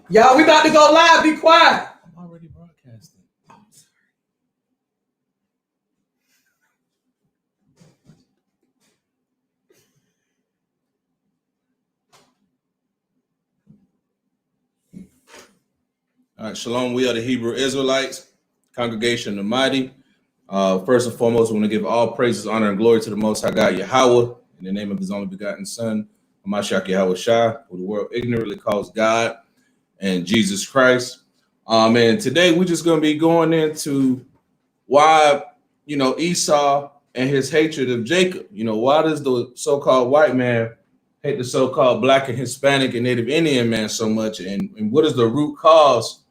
Y'all, we about to go live. Be quiet. I'm already broadcasting. Oh, I'm sorry. All right, shalom. We are the Hebrew Israelites, congregation of the mighty. First and foremost, we want to give all praises, honor, and glory to the Most High God, Yahweh, in the name of His only begotten Son, Yahawashi, who the world ignorantly calls God, and Jesus Christ. And today we're just going to be going into why, Esau and his hatred of Jacob. Why does the so-called white man hate the so-called Black and Hispanic and Native Indian man so much? And what is the root cause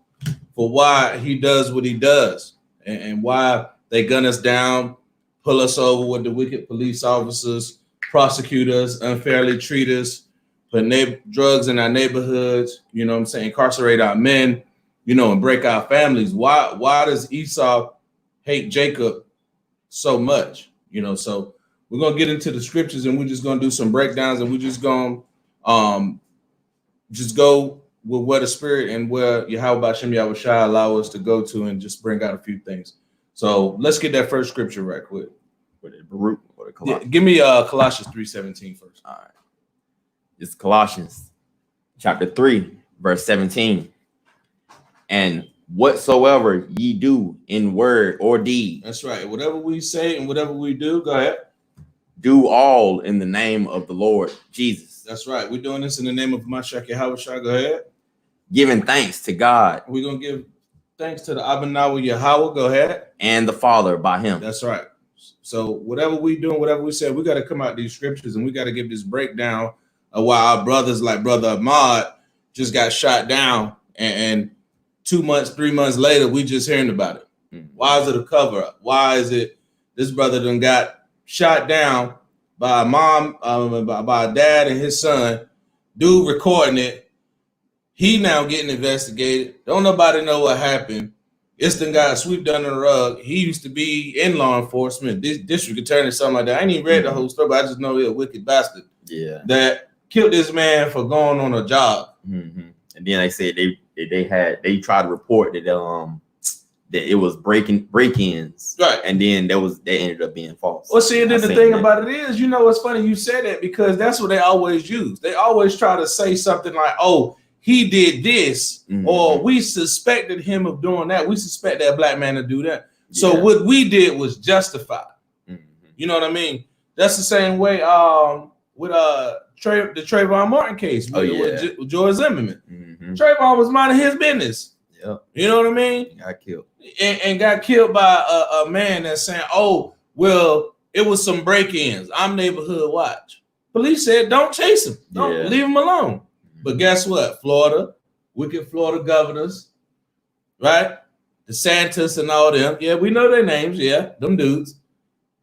for why he does what he does, and why they gun us down, pull us over with the wicked police officers, prosecute us, unfairly treat us, put drugs in our neighborhoods, incarcerate our men, and break our families. Why does Esau hate Jacob so much? So we're going to get into the scriptures, and we're just going to do some breakdowns, and we're just going to just go with where the Spirit and where Yahawashi allow us to go to, and just bring out a few things. So let's get that first scripture right quick. Give me Colossians 3:17 first. All right. It's Colossians chapter 3, verse 17. And whatsoever ye do in word or deed. That's right. Whatever we say and whatever we do, go ahead. Do all in the name of the Lord Jesus. That's right. We're doing this in the name of Mashiach Yahawashi. Go ahead. Giving thanks to God. We're going to give thanks to the Abanawa Yahweh. Go ahead. And the Father by him. That's right. So whatever we do and whatever we say, we got to come out these scriptures, and we got to give this breakdown of why our brothers like Brother Ahmaud just got shot down, and 2 months, 3 months later, we just hearing about it. Mm-hmm. Why is it a cover up? Why is it this brother done got shot down by a mom, by a dad and his son, dude recording it. He now getting investigated. Don't nobody know what happened. It's the guy swept under the rug. He used to be in law enforcement, district attorney, something like that. I ain't even read the whole story, but I just know he's a wicked bastard. Yeah. That killed this man for going on a job. Mm-hmm. And then they said they tried to report that that it was break-ins, right? And then they ended up being false. Well, see, and then the thing about it is, what's funny? You said that because that's what they always use. They always try to say something like, "Oh, he did this," mm-hmm. or "We suspected him of doing that. We suspect that black man to do that." Yeah. So what we did was justified. Mm-hmm. You know what I mean? That's the same way with the Trayvon Martin case with George Zimmerman. Mm-hmm. Trayvon was minding his business. Yep. You know what I mean? Got killed. And got killed by a man that's saying, "Oh, well, it was some break-ins. I'm neighborhood watch." Police said, "Don't chase him. Don't leave him alone." But guess what? Florida, wicked Florida governors, right? DeSantis and all them. Yeah, we know their names. Yeah, them dudes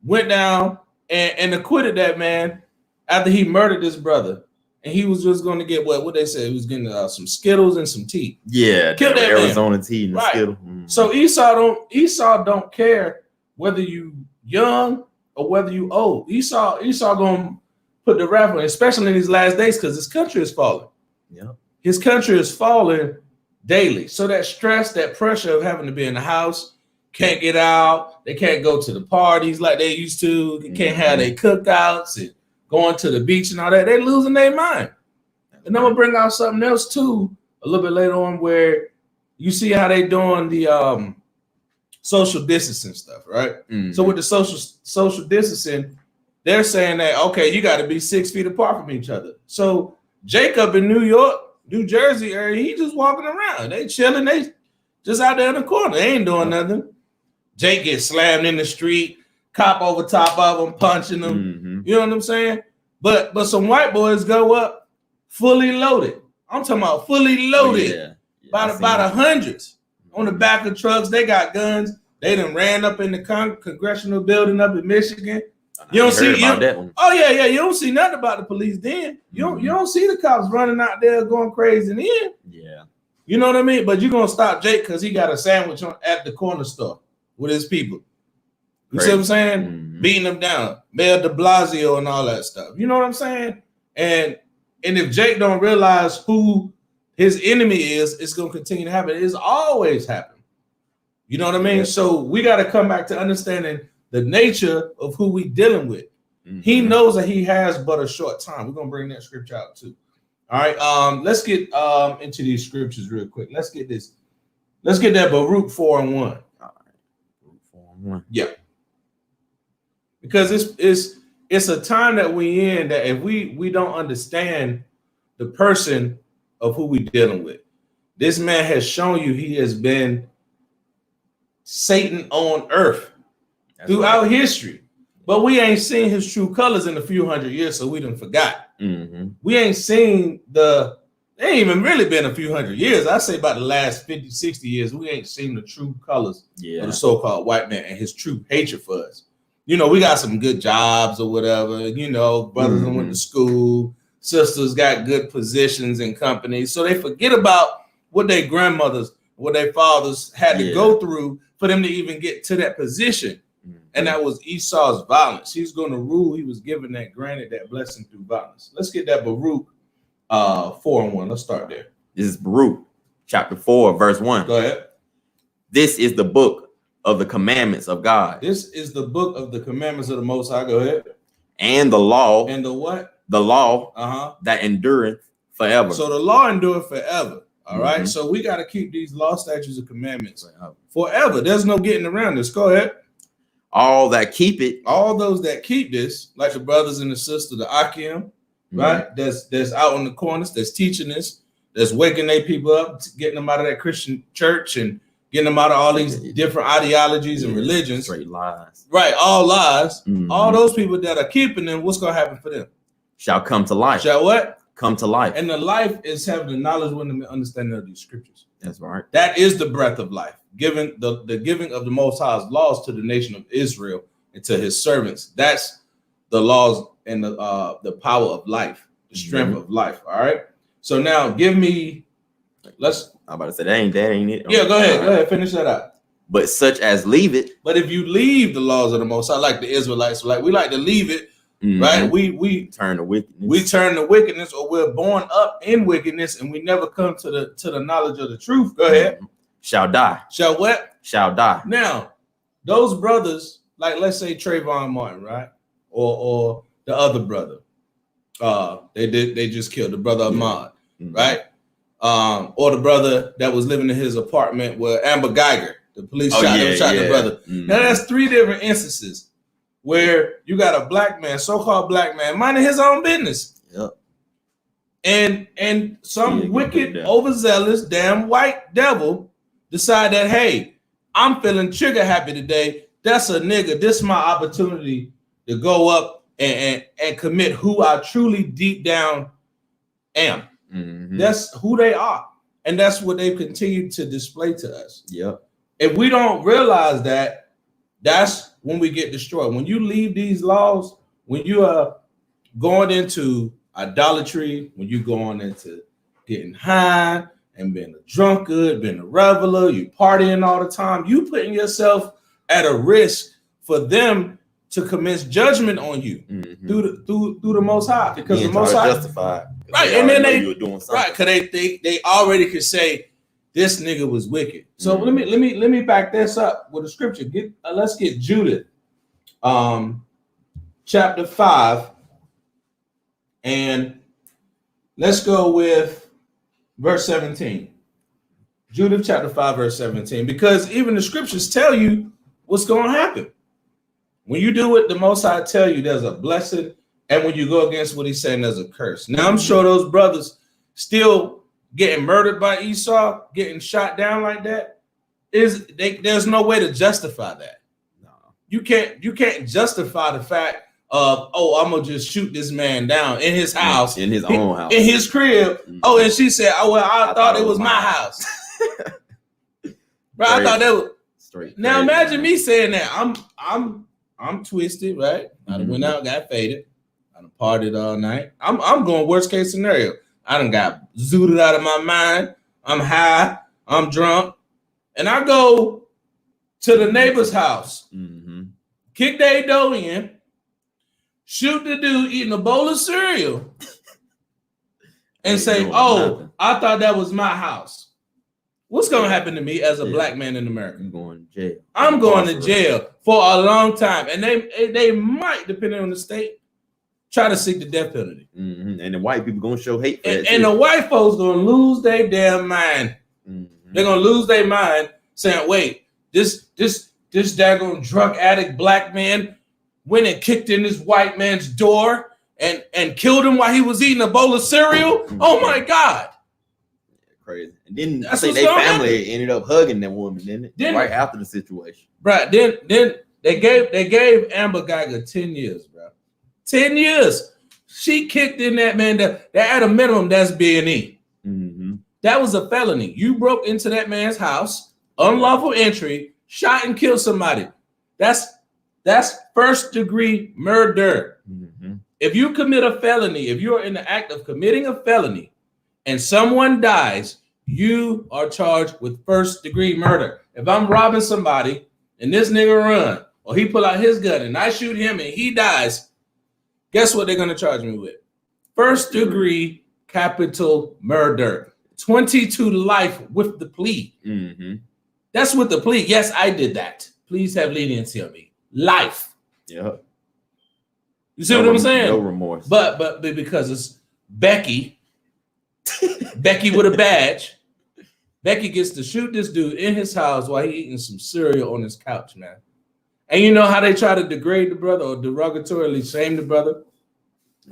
went down and acquitted that man after he murdered his brother. And he was just going to get what they said. He was getting some Skittles and some tea. Yeah, killed that Arizona man. Tea and right. Skittle. Mm-hmm. So Esau don't care whether you young or whether you old. Esau gonna put the rap on, especially in these last days, because his country is falling. Yeah, his country is falling daily. So that stress, that pressure of having to be in the house, can't get out, they can't go to the parties like they used to, they can't have their cookouts and going to the beach and all that, they're losing their mind. And I'm gonna bring out something else too a little bit later on, where you see how they doing the social distancing stuff, right? Mm-hmm. So with the social distancing, they're saying that okay, you got to be 6 feet apart from each other. So Jacob in New York, New Jersey area, he just walking around, they chilling, they just out there in the corner, they ain't doing nothing. Jake gets slammed in the street, cop over top of him, punching him. Mm-hmm. You know what I'm saying? But some white boys go up fully loaded. I'm talking about fully loaded by the hundreds on the back of trucks. They got guns. They done ran up in the congressional building up in Michigan. You don't see that one. Oh yeah. You don't see nothing about the police then. You don't see the cops running out there going crazy then. Yeah. You know what I mean? But you're gonna stop Jake because he got a sandwich at the corner store with his people. You see what I'm saying? Mm-hmm. Beating them down. Mayor de Blasio and all that stuff. You know what I'm saying? And if Jake don't realize who his enemy is, it's going to continue to happen. It's always happened. You know what I mean? Yeah. So we got to come back to understanding the nature of who we dealing with. Mm-hmm. He knows that he has but a short time. We're going to bring that scripture out too. All right. Let's get into these scriptures real quick. Let's get this. Let's get that Baruch 4:1. All right. Baruch 4:1. Yeah. Because it's a time that we in that if we don't understand the person of who we dealing with, this man has shown you he has been Satan on earth throughout history, but we ain't seen his true colors in a few hundred years, so we done forgot. Mm-hmm. We ain't seen they ain't even really been a few hundred years. I say about the last 50, 60 years, we ain't seen the true colors of the so-called white man and his true hatred for us. You know, we got some good jobs or whatever, you know, brothers went to school, sisters got good positions in companies. So they forget about what their grandmothers, what their fathers had to go through for them to even get to that position. And that was Esau's violence. He's going to rule. He was given that, granted that blessing through violence. Let's get that Baruch 4:1. Let's start there. This is Baruch chapter 4, verse 1. Go ahead. This is the book of the commandments of God. This is the book of the commandments of the Most High. Go ahead. And the law. And the what? The law that endureth forever. So the law endureth forever. All right. So we got to keep these law, statutes, and commandments forever. There's no getting around this. Go ahead. All that keep it. All those that keep this, like the brothers and the sisters, the Akim, right? That's out on the corners, that's teaching this, that's waking their people up, getting them out of that Christian church and getting them out of all these different ideologies and religions. Straight lies. Right, all lies. All those people that are keeping them, what's going to happen for them? Shall come to life. Shall what? Come to life. And the life is having the knowledge and the understanding of these scriptures. That's right. That is the breath of life. Giving the giving of the Most High's laws to the nation of Israel and to his servants. That's the laws and the power of life, the strength of life. All right. So now give me. I'm about to say that ain't it. Yeah, go ahead. Go ahead. Finish that out. But such as leave it. But if you leave the laws of the Most High, like the Israelites, like we like to leave it. Right, we turn to wickedness. We turn to wickedness, or we're born up in wickedness, and we never come to the knowledge of the truth. Go ahead. Shall die. Shall what? Shall die. Now, those brothers, like let's say Trayvon Martin, right, or the other brother, they just killed the brother Ahmaud, right, or the brother that was living in his apartment where Amber Geiger, the police shot the brother. Now that's three different instances where you got a black man, so-called black man, minding his own business. Yep. And some wicked, overzealous, damn white devil decide that, hey, I'm feeling trigger happy today. That's a nigga. This is my opportunity to go up and commit who I truly deep down am. That's who they are. And that's what they've continued to display to us. Yep. If we don't realize that, that's when we get destroyed. When you leave these laws, when you are going into idolatry, when you're going into getting high and being a drunkard, being a reveler, you partying all the time, you putting yourself at a risk for them to commence judgment on you through the Most High, because the Most High justified, right, and then they were doing something. right, because they already could say this nigga was wicked. So let me back this up with a scripture. Let's get Judith, chapter 5, and let's go with verse 17. Judith chapter 5, verse 17, because even the scriptures tell you what's going to happen. When you do what the Most High tell you, there's a blessing, and when you go against what he's saying, there's a curse. Now I'm sure those brothers still getting murdered by Esau, getting shot down like that, there's no way to justify that. No. You can't justify the fact of, I'm gonna just shoot this man down in his house, in his own house, in his crib. Oh, and she said, I thought it was my house. Right, I thought that was straight. Now imagine me saying that. I'm twisted, right? I done went out, got faded, I done partied all night. I'm going worst case scenario. I done got zooted out of my mind. I'm high. I'm drunk. And I go to the neighbor's house, kick their dough in, shoot the dude eating a bowl of cereal, and say, doing "Oh, nothing. I thought that was my house." What's going to happen to me as a black man in America? You going to jail? I'm going to jail for a long time, and they might, depending on the state, try to seek the death penalty. And the white people gonna show hate for that. And the white folks gonna lose their damn mind. They're gonna lose their mind, saying, "Wait, this daggone drug addict black man went and kicked in this white man's door and killed him while he was eating a bowl of cereal. Oh my God!" Crazy. And then I think their family ended up hugging that woman, didn't it? Right after the situation. Right. Then they gave Amber Geiger 10 years, bro. 10 years. She kicked in that man. That at a minimum, that's B&E. That was a felony. You broke into that man's house, unlawful entry, shot and killed somebody. That's first degree murder. If you commit a felony, if you're in the act of committing a felony and someone dies, you are charged with first degree murder. If I'm robbing somebody and this nigga run, or he pull out his gun and I shoot him and he dies, guess what they're going to charge me with? First degree capital murder. 22 to life with the plea. That's with the plea. Yes, I did that. Please have leniency on me. Life. Yeah. You see what I'm saying? No remorse. But because it's Becky, Becky with a badge, Becky gets to shoot this dude in his house while he eating some cereal on his couch, man. And you know how they try to degrade the brother or derogatorily shame the brother?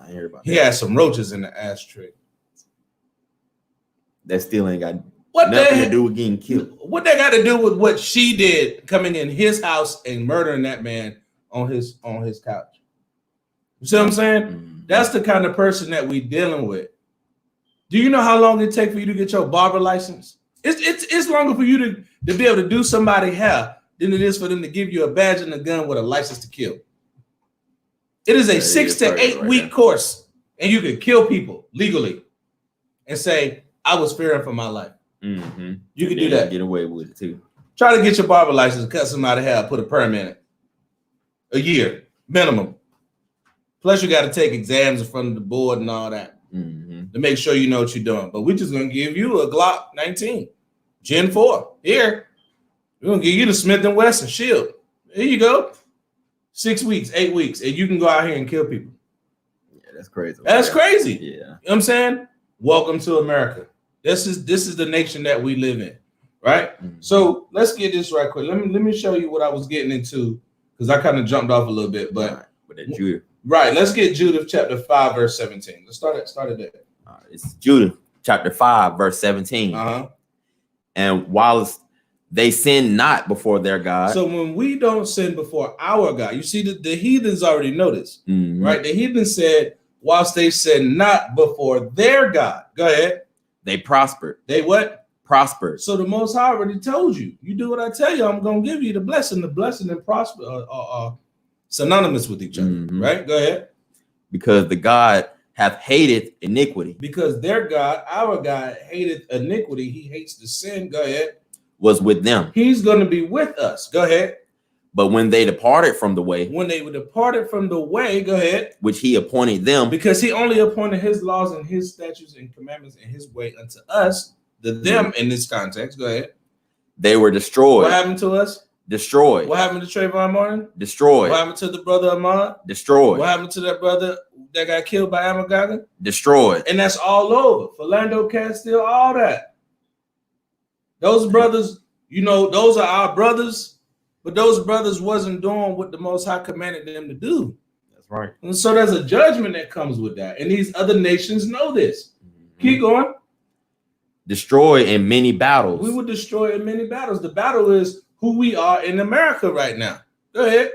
I hear about he had some roaches in the ashtray. That still ain't got nothing to do with getting killed. What they got to do with what she did coming in his house and murdering that man on his couch? You see what I'm saying? That's the kind of person that we dealing with. Do you know how long it takes for you to get your barber license? It's longer for you to be able to do somebody's hair than it is for them to give you a badge and a gun with a license to kill. It is a 6 to 8 week course, and you can kill people legally and say, "I was fearing for my life." You can do that. Get away with it too. Try to get your barber license, cut somebody's hair, put a perm in it. A year minimum. Plus, you got to take exams in front of the board and all that to make sure you know what you're doing. But we're just gonna give you a Glock 19, Gen 4. Here, we're gonna give you the Smith & Wesson Shield. Here you go. 6 weeks, 8 weeks, and you can go out here and kill people. Yeah, that's crazy. That's crazy. Yeah. You know what I'm saying? Welcome to America. This is the nation that we live in, right? So let's get this right quick. Let me show you what I was getting into, because I kind of jumped off a little bit, but Judah. Right. Let's get Judah chapter 5, verse 17. Let's start at there. It's Judah chapter 5, verse 17. And whilst they sin not before their God. So when we don't sin before our God, you see the heathens already know this, right? The heathen said, whilst they sin not before their God. Go ahead. They prospered. They what? Prospered. So the Most High already told you. You do what I tell you, I'm going to give you the blessing. The blessing and prosper are synonymous with each other, right? Go ahead. Because the God hath hated iniquity. Because their God, our God, hated iniquity. He hates the sin. Go ahead. Was with them. He's going to be with us. Go ahead. But when they departed from the way. When they departed from the way, go ahead. Which he appointed them. Because he only appointed his laws and his statutes and commandments and his way unto us, them in this context. Go ahead. They were destroyed. What happened to us? Destroyed. What happened to Trayvon Martin? Destroyed. What happened to the brother Ahmaud? Destroyed. What happened to that brother that got killed by Ahmaud Geiger? Destroyed. And that's all over. Philando Castile, all that. Those brothers, you know, those are our brothers, but those brothers wasn't doing what the Most High commanded them to do. That's right. And so there's a judgment that comes with that. And these other nations know this. Keep going. Destroyed in many battles. We were destroyed in many battles. The battle is who we are in America right now. Go ahead.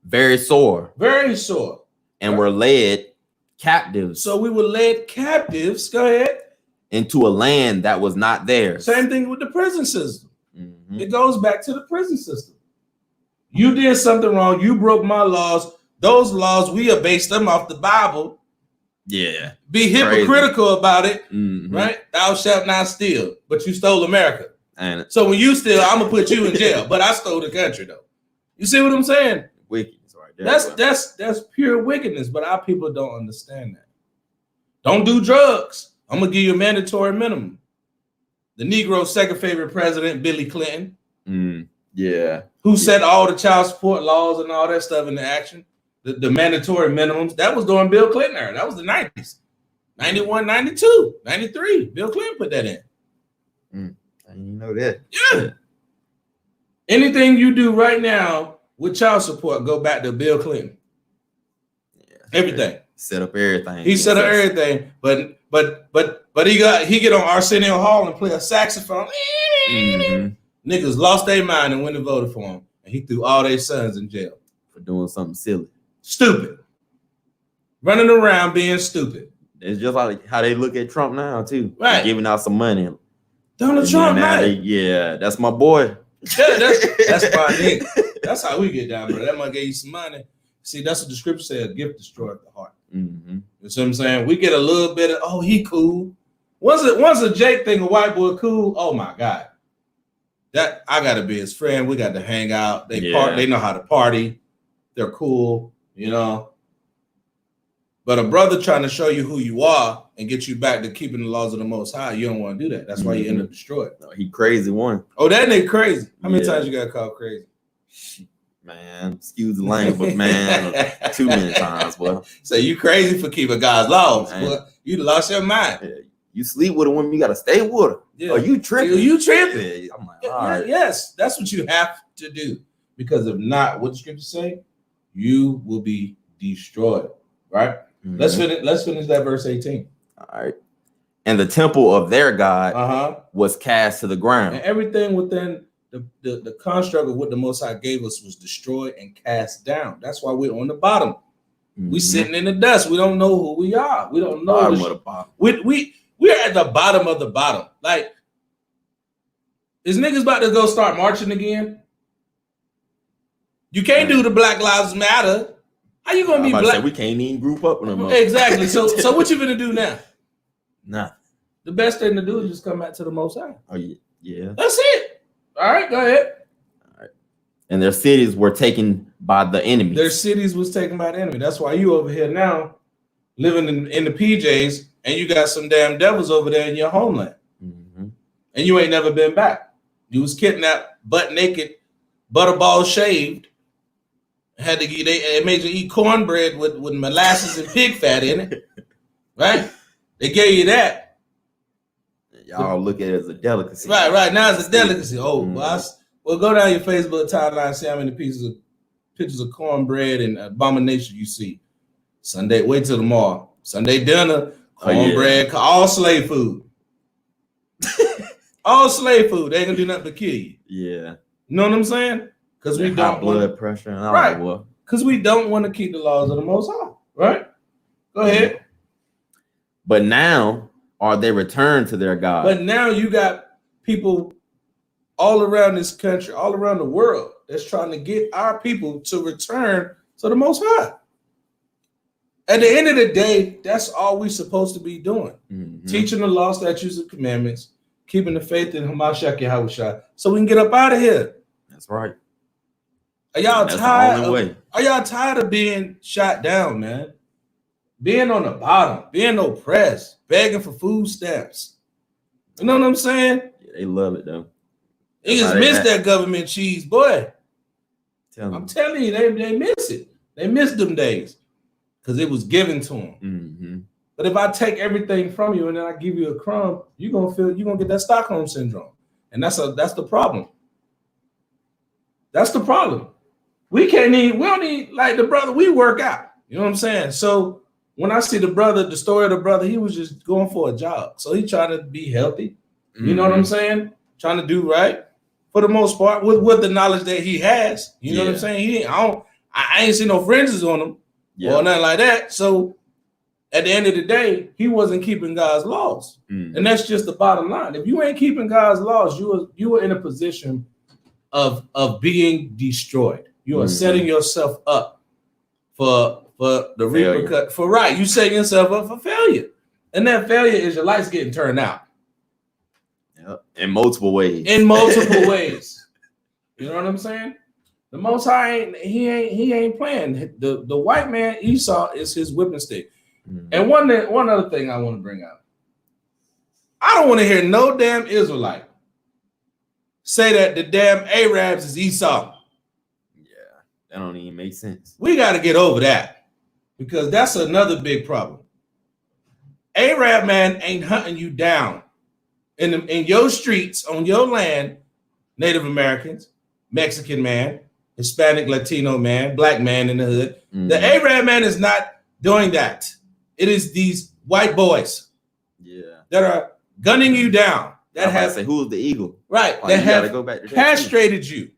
Very sore. Very sore. And were led captives. So we were led captives. Go ahead. Into a land that was not theirs. Same thing with the prison system. It goes back to the prison system. You did something wrong. You broke my laws. Those laws, we have based them off the Bible. Yeah. Be hypocritical about it, right? Thou shalt not steal, but you stole America. And so when you steal, I'm gonna put you in jail. But I stole the country, though. You see what I'm saying? Wickedness, right there. That's pure wickedness. But our people don't understand that. Don't do drugs. I'm gonna give you a mandatory minimum. The Negro's second favorite president, Billy Clinton, who set all the child support laws and all that stuff into action. The mandatory minimums. That was during Bill Clinton era. That was the 90s. 91, 92, 93. Bill Clinton put that in. I didn't know that. Yeah. Anything you do right now with child support, go back to Bill Clinton. Yeah, everything. Set up everything. He set up everything. But he get on Arsenio Hall and play a saxophone. Niggas lost their mind and went and voted for him. And he threw all their sons in jail. For doing something silly. Stupid. Running around being stupid. It's just like how they look at Trump now, too. Right. Giving out some money. Donald Trump, right? Yeah, that's my boy. Yeah, that's my nigga. That's how we get down, bro. That might give you some money. See, that's what the scripture says. Gift destroyeth the heart. You know what I'm saying? We get a little bit of, oh, he cool. Once a Jake thing, a white boy cool, oh my God. That I gotta be his friend. We got to hang out. They know how to party. They're cool, you know. But a brother trying to show you who you are and get you back to keeping the laws of the Most High, you don't want to do that. That's why you end up destroyed. No, he crazy one. Oh, that nigga crazy. How many times you got called crazy? Man, excuse the language, but man, too many times, boy. So you crazy for keeping God's laws, boy. You lost your mind. Yeah. You sleep with a woman, you got to stay with her. Yeah. Oh, you tripping. You tripping. Yeah. I'm like, all right. Yes, that's what you have to do. Because if not, what the scripture say? You will be destroyed, right? Let's finish that verse 18. All right. And the temple of their God was cast to the ground. And everything within the construct of what the Most High gave us was destroyed and cast down. That's why we're on the bottom. We sitting in the dust. We don't know who we are. We don't know bottom of the bottom. We're at the bottom of the bottom. Like, is niggas about to go start marching again? You can't do the Black Lives Matter. How you gonna be black? We can't even group up with them. Exactly. So what you gonna do now? Nah. The best thing to do is just come back to the Most High. Oh yeah. That's it. All right, go ahead. All right. And their cities were taken by the enemy. Their cities was taken by the enemy. That's why you over here now living in the PJs, and you got some damn devils over there in your homeland, and you ain't never been back. You was kidnapped, butt naked, butterball shaved. Had to they made you eat cornbread with molasses and pig fat in it, right? They gave you that. Y'all look at it as a delicacy. Right. Now it's a delicacy. Oh, well, go down your Facebook timeline, see how many pictures of cornbread and abomination you see. Sunday, wait till tomorrow. Sunday dinner, cornbread, all slave food. All slave food. They ain't gonna do nothing but kill you. Yeah. You know what I'm saying? Because we don't blood pressure and all right. That. Because we don't want to keep the laws of the Most High. Right? Go ahead. But now are they returned to their God? But now you got people all around this country, all around the world, that's trying to get our people to return to the Most High. At the end of the day, that's all we're supposed to be doing. Teaching the law, statutes, and commandments, keeping the faith in Yahawashi, so we can get up out of here. That's right. Are y'all tired? Are y'all tired of being shot down, man? Being on the bottom, being oppressed, begging for food stamps. You know what I'm saying? Yeah, they love it though. They just miss that government cheese, boy. I'm telling you, they miss it. They miss them days because it was given to them. But if I take everything from you and then I give you a crumb, you're gonna get that Stockholm syndrome, and that's the problem. That's the problem. We don't need like the brother. We work out. You know what I'm saying? So when I see the story of the brother, he was just going for a job. So he trying to be healthy. You know what I'm saying? Trying to do right for the most part with the knowledge that he has. You know what I'm saying? I ain't seen no fringes on him or nothing like that. So at the end of the day, he wasn't keeping God's laws. And that's just the bottom line. If you ain't keeping God's laws, you are in a position of being destroyed. You are setting yourself up for the repercussion. You setting yourself up for failure. And that failure is your lights getting turned out. Yep. In multiple ways. You know what I'm saying? The Most High he ain't playing. The white man Esau is his whipping stick. And one other thing I want to bring out. I don't want to hear no damn Israelite say that the damn Arabs is Esau. Yeah, that don't even make sense. We got to get over that because that's another big problem. Arab man ain't hunting you down in your streets, on your land, Native Americans, Mexican man, Hispanic, Latino man, black man in the hood. Mm-hmm. The Arab man is not doing that. It is these white boys that are gunning you down. That have say, who's the eagle? Right. Oh, that have go back to castrated you.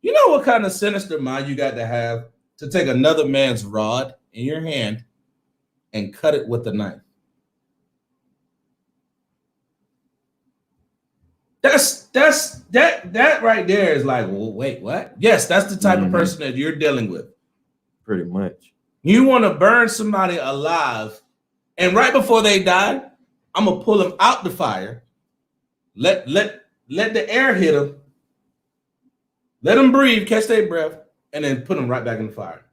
You know what kind of sinister mind you got to have to take another man's rod in your hand and cut it with a knife? That right there is like, well, wait, what? Yes, that's the type of person that you're dealing with. Pretty much. You want to burn somebody alive, and right before they die, I'm gonna pull them out the fire, let the air hit them, let them breathe, catch their breath, and then put them right back in the fire.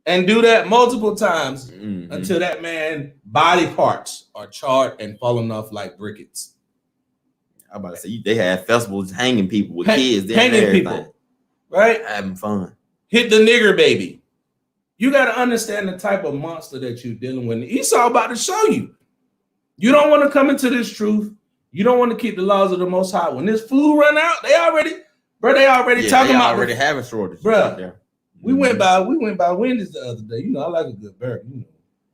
And do that multiple times until that man's body parts are charred and falling off like briquettes. I'm about to say, they have festivals hanging people with kids. Hanging people, right? Having fun. Hit the nigger baby. You got to understand the type of monster that you're dealing with. Esau about to show you. You don't want to come into this truth. You don't want to keep the laws of the Most High. When this food run out, they already talking about already having shortages. Bro, we went by Wendy's the other day. You know, I like a good burger. You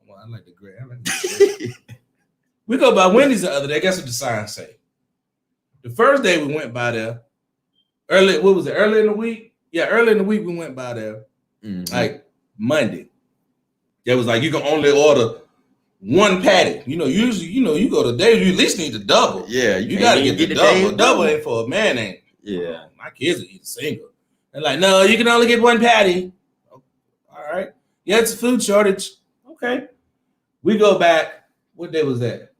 know, I like the great. We go by Wendy's the other day. Guess what the sign say? The first day we went by there, early in the week? Yeah, early in the week we went by there, like Monday. It was like you can only order one patty. You know, usually, you go to day, you at least need the double. Yeah, you gotta get the double. Double ain't for a man, ain't. Yeah. My kids will eat a single. They're like, no, you can only get one patty. All right. Yeah, it's a food shortage. Okay. We go back. What day was that?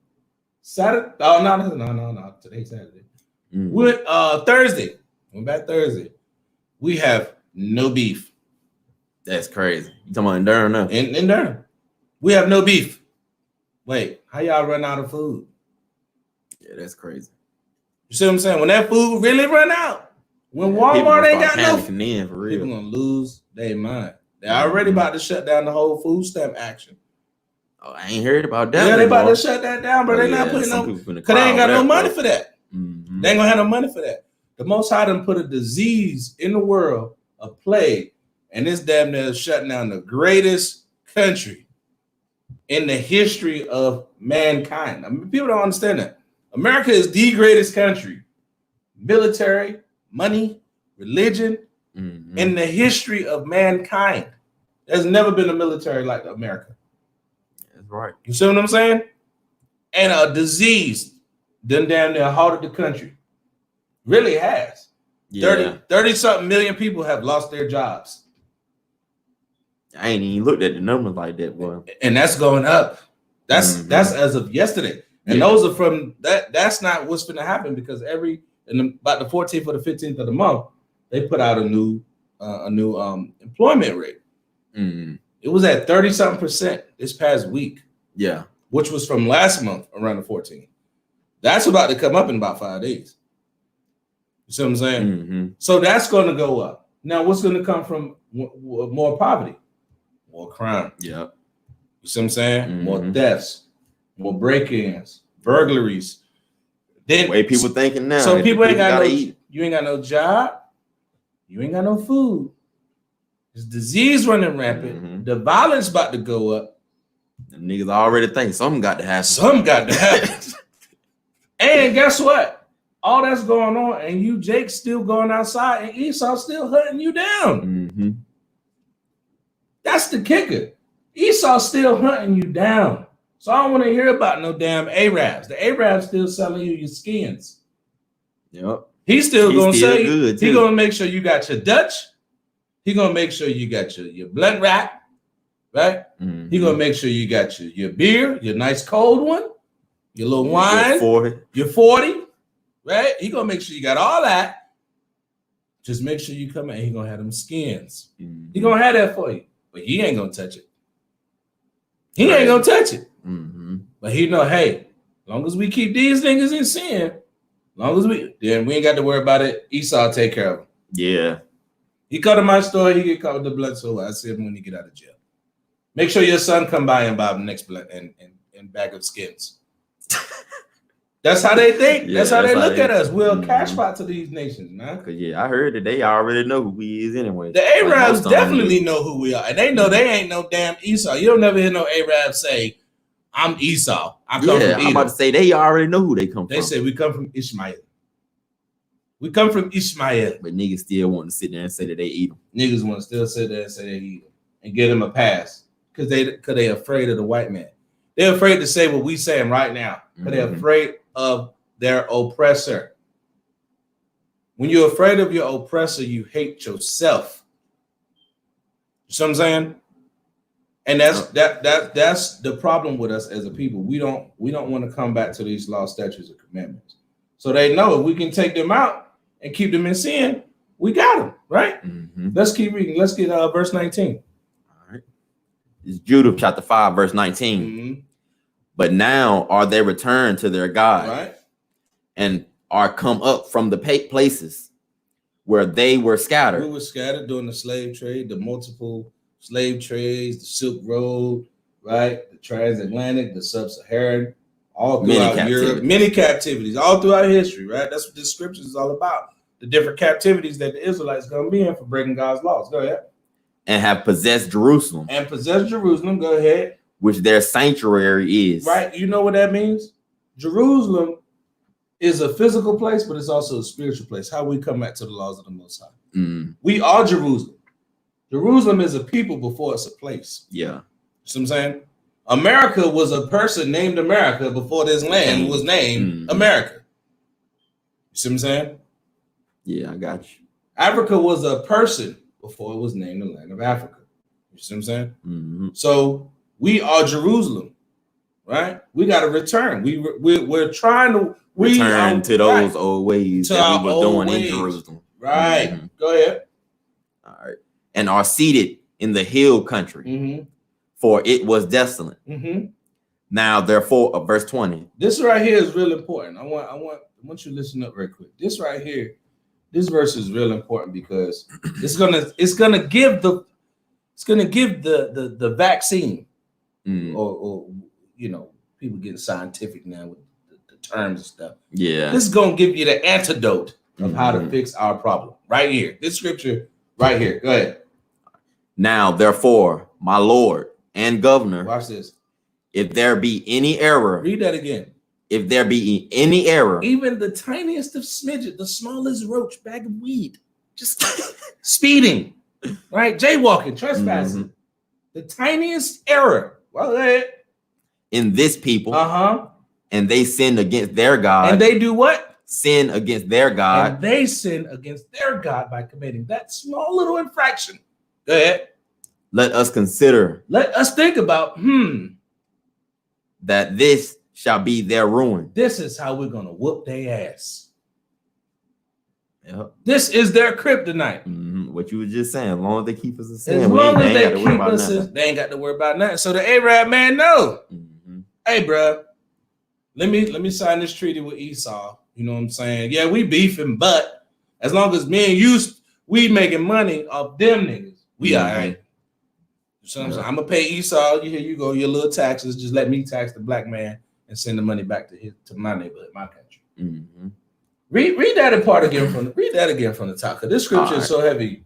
Saturday? Oh, no. Today's Saturday. We went Thursday. Went back Thursday. We have no beef. That's crazy. You talking about in Durham now? In Durham. We have no beef. Wait, how y'all run out of food? Yeah, that's crazy. You see what I'm saying? When that food really run out, when Walmart ain't got no food, for real. People gonna lose their mind. They're already about to shut down the whole food stamp action. Oh, I ain't heard about that. Yeah, they about to shut that down, but they're not putting no, because they ain't got no money for that. They ain't gonna have no money for that. The Most High done put a disease in the world, a plague, and this damn near shutting down the greatest country in the history of mankind. I mean, people don't understand that. America is the greatest country, military, money, religion, in the history of mankind. There's never been a military like America. That's right. You see what I'm saying? And a disease done damn near halted the country. Really has. Yeah. 30-something million people have lost their jobs. I ain't even looked at the numbers like that, boy. And that's going up. That's as of yesterday. And those are from that. That's not what's going to happen because about the 14th or the 15th of the month, they put out a new employment rate. It was at 30-something% this past week. Yeah, which was from last month around the 14th. That's about to come up in about 5 days. You see what I'm saying? So that's going to go up. Now, what's going to come from more poverty, more crime? Yeah. You see what I'm saying? More thefts, more break-ins, burglaries. Then way people thinking now. So people ain't got no. You ain't got no job. You ain't got no food. There's disease running rampant. The violence about to go up. The niggas already think something got to happen. Something got to happen. And guess what? All that's going on, and Jake, still going outside, and Esau still hunting you down. That's the kicker. Esau still hunting you down. So I don't want to hear about no damn Arabs. The Arabs still selling you your skins. Yep. He's still going to sell you. He's going to make sure you got your Dutch. He's going to make sure you got your blunt wrap, right? He's going to make sure you got your beer, your nice cold one, your little wine, your 40, right? He's going to make sure you got all that. Just make sure you come in. He's going to have them skins. He's going to have that for you, but he ain't going to touch it. He ain't going to touch it. But he know, hey, long as we keep these niggas in sin, then we ain't got to worry about it. Esau take care of him. Yeah. He come to my store, he get caught with the blood, so I see him when he get out of jail. Make sure your son come by and buy the next blood and bag of skins. That's how they think. Yeah, that's how they look they, at us. We'll cash pot to these nations, man. Cause I heard that they already know who he is anyway. The Arabs definitely know who we are, and they know they ain't no damn Esau. You don't never hear no Arab say, "I'm Esau. I come from Edom." I'm about to say they already know who they come from. They say we come from Ishmael. We come from Ishmael. But niggas still want to sit there and say that they eat them. Niggas want to still sit there and say they eat them and get them a pass because they afraid of the white man. They're afraid to say what we saying right now because they're afraid of their oppressor. When you're afraid of your oppressor, you hate yourself. You know what I'm saying? And that's the problem with us as a people. We don't want to come back to these laws, statutes, and commandments. So they know if we can take them out and keep them in sin, we got them, right? Mm-hmm. Let's keep reading. Let's get verse 19. All right. It's Judah chapter 5, verse 19. Mm-hmm. But now are they returned to their God, right, and are come up from the places where they were scattered. We were scattered during the slave trade, the multiple slave trades, the Silk Road, right? The transatlantic, the sub-Saharan, all throughout Europe, many captivities, all throughout history, right? That's what this scripture is all about. The different captivities that the Israelites gonna be in for breaking God's laws. Go ahead. And have possessed Jerusalem. And possessed Jerusalem. Go ahead. Which their sanctuary is. Right. You know what that means? Jerusalem is a physical place, but it's also a spiritual place. How we come back to the laws of the Most High. Mm. We are Jerusalem. Jerusalem is a people before it's a place. Yeah. You know what I'm saying? America was a person named America before this land was named America. You see what I'm saying? Yeah, I got you. Africa was a person before it was named the land of Africa. You see what I'm saying? Mm-hmm. So we are Jerusalem, right? We got to return. We're trying to return to those old ways that we were doing in Jerusalem. Right. Mm-hmm. Go ahead. All right. And are seated in the hill country, mm-hmm. for it was desolate. Mm-hmm. Now, therefore, verse 20. This right here is real important. I want you to listen up real quick. This right here, this verse is real important because it's gonna give the vaccine. Or you know, people getting scientific now with the terms and stuff. Yeah. This is gonna give you the antidote of how to fix our problem. Right here. This scripture right here. Go ahead. Now, therefore, my Lord and governor. Watch this. If there be any error. Read that again. If there be any error. Even the tiniest of smidget, the smallest roach, bag of weed, just speeding, right? Jaywalking, trespassing. The tiniest error. Well, in this people, and they sin against their God. And they do what? Sin against their God. And they sin against their God by committing that small little infraction. Go ahead. Let us consider. Let us think about, that this shall be their ruin. This is how we're gonna whoop their ass. Yep. This is their kryptonite. What you were just saying. As long as they keep us in sin, as long as they keep us in, they ain't got to worry about nothing. So the Arab man know, hey, bro, let me sign this treaty with Esau. You know what I'm saying? Yeah, we beefing, but as long as me and you, we making money off them niggas, we all right. So I'm gonna pay Esau. Here you go, your little taxes. Just let me tax the black man and send the money back to my neighborhood, my country. Read that in part again from the top. Cause this scripture is so heavy.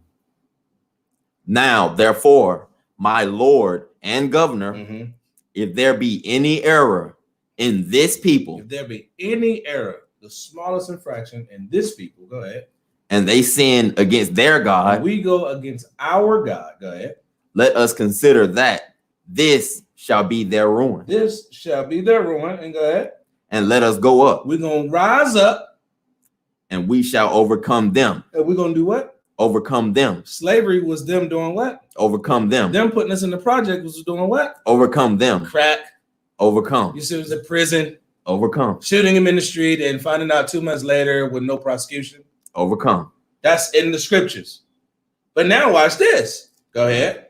Now, therefore, my Lord and governor, if there be any error in this people, if there be any error, the smallest infraction in this people, go ahead. And they sin against their God, and we go against our God. Go ahead. Let us consider that this shall be their ruin. This shall be their ruin. And go ahead. And let us go up. We're gonna rise up, and we shall overcome them. And we're gonna do what? Overcome them. Slavery was them doing what? Overcome them. Them putting us in the project was doing what? Overcome them. Crack. Overcome. You see, it was in prison. Overcome. Shooting him in the street and finding out 2 months later with no prosecution. Overcome. That's in the scriptures. But now watch this. Go ahead.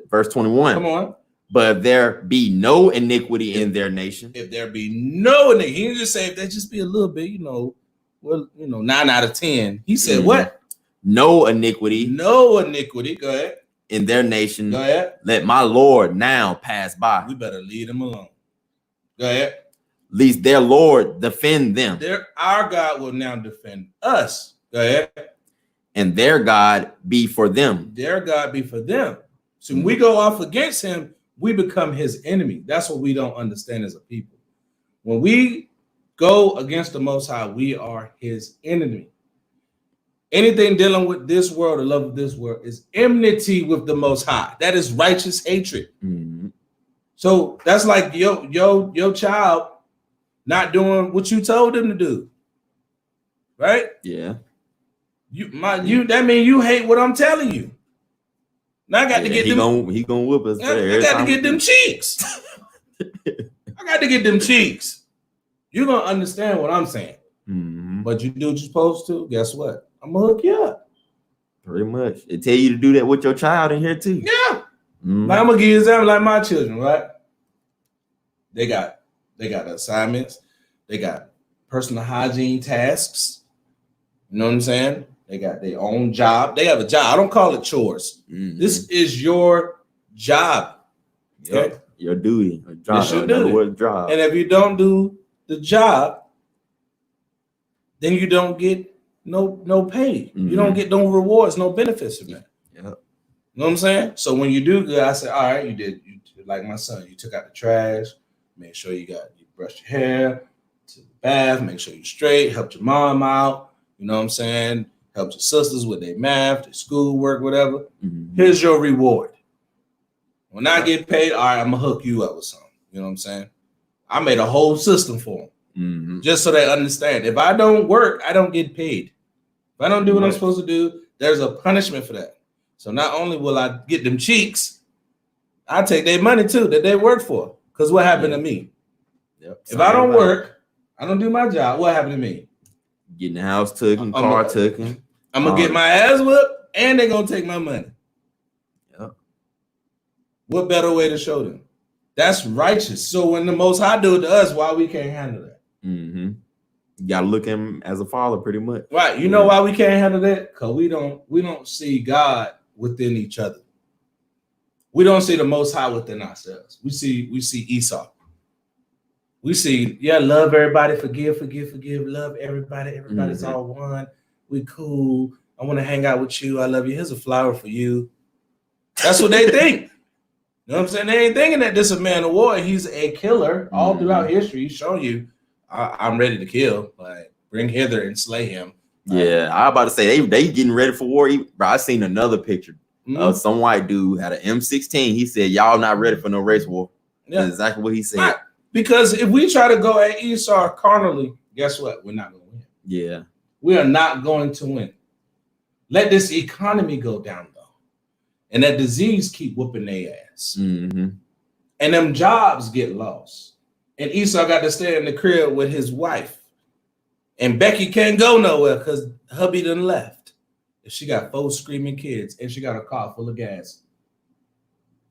Verse 21. Come on. But if there be no iniquity in their nation, if there be no iniquity, he didn't just say if there just be a little bit, 9 out of 10. He said what? No iniquity. No iniquity. Go ahead. In their nation. Go ahead. Let my Lord now pass by. We better leave them alone. Go ahead. Lest their Lord defend them. Our God will now defend us. Go ahead. And their God be for them. Their God be for them. So when we go off against him, we become his enemy. That's what we don't understand as a people. When we go against the Most High, we are his enemy. Anything dealing with this world, the love of this world, is enmity with the Most High. That is righteous hatred. Mm-hmm. So that's like your child not doing what you told them to do, right? Yeah. That mean you hate what I'm telling you. Now I got to get them. He gonna whip us. I got to get them cheeks. I got to get them cheeks. You're gonna understand what I'm saying. Mm-hmm. But you do what you're supposed to. Guess what? I'm gonna hook you up. Pretty much. It tell you to do that with your child in here too. Yeah. Mm-hmm. Like I'm gonna give you an example, like my children, right? They got assignments. They got personal hygiene tasks. You know what I'm saying? They got their own job. They have a job. I don't call it chores. Mm-hmm. This is your job. Okay? Your duty. A job. It's your duty. Job. And if you don't do the job, then you don't get no pay. Mm-hmm. You don't get no rewards, no benefits from that. Yep. You know what I'm saying? So when you do good, I say, all right, you did like my son, you took out the trash, make sure you brushed your hair, to the bath, make sure you're straight, helped your mom out, you know what I'm saying? Helped your sisters with their math, their schoolwork, whatever. Mm-hmm. Here's your reward. When I get paid, all right, I'm gonna hook you up with something. You know what I'm saying? I made a whole system for them. Mm-hmm. Just so they understand. If I don't work, I don't get paid. If I don't do what I'm supposed to do, there's a punishment for that. So not only will I get them cheeks, I take their money too that they work for. Because what happened to me? Yep. If I don't work, I don't do my job. What happened to me? Getting the house taken, car taken. I'm gonna get my ass whipped, and they're gonna take my money. Yep. What better way to show them? That's righteous. So when the Most High do it to us, why we can't handle that? Mm-hmm. You gotta look at him as a father, pretty much. Right. You know why we can't handle that? Because we don't see God within each other. We don't see the Most High within ourselves. We see Esau. We see, love everybody, forgive, love everybody. Everybody's all one. We cool. I want to hang out with you. I love you. Here's a flower for you. That's what they think. You know what I'm saying? They ain't thinking that this is a man of war. He's a killer. All throughout history, he's shown you, I'm ready to kill. Like, bring hither and slay him. Yeah, I was about to say they getting ready for war. Bro, I seen another picture of some white dude had an M16. He said, "Y'all not ready for no race war." Yeah. That's exactly what he said. Right. Because if we try to go at Esau carnally, guess what? We're not going to win. Yeah. We are not going to win. Let this economy go down, though. And that disease keep whooping their ass. Mm-hmm. And them jobs get lost. And Esau got to stay in the crib with his wife. And Becky can't go nowhere because hubby done left. And she got 4 screaming kids. And she got a car full of gas.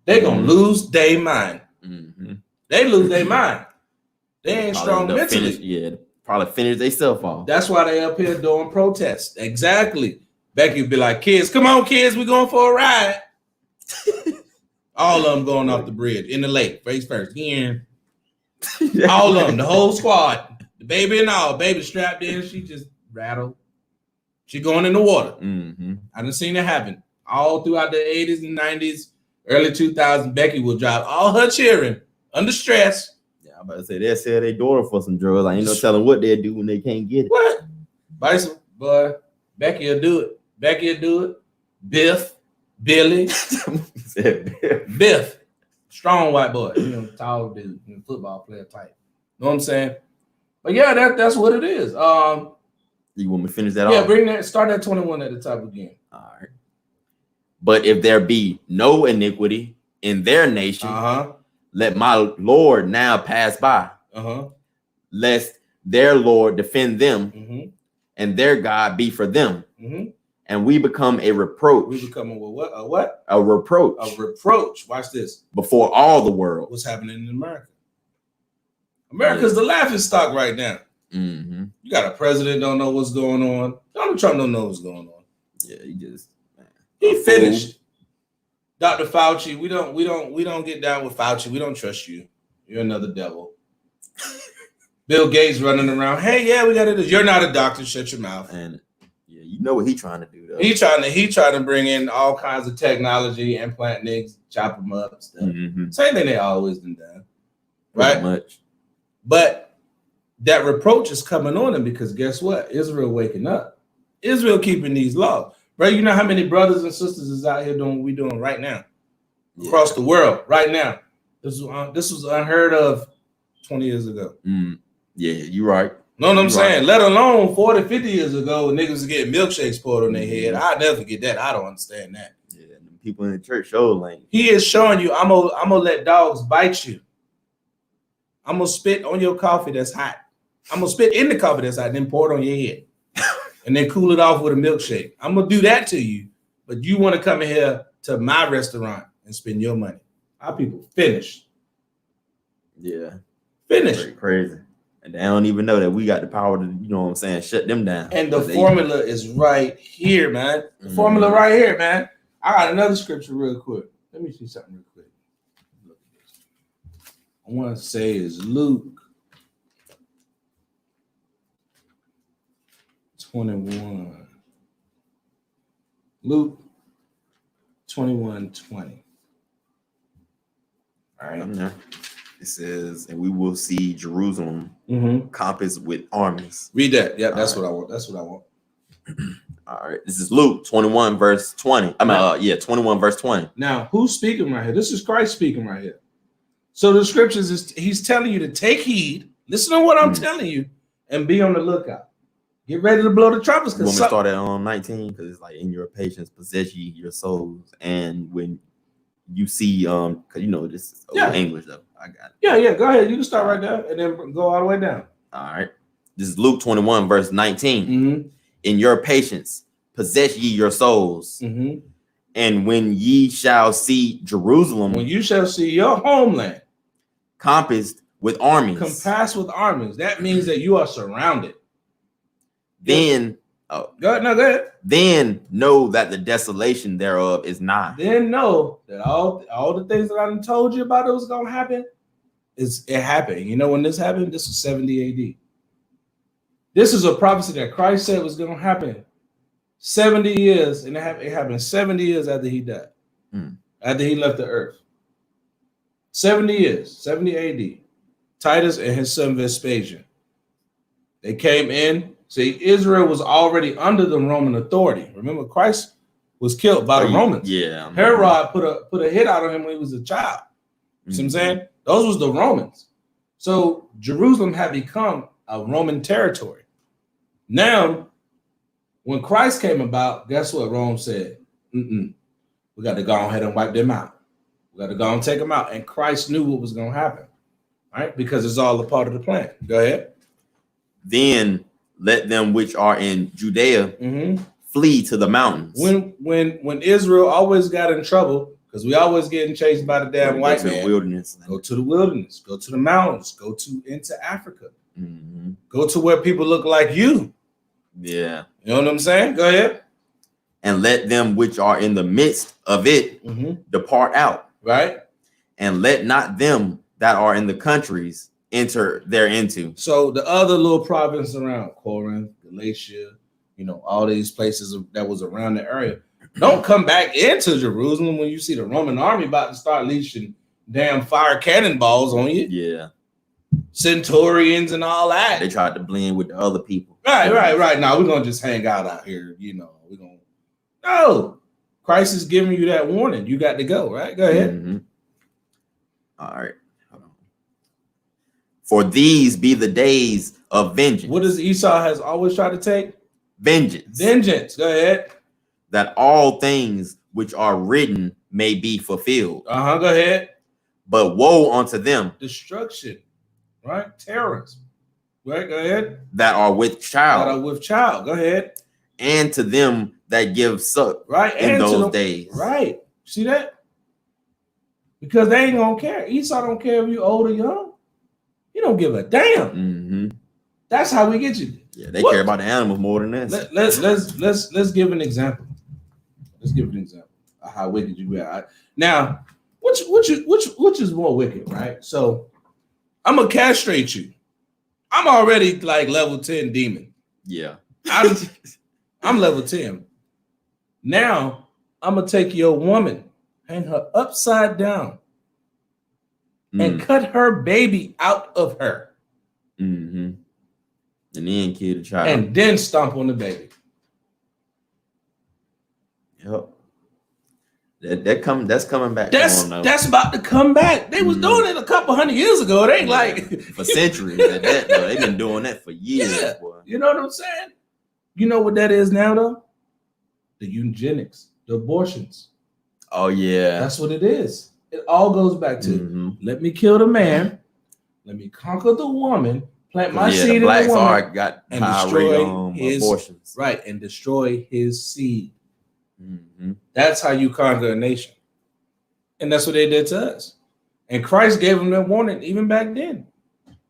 They going to lose their mind. Mm-hmm. They lose their mind. They ain't strong mentally. Probably finish themselves off. That's why they up here doing protests. Exactly. Becky would be like, kids, come on, kids, we going for a ride. All of them going off the bridge in the lake, face first. Yeah. All of them, the whole squad, the baby and all. Baby strapped in, she just rattled. She going in the water. Mm-hmm. I done seen it happen all throughout the 80s and 90s, early 2000s. Becky will drive all her children under stress. Yeah, I'm about to say they sell their daughter for some drugs. I ain't no telling what they'll do when they can't get it. What? Bison, boy, Becky will do it. Becky will do it. Biff, Billy, Biff, strong white boy, tall dude, football player type. Know what I'm saying? But yeah, that's what it is. You want me to finish that off? Yeah, start that 21 at the top again. All right. But if there be no iniquity in their nation, let my Lord now pass by, lest their Lord defend them, and their God be for them, and we become a reproach. We become a what? A what? A reproach. A reproach. Watch this. Before all the world. What's happening in America? America's the laughing stock right now. Mm-hmm. You got a president don't know what's going on. Donald Trump don't know what's going on. Yeah, he finished. Dr. Fauci, we don't get down with Fauci. We don't trust you. You're another devil. Bill Gates running around. Hey, yeah, we got to do. You're not a doctor. Shut your mouth. And yeah, you know what he's trying to do though. He trying to bring in all kinds of technology, implant niggas, chop them up, and stuff. Mm-hmm. Same thing they always been done, right? Pretty much. But that reproach is coming on them because guess what? Israel waking up. Israel keeping these laws, bro. You know how many brothers and sisters is out here doing what we doing right now across the world right now. This was unheard of 20 years ago. Yeah, you're right. Know what I'm saying? Let alone 40, 50 years ago, niggas was getting milkshakes poured on their head. I'll never forget that. I don't understand that. Yeah, people in the church show language. He is showing you, I'm gonna let dogs bite you. I'm gonna spit on your coffee that's hot. I'm gonna spit in the coffee that's hot, and then pour it on your head, and then cool it off with a milkshake. I'm gonna do that to you, but you want to come in here to my restaurant and spend your money. Our people finished. Yeah, finished. Crazy. And they don't even know that we got the power to, you know what I'm saying, shut them down. And the formula is right here, man. The formula right here, man. I got another scripture real quick. Let me see something real quick. Look at this. I want to say is Luke 21. Luke 21:20. All right. It says, and we will see Jerusalem compassed with armies. Read that. Yeah, that's what I want. That's what I want. All right. This is Luke 21, verse 20. 21, verse 20. Now, who's speaking right here? This is Christ speaking right here. So the scriptures is he's telling you to take heed, listen to what I'm telling you, and be on the lookout. Get ready to blow the trumpets. When we start at 19, because it's like in your patience possess ye your souls. And when you see because you know this is English though. I got it. Yeah, go ahead. You can start right there and then go all the way down. All right. This is Luke 21, verse 19. In your patience, possess ye your souls. And when ye shall see Jerusalem, when you shall see your homeland compassed with armies. Compassed with armies. That means that you are surrounded. Then go ahead. Then know that the desolation thereof is nigh. Then know that all the things that I done told you about it was gonna happen. It happened. You know when this happened? This was 70 AD. This is a prophecy that Christ said was gonna happen 70 years, and it happened 70 years after he died. After he left the earth. 70 years, 70 AD. Titus and his son Vespasian. They came in. See, Israel was already under the Roman authority. Remember, Christ was killed by the Romans. Yeah. Herod put a hit out on him when he was a child. You see what I'm saying? Those was the Romans. So Jerusalem had become a Roman territory. Now, when Christ came about, guess what Rome said? We got to go ahead and wipe them out. We got to go and take them out. And Christ knew what was going to happen, right? Because it's all a part of the plan. Go ahead. Then let them which are in Judea flee to the mountains. When Israel always got in trouble, because we always getting chased by the damn white man. Wilderness. Go to the wilderness. Go to the mountains. Go into Africa. Go to where people look like you. Yeah. You know what I'm saying? Go ahead. And let them which are in the midst of it depart out. Right. And let not them that are in the countries enter thereinto. So the other little province around Corinth, Galatia, you know, all these places that was around the area, don't come back into Jerusalem when you see the Roman army about to start leashing damn fire cannonballs on you. Yeah. Centurions and all that. They tried to blend with the other people. Right. Now we're gonna just hang out here, you know. No. Christ is giving you that warning. You got to go, right? Go ahead. All right. Hold on. For these be the days of vengeance. What does Esau has always tried to take? Vengeance. Go ahead. That all things which are written may be fulfilled. Go ahead. But woe unto them. Destruction. Right? Terrorism. Right? Go ahead. That are with child. Go ahead. and to them that give suck right? in And those days. Right. See that? Because they ain't gonna care. Esau don't care if you old or young. He don't give a damn. Mm-hmm. That's how we get you. Yeah, they care about the animals more than that. Let's give an example. Let's give an example of how wicked you are. Now, which is more wicked, right? So I'm gonna castrate you. I'm already like level 10 demon. Yeah. I'm level 10. Now I'm gonna take your woman, hang her upside down, and cut her baby out of her. Mm-hmm. And then kill the child. And then stomp on the baby. Yep. That's coming back. That's about to come back. They was doing it a couple hundred years ago. It ain't like for centuries. At that though. They've been doing that for years. Yeah. Boy. You know what I'm saying? You know what that is now though? The eugenics, the abortions. Oh yeah. That's what it is. It all goes back to let me kill the man, let me conquer the woman, plant my seed in the blacks woman, got and destroy his abortions. Right, and destroy his seed. Mm-hmm. That's how you conquer a nation. And that's what they did to us. And Christ gave them that warning even back then.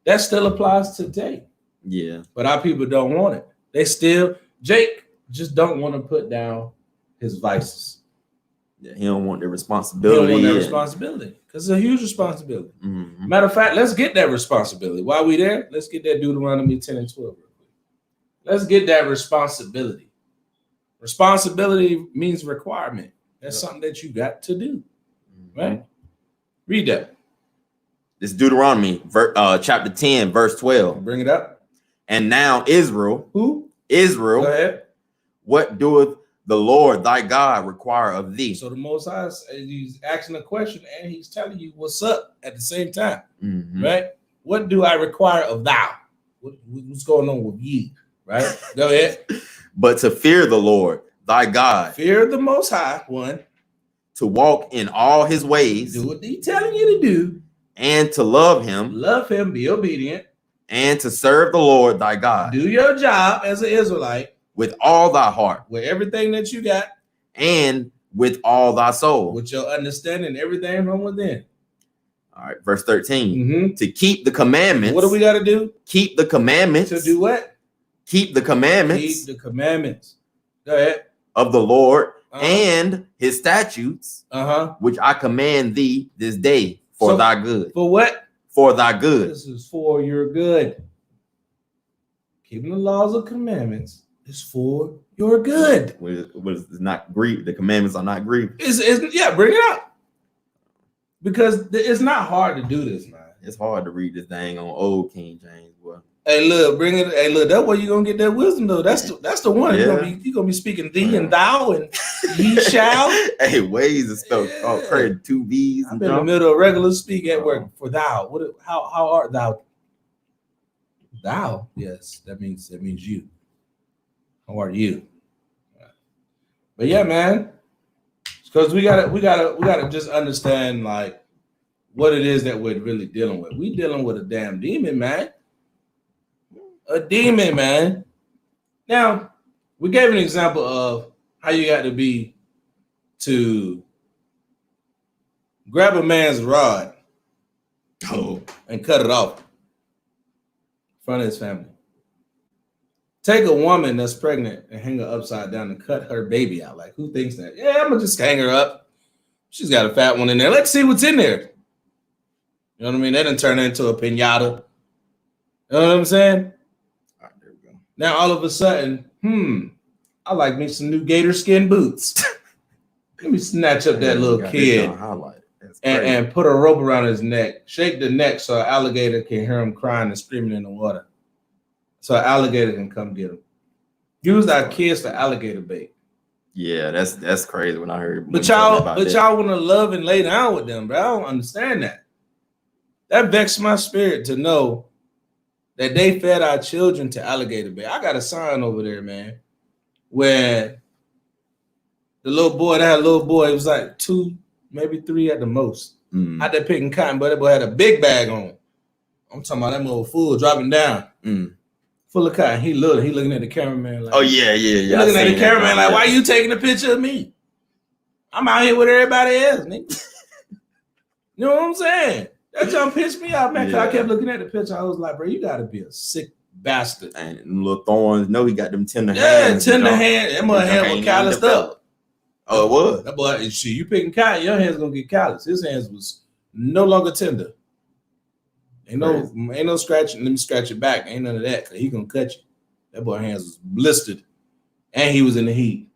That still applies today. Yeah. But our people don't want it. They still, Jake just don't want to put down his vices. Yeah, he don't want the responsibility. He don't want that responsibility because it's a huge responsibility. Mm-hmm. Matter of fact, let's get that responsibility. While we there, let's get that Deuteronomy 10 and 12 real quick. Let's get that responsibility. Responsibility means requirement. That's something that you got to do, right? Read that. This Deuteronomy, chapter 10, verse 12. Bring it up. And now Israel. Who? Israel. Go ahead. What doeth the Lord thy God require of thee? So the Most High, he's asking a question and he's telling you what's up at the same time, right? What do I require of thou? What's going on with ye, right? Go ahead. But to fear the Lord thy God. Fear the Most High, one. To walk in all his ways. Do what he's telling you to do. And to love him. Love him, be obedient. And to serve the Lord thy God. Do your job as an Israelite. With all thy heart. With everything that you got. And with all thy soul. With your understanding, everything from within. All right, verse 13. To keep the commandments. What do we got to do? Keep the commandments. To do what? Keep the commandments. Keep the commandments. Go ahead. Of the Lord and his statutes, which I command thee this day for thy good. For what? For thy good. This is for your good. Keeping the laws and commandments is for your good. It's not grief. The commandments are not grief. Yeah, bring it up. Because it's not hard to do this, man. It's hard to read this thing on old King James, boy. Hey, look, bring it. Hey, look, that's where you're gonna get that wisdom, though. That's the one. Yeah. You're gonna be speaking thee and thou and ye shall. Hey, ways is spelled crazy. 2 V's. I'm in the middle of regular speak at work for thou. How art thou? Thou, yes, that means you. How are you? But yeah, man, because we gotta just understand like what it is that we're really dealing with. We dealing with a damn demon, man. A demon, man. Now, we gave an example of how you got to be to grab a man's rod and cut it off in front of his family. Take a woman that's pregnant and hang her upside down and cut her baby out. Like, who thinks that? Yeah, I'm going to just hang her up. She's got a fat one in there. Let's see what's in there. You know what I mean? They didn't turn it into a piñata. You know what I'm saying? All right, there we go. Now, all of a sudden, I like me some new gator skin boots. Let me snatch up that little kid and put a rope around his neck. Shake the neck so an alligator can hear him crying and screaming in the water. So an alligator can come get him. Use our kids for alligator bait. Yeah, that's crazy when I heard. But y'all want to love and lay down with them, bro. I don't understand that. That vexed my spirit to know that they fed our children to alligator bait. I got a sign over there, man, where the little boy, it was like 2, maybe 3 at the most. Out there picking cotton, but that boy had a big bag on. I'm talking about that little fool dropping down. full of cotton. He looking at the cameraman like, Oh yeah. He looking at the cameraman like, why you taking a picture of me? I'm out here with everybody else, nigga. You know what I'm saying? That jump pissed me off, man. Cause I kept looking at the picture. I was like, bro, you gotta be a sick bastard. And them little thorns. No, he got them tender hands. hands. Tender hand. That mother hand was calloused up. Oh, it was. That boy, shit, you picking cotton, your hands gonna get calloused. His hands was no longer tender. Ain't no scratching. Let me scratch it back. Ain't none of that. Cause he gonna cut you. That boy hands was blistered, and he was in the heat,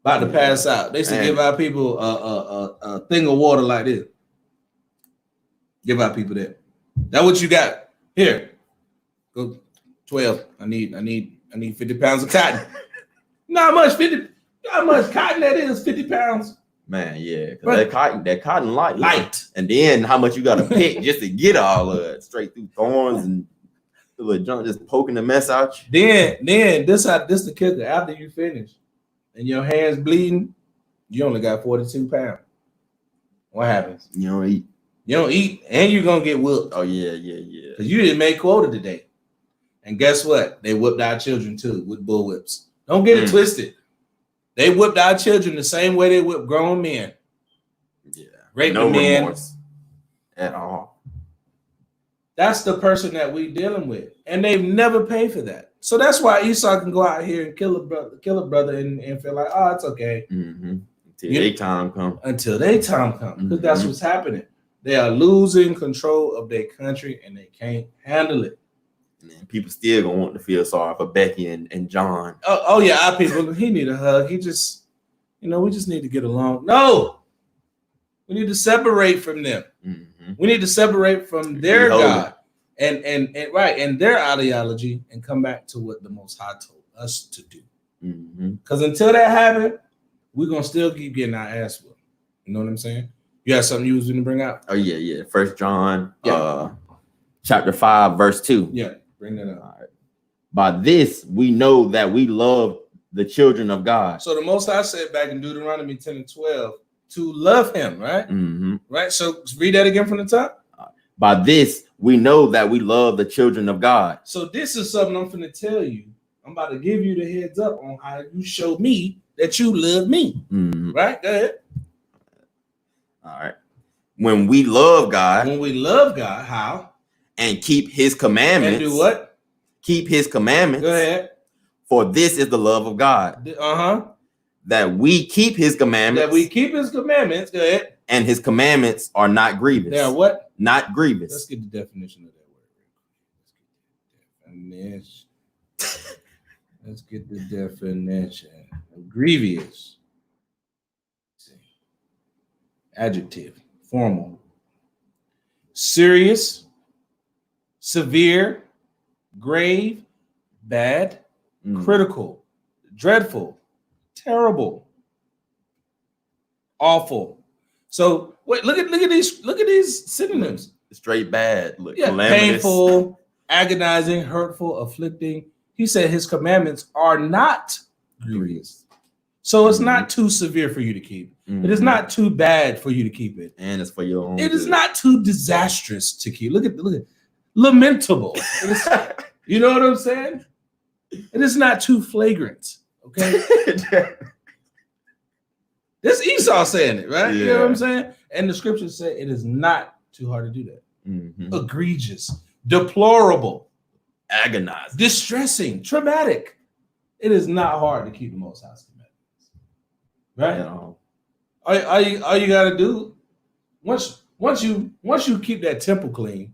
about to pass out. They should give our people a thing of water like this. Give our people that. That what you got here. Go 12. I need 50 pounds of cotton. Not much cotton that is. 50 pounds. Man, yeah, because that cotton light, and then how much you got to pick just to get all of it straight through thorns and the little junk just poking the mess out you. Then this the kicker. After you finish and your hands bleeding, you only got 42 pounds. What happens? You don't eat. You don't eat, and you're gonna get whooped. Oh yeah. Because you didn't make quota today. And guess what? They whipped our children too with bull whips. Don't get it twisted. They whipped our children the same way they whip grown men. Yeah. Raping men. Remorse at all. That's the person that we dealing with. And they've never paid for that. So that's why Esau can go out here and kill a brother and feel like, oh, it's okay. Mm-hmm. Until their time comes. Because that's what's happening. They are losing control of their country and they can't handle it. And people still gonna want to feel sorry for Becky and John. Oh yeah, our people. He need a hug. He just, we just need to get along. No, we need to separate from them. Mm-hmm. We need to separate from their God and their ideology and come back to what the Most High told us to do. Because until that happens, we're gonna still keep getting our ass whooped. You know what I'm saying? You have something you was going to bring out? Oh yeah. 1 John, chapter 5, verse 2. Yeah. Bring that up. All right. By this, we know that we love the children of God. So the Most High said back in Deuteronomy 10 and 12 to love him, right? Mm-hmm. Right. So read that again from the top. By this, we know that we love the children of God. So this is something I'm going to tell you. I'm about to give you the heads up on how you show me that you love me. Mm-hmm. Right? Go ahead. All right. When we love God. How? And keep his commandments. And do what? Keep his commandments. Go ahead. For this is the love of God. That we keep his commandments. Go ahead. And his commandments are not grievous. They are what? Not grievous. Let's get the definition of that word. Let's get the definition. Grievous. Adjective. Formal. Serious. Severe, grave, bad, critical, dreadful, terrible, awful. So wait, look at these synonyms. Straight bad, calamitous. Painful, agonizing, hurtful, afflicting. He said his commandments are not grievous. So it's not too severe for you to keep. It is not too bad for you to keep it. And it's for your own. It is not too disastrous to keep. Look at lamentable. You know what I'm saying? It is not too flagrant. Okay. That's Esau saying it, right? Yeah. You know what I'm saying? And the scriptures say it is not too hard to do that. Egregious, deplorable, agonizing, distressing, traumatic. It is not hard to keep the Most High's commandments. Right? All you gotta do once you keep that temple clean.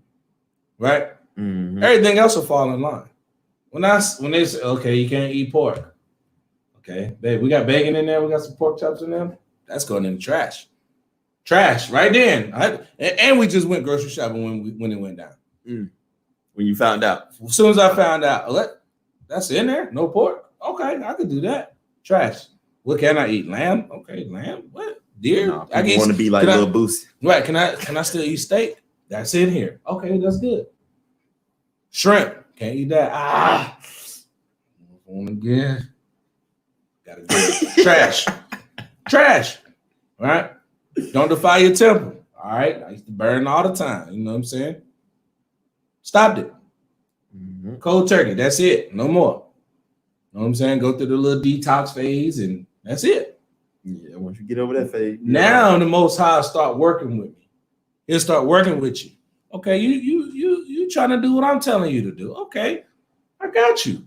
Right, everything else will fall in line. When they say, okay, you can't eat pork. Okay, babe, we got bacon in there. We got some pork chops in there. That's going in the trash. Trash right then. And we just went grocery shopping when it went down. When you found out? As soon as I found out, that's in there. No pork. Okay, I could do that. Trash. What can I eat? Lamb. Okay, lamb. What? Deer. No, I want to be like Lil Boosie. Right? Can I still eat steak? That's in here. Okay, that's good. Shrimp. Can't eat that. Again. Gotta go. Trash. All right. Don't defile your temple. All right. I used to burn all the time. You know what I'm saying? Stopped it. cold turkey. That's it. No more. You know what I'm saying? Go through the little detox phase, and that's it. Yeah, once you get over that phase. Now the Most High start working with me. He'll start working with you. Okay, you trying to do what I'm telling you to do. Okay, I got you.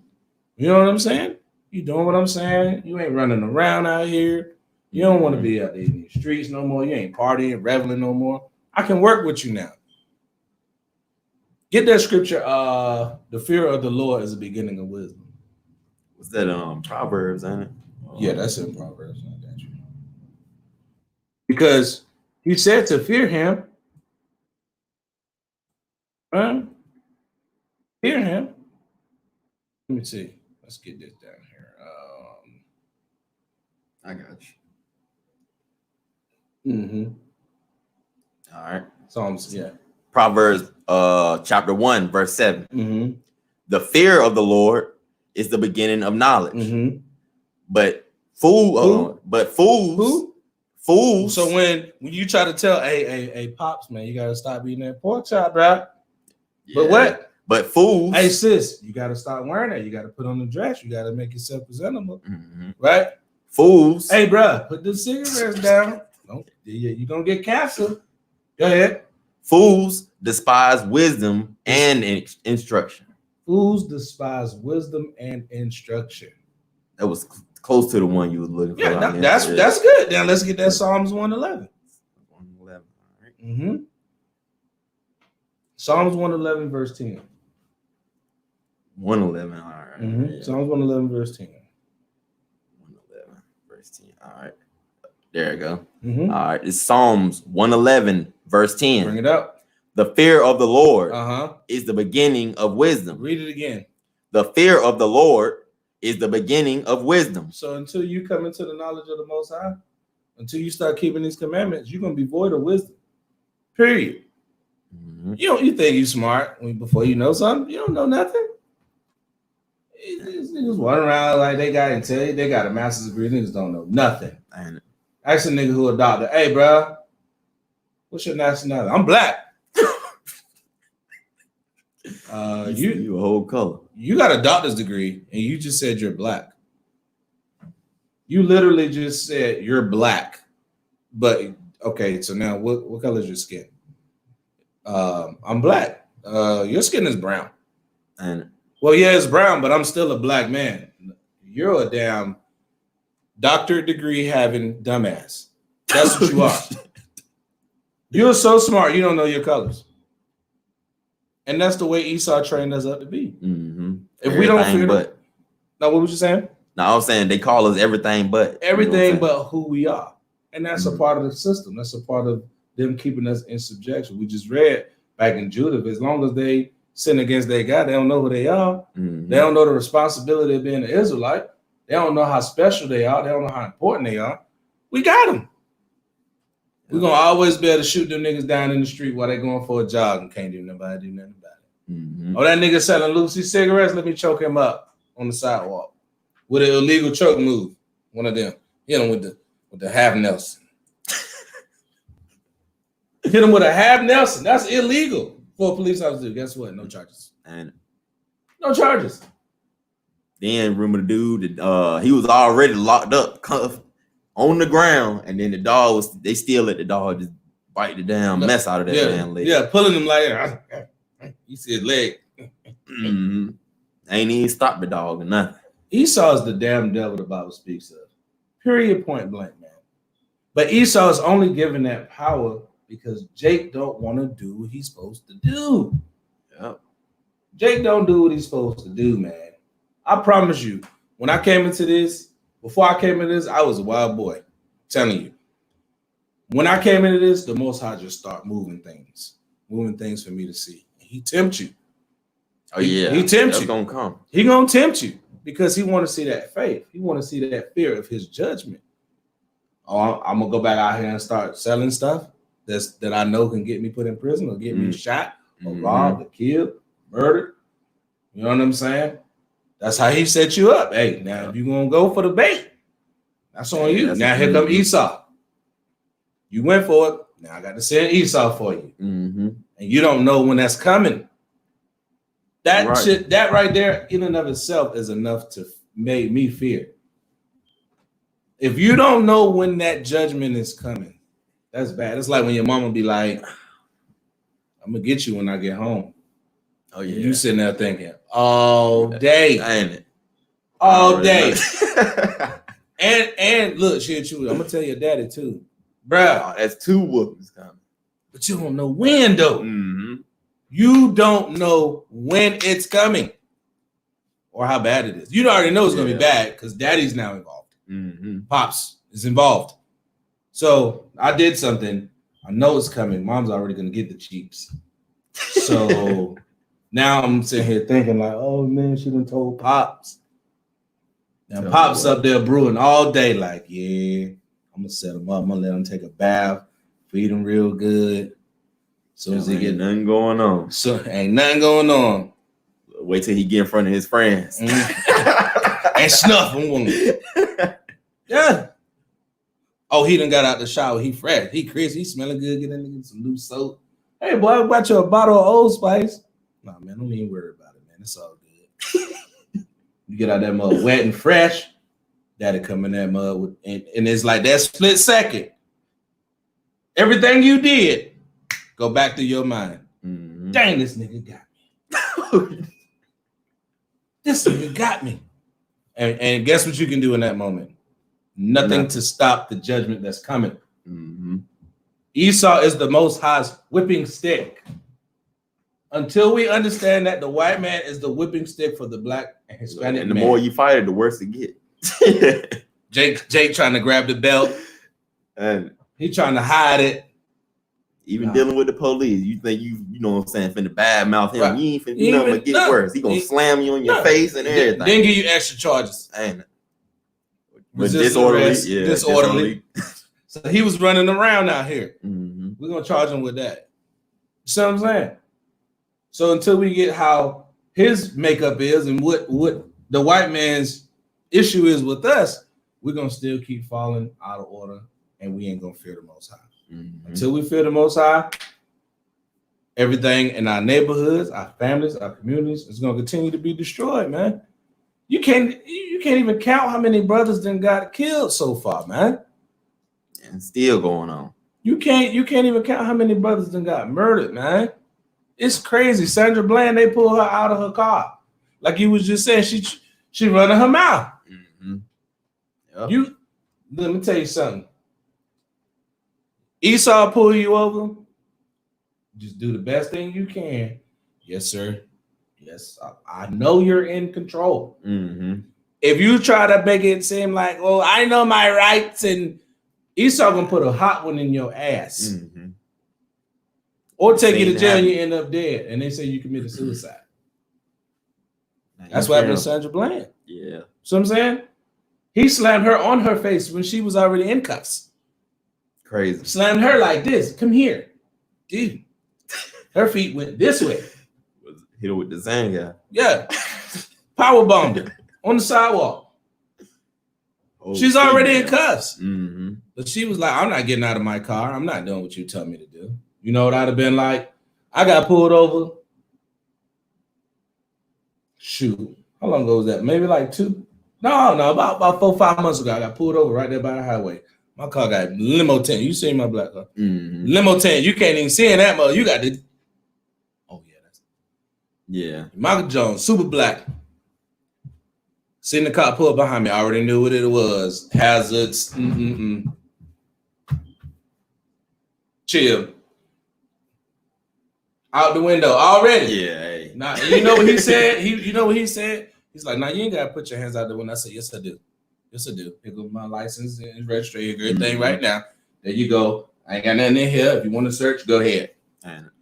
You know what I'm saying? You doing what I'm saying? You ain't running around out here. You don't want to be out there in the streets no more. You ain't partying, reveling no more. I can work with you now. Get that scripture. The fear of the Lord is the beginning of wisdom. What's that? Proverbs, ain't it? Yeah, that's in Proverbs. I got you. Because he said to fear him. Fear him. Let me see. Let's get this down here. I got you. Mm-hmm. All right. Psalms, yeah. Proverbs chapter 1, verse 7. Mm-hmm. The fear of the Lord is the beginning of knowledge. Mm-hmm. But fools. So when you try to tell hey pops, man, you gotta stop eating that pork chop, bro. Yeah. But what? But fools. Hey sis, you gotta stop wearing that. You gotta put on the dress. You gotta make yourself presentable, Mm-hmm. right? Fools. Hey, bro, put the cigarettes down. You're gonna get canceled. Go ahead. Fools despise wisdom and instruction. Fools despise wisdom and instruction. That was close to the one you was looking for. Yeah, that's good. Now let's get that Psalms 111. 111. All right. Mm-hmm. Psalms 111, verse 10. 111. All right. Mm-hmm. Yeah. Psalms 111, verse 10. 111, verse 10. All right. There you go. Mm-hmm. All right. It's Psalms 111, verse 10. Bring it up. The fear of the Lord Uh-huh. is the beginning of wisdom. Read it again. The fear of the Lord is the beginning of wisdom. So until you come into the knowledge of the Most High, until you start keeping these commandments, you're going to be void of wisdom. Period. Mm-hmm. You think you smart before you know something. You don't know nothing. These niggas run around like they got intelligence. They got a master's degree. Niggas don't know nothing. And Ask a nigga who a doctor. Hey, bro, what's your nationality? I'm black. you a whole color. You got a doctor's degree and you just said you're black. You literally just said you're black. But okay, so now what color is your skin? I'm black. Your skin is brown. And Well, yeah, it's brown, but I'm still a black man. You're a damn doctorate degree having dumbass. That's what you are. You're so smart, you don't know your colors. And that's the way Esau trained us up to be. mm-hmm. If we don't figure but it. Now, what was you saying? no, I was saying they call us everything but Everything but who we are. And that's Mm-hmm. a part of the system. That's a part of them keeping us in subjection. We just read back in Judah, as long as they sin against their God, they don't know who they are. Mm-hmm. They don't know the responsibility of being an Israelite. They don't know how special they are. They don't know how important they are. We got them. We're going to always be able to shoot them niggas down in the street while they're going for a jog and can't do nobody do nothing about it. Mm-hmm. Oh, that nigga selling Lucy cigarettes, let me choke him up on the sidewalk with an illegal choke move. One of them. Hit him with the half Nelson. Hit him with a half Nelson. That's illegal for a police officer to do. Guess what? No charges. And No charges. then remember the dude that he was already locked up, cuffed on the ground, and then the dog they still let the dog just bite the damn mess out of that damn leg. Yeah, pulling him like you see his leg. Mm-hmm. Ain't even stopped the dog or nothing. Esau is the damn devil the Bible speaks of. Period, point blank, man. But Esau is only given that power because Jake don't want to do what he's supposed to do. Yep. Jake don't do what he's supposed to do, man. I promise you, when I came into this, before I came into this, I was a wild boy. I'm telling you. When I came into this, the Most High just start moving things for me to see. He tempt you. Oh yeah, he tempts you. Gonna come. He gonna tempt you because he want to see that faith. He want to see that fear of his judgment. Oh, I'm gonna go back out here and start selling stuff that I know can get me put in prison or get me shot or robbed or killed, murdered. You know what I'm saying? That's how he set you up. Hey, now if you're gonna go for the bait, that's on you. Now here come Esau. You went for it. Now I got to send Esau for you. Mm-hmm. And you don't know when that's coming. That shit, that right there, in and of itself, is enough to make me fear. If you don't know when that judgment is coming, that's bad. It's like when your mama be like, "I'm gonna get you when I get home." Oh yeah, you sitting there thinking all day, ain't it? All day. and look, shit, you. I'm gonna tell your daddy too, bruh. That's 2 whoopings coming. But you don't know when though. Mm-hmm. You don't know when it's coming or how bad it is. You already know it's gonna be bad because daddy's now involved. Mm-hmm. Pops is involved. So I did something. I know it's coming. Mom's already gonna get the cheeks. So now I'm sitting here thinking like, oh man, she done told Pops. Now Pops up there brewing all day, like, yeah, I'm gonna set him up. I'm gonna let him take a bath, feed him real good. So as he get nothing going on. So ain't nothing going on. Wait till he get in front of his friends. And snuff him. Yeah. Oh, he done got out the shower. He fresh. He crisp. He smelling good. Get in some new soap. Hey, boy, I got you a bottle of Old Spice. Nah, man, don't even worry about it, man. It's all good. You get out that mud wet and fresh. Daddy come in that mud with, and it's like that split second. Everything you did, go back to your mind. Mm-hmm. Dang, this nigga got me. This nigga got me. And guess what you can do in that moment? Nothing to stop the judgment that's coming. Mm-hmm. Esau is the Most High's whipping stick. Until we understand that the white man is the whipping stick for the black and Hispanic and the more you fight it, the worse it get. Jake trying to grab the belt. And he trying to hide it. Even dealing with the police, you think you know what I'm saying, finna bad mouth him. Right. You ain't finna nothing but get worse. He gonna slam you on your face and everything. Then give you extra charges. Ain't it? But disorderly. So he was running around out here. Mm-hmm. We're gonna charge him with that. You see what I'm saying? So until we get how his makeup is and what the white man's issue is with us, we're gonna still keep falling out of order, and we ain't gonna fear the Most High. Mm-hmm. Until we fear the Most High, everything in our neighborhoods, our families, our communities is gonna continue to be destroyed, man. You can't even count how many brothers then got killed so far, man. And still going on. You can't even count how many brothers then got murdered, man. It's crazy. Sandra Bland, they pulled her out of her car. Like you was just saying, she running her mouth. Mm-hmm. Yep. Let me tell you something. Esau pull you over. Just do the best thing you can. Yes, sir. Yes, I know you're in control. Mm-hmm. If you try to make it seem like, oh, I know my rights, and Esau gonna put a hot one in your ass. Mm-hmm. Or take you to jail and you end up dead. And they say you committed suicide. That's what happened to Sandra Bland. Yeah. So I'm saying? He slammed her on her face when she was already in cuffs. Crazy. Slammed her like this. Come here. Dude. Her feet went this way. Hit her with the Zanga. Yeah. Power bombed her on the sidewalk. Oh, she's already in cuffs. Mm-hmm. But she was like, I'm not getting out of my car. I'm not doing what you tell me to do. You know what I'd have been like? I got pulled over. Shoot. How long ago was that? Maybe like about 4-5 months ago. I got pulled over right there by the highway. My car got limo tint. You seen my black car? Mm-hmm. Limo tint. You can't even see in that mode. You got the. Oh, yeah. Michael Jones, super black. Seen the car pull up behind me. I already knew what it was. Hazards. Chill. Out the window already. Yeah. Hey. Now, you know what he said? You know what he said? He's like, now you ain't gotta put your hands out the window. I said, yes, I do. Yes, I do. Here goes my license and registration, everything right now. There you go. I ain't got nothing in here. If you want to search, go ahead.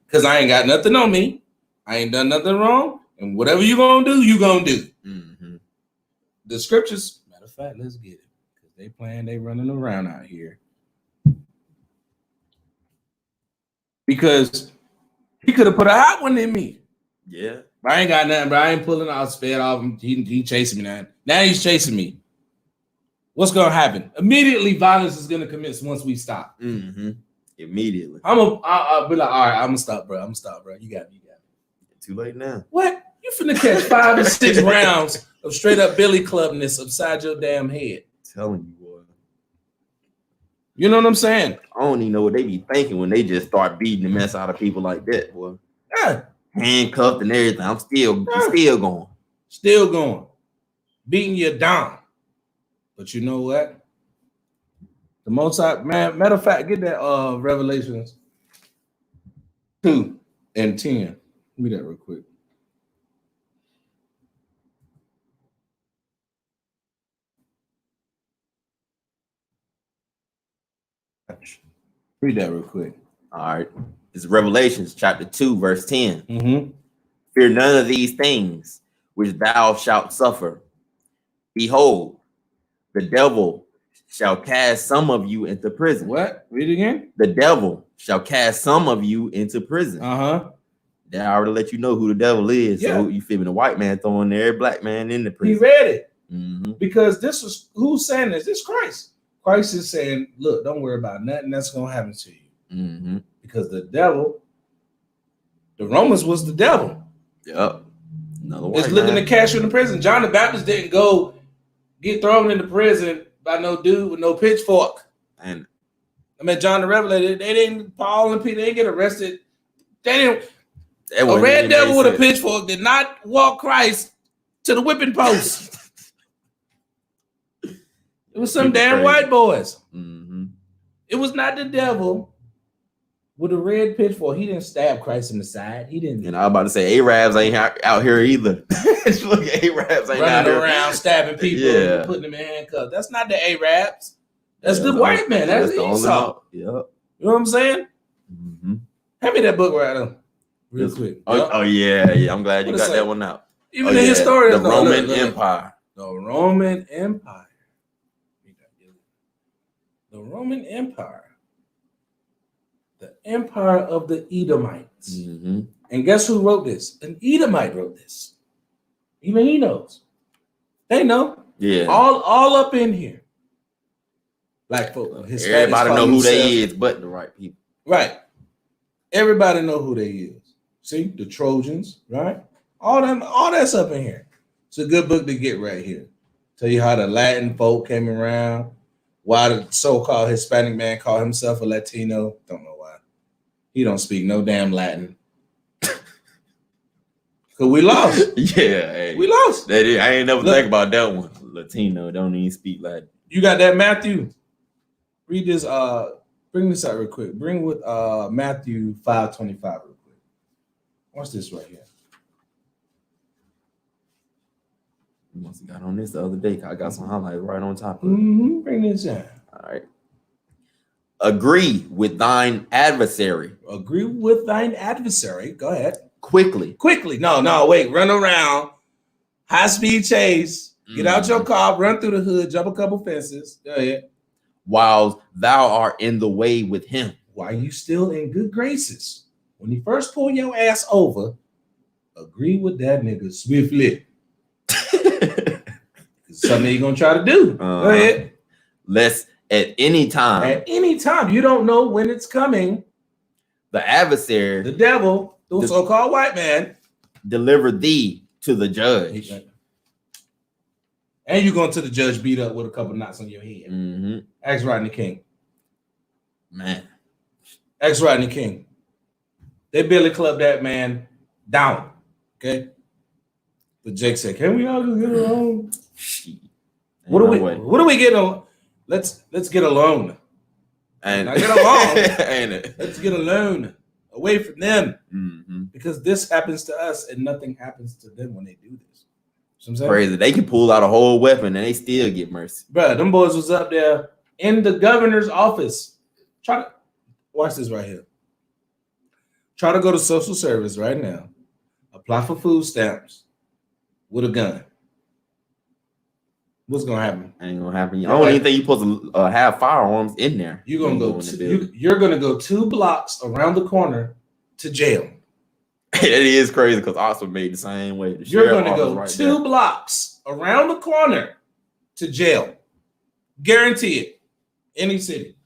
Because I ain't got nothing on me. I ain't done nothing wrong. And whatever you gonna do, you gonna do. Mm-hmm. The scriptures, matter of fact, let's get it. Because they running around out here. Because he could have put a hot one in me. Yeah. But I ain't got nothing, bro. I ain't pulling out, sped off. He chasing me now. Now he's chasing me. What's going to happen? Immediately, violence is going to commence once we stop. Mm-hmm. Immediately. I'll be like, all right, I'm going to stop, bro. You got me. Too late now. What? You finna catch 5 or 6 rounds of straight up billy clubness upside your damn head. Telling you, boy. You know what I'm saying? I don't even know what they be thinking when they just start beating the mess out of people like that, boy. Yeah. Handcuffed and everything. I'm still going. Still going. Beating you down. But you know what? The most man, matter of fact, get that Revelations 2 and 10. Give me that real quick. Read that real quick. All right. It's Revelations chapter 2, verse 10. Mm-hmm. Fear none of these things which thou shalt suffer. Behold, the devil shall cast some of you into prison. What? Read it again. The devil shall cast some of you into prison. Then I already let you know who the devil is. Yeah. So you feel me? The white man throwing every black man in the prison. He read it. Mm-hmm. Because this was who's saying this? This Christ. Christ is saying, look, don't worry about nothing that's going to happen to you. Mm-hmm. Because the devil, the Romans was the devil. Yep. Another It's looking to cast you in the prison. John the Baptist didn't go get thrown into prison by no dude with no pitchfork. And I mean, John the Revelator, they didn't, Paul and Peter, they didn't get arrested. They didn't. A red devil with a pitchfork did not walk Christ to the whipping post. It was some damn white boys. Mm-hmm. It was not the devil with a red pitchfork. He didn't stab Christ in the side. He didn't. And I was about to say, Arabs ain't out here either. Look, Arabs ain't out here around stabbing people, and putting them in handcuffs. That's not the Arabs. That's the white man. That's the Esau. Yep. You know what I'm saying? Mm-hmm. Hand me that book right now, real quick. Oh yeah. I'm glad you got that one out. Even the historians, the Roman Empire. The Roman Empire. The Roman Empire. The Empire of the Edomites. Mm-hmm. And guess who wrote this? An Edomite wrote this. Even he knows. They know. Yeah. All up in here. Black folk. Everybody know who they is, but the right people. Right. Everybody know who they is. See, the Trojans, right? All that's up in here. It's a good book to get right here. Tell you how the Latin folk came around. Why the so-called Hispanic man called himself a Latino. Don't know why. He don't speak no damn Latin. Cause we lost. Yeah, hey. We lost. I ain't never think about that one. Latino don't even speak Latin. You got that, Matthew? Read this. Bring this out real quick. Bring with Matthew 5:25 real quick. Watch this right here. You must have got on this the other day. I got some highlights right on top of it. Mm-hmm. Bring this in. All right. Agree with thine adversary. Agree with thine adversary. Go ahead. Quickly. No, wait. Run around. High speed chase. Get out your car. Run through the hood. Jump a couple fences. Go ahead. While thou art in the way with him. While you still in good graces. When he first pull your ass over, agree with that nigga swiftly. Something you're gonna try to do. Go ahead. Lest at any time. You don't know when it's coming. The adversary, the devil, the so-called white man, deliver thee to the judge. And you're going to the judge beat up with a couple knots on your head. Mm-hmm. Ask Rodney King. Man. Ask Rodney King. They Billy Club that man down. Okay. But Jake said, can we all just get along? What do we get on? Let's get alone. And not get along. Ain't it? Let's get alone. Away from them. Mm-hmm. Because this happens to us and nothing happens to them when they do this. You know crazy. They can pull out a whole weapon and they still get mercy. Bro, them boys was up there in the governor's office. Try to watch this right here. Try to go to social service right now. Apply for food stamps with a gun. What's gonna happen? Ain't gonna happen. I don't even think you're supposed to have firearms in there. You're gonna go. You're gonna go 2 blocks around the corner to jail. It is crazy because Oxford made the same way. You're gonna go 2 blocks around the corner to jail. Guarantee it. Any city.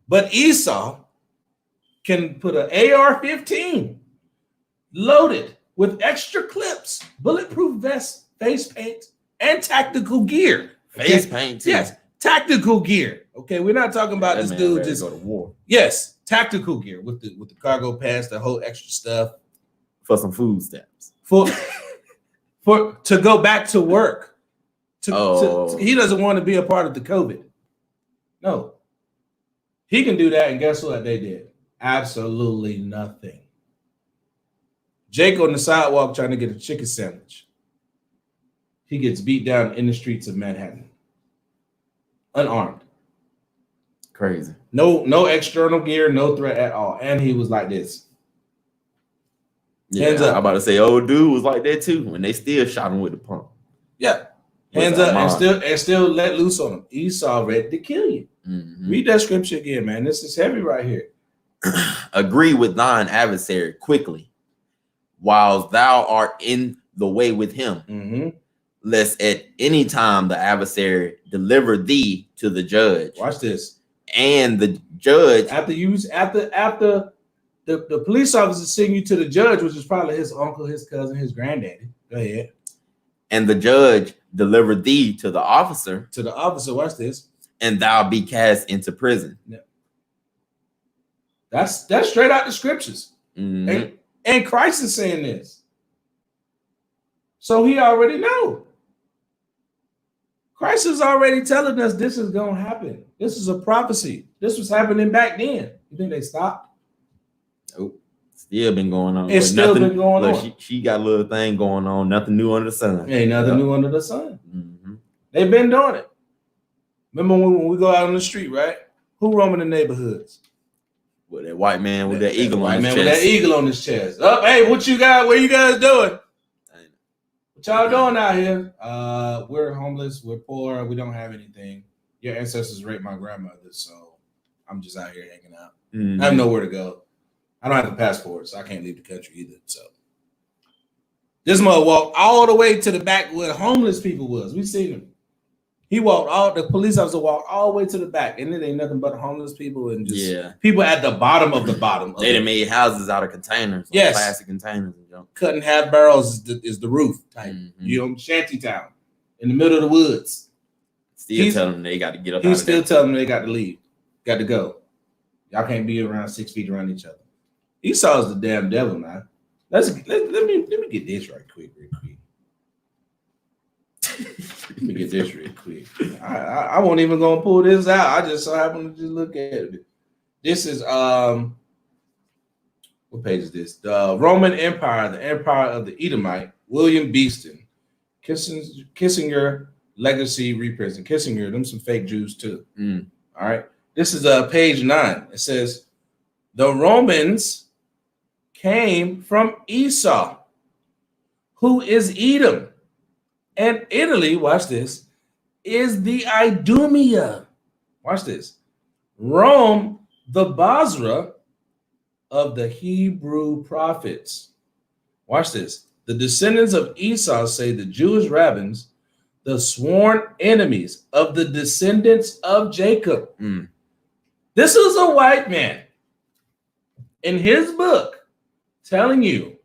But Esau can put an AR-15 loaded with extra clips, bulletproof vests, face paint, and tactical gear. Face paint too. Yes, tactical gear. Okay, we're not talking about this dude just go to war. Yes, tactical gear with the cargo pants, the whole extra stuff for some food stamps. To go back to work. He doesn't want to be a part of the COVID. No. He can do that, and guess what they did? Absolutely nothing. Jake on the sidewalk trying to get a chicken sandwich. He gets beat down in the streets of Manhattan. Unarmed. Crazy. No external gear, no threat at all. And he was like this. Yeah, I'm about to say, old dude was like that too, and they still shot him with the pump. Yeah. Hands up and still let loose on him. Esau ready to kill you. Mm-hmm. Read that scripture again, man. This is heavy right here. Agree with thine adversary quickly, while thou art in the way with him, lest at any time the adversary deliver thee to the judge. Watch this. And the judge, after the police officer send you to the judge, which is probably his uncle, his cousin, his granddaddy. Go ahead. And the judge deliver thee to the officer. To the officer. Watch this. And thou be cast into prison. Yeah. That's straight out the scriptures. Mm-hmm. And Christ is saying this. So he already know. Christ is already telling us this is going to happen. This is a prophecy. This was happening back then. You think they stopped? Nope. Still been going on. It's still been going on. She got a little thing going on. Nothing new under the sun. Ain't nothing new under the sun. Mm-hmm. They've been doing it. Remember when we go out on the street, right? Who roaming the neighborhoods? With that white man with that eagle on his chest. With that eagle on his chest. Oh, hey, what you got? What you guys doing? What y'all doing out here? We're homeless. We're poor. We don't have anything. Your ancestors raped my grandmother, so I'm just out here hanging out. Mm-hmm. I have nowhere to go. I don't have a passport, so I can't leave the country either. So this mother walked all the way to the back where the homeless people was. We seen him. The police officer walked all the way to the back, and it ain't nothing but homeless people and just people at the bottom of the bottom. They done made houses out of containers, plastic containers and junk. Cut in half barrels is the roof type. Mm-hmm. You know, shanty town in the middle of the woods. Still telling them they got to get up. He's still telling them they got to leave, got to go. Y'all can't be around 6 feet around each other. Esau's the damn devil, man. Let me get this real quick. Let me get this real quick. I won't even gonna pull this out. I just so happen to just look at it. This is what page is this? The Roman Empire, the Empire of the Edomite, William Beeston, Kissinger legacy reprison. Kissinger, them some fake Jews too. All right. This is page 9. It says the Romans came from Esau, who is Edom. And Italy, watch this, is the Idumea. Watch this. Rome, the Basra of the Hebrew prophets. Watch this. The descendants of Esau say the Jewish rabbins, the sworn enemies of the descendants of Jacob. This is a white man in his book telling you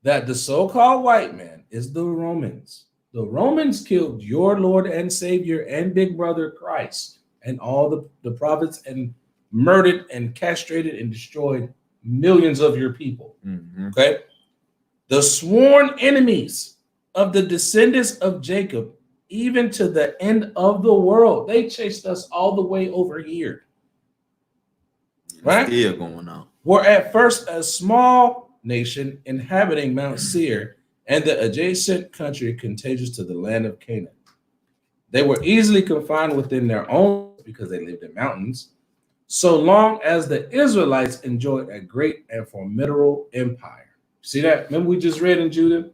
that the so-called white man is the Romans. The Romans killed your Lord and Savior and big brother Christ and all the prophets and murdered and castrated and destroyed millions of your people. Mm-hmm. Okay? The sworn enemies of the descendants of Jacob, even to the end of the world. They chased us all the way over here. Right? Still going on. Were at first a small nation inhabiting Mount Seir and the adjacent country contiguous to the land of Canaan. They were easily confined within their own because they lived in mountains, so long as the Israelites enjoyed a great and formidable empire. See that? Remember we just read in Judah?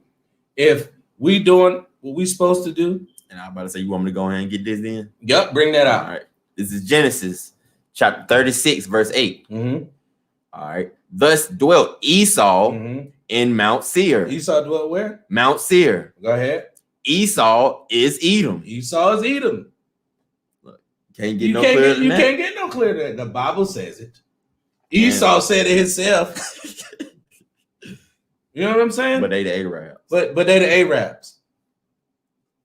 If we doing what we supposed to do. And I'm about to say, you want me to go ahead and get this in? Yep, bring that out. All right. This is Genesis chapter 36, verse 8. Mm-hmm. All right. Thus dwelt Esau in Mount Seir. Esau dwelt where? Mount Seir. Go ahead. Esau is Edom. Esau is Edom. Look, can't get no clearer than that. You can't get no clearer than that. The Bible says it. Esau said it himself. You know what I'm saying? But they the Arabs. But they the Arabs.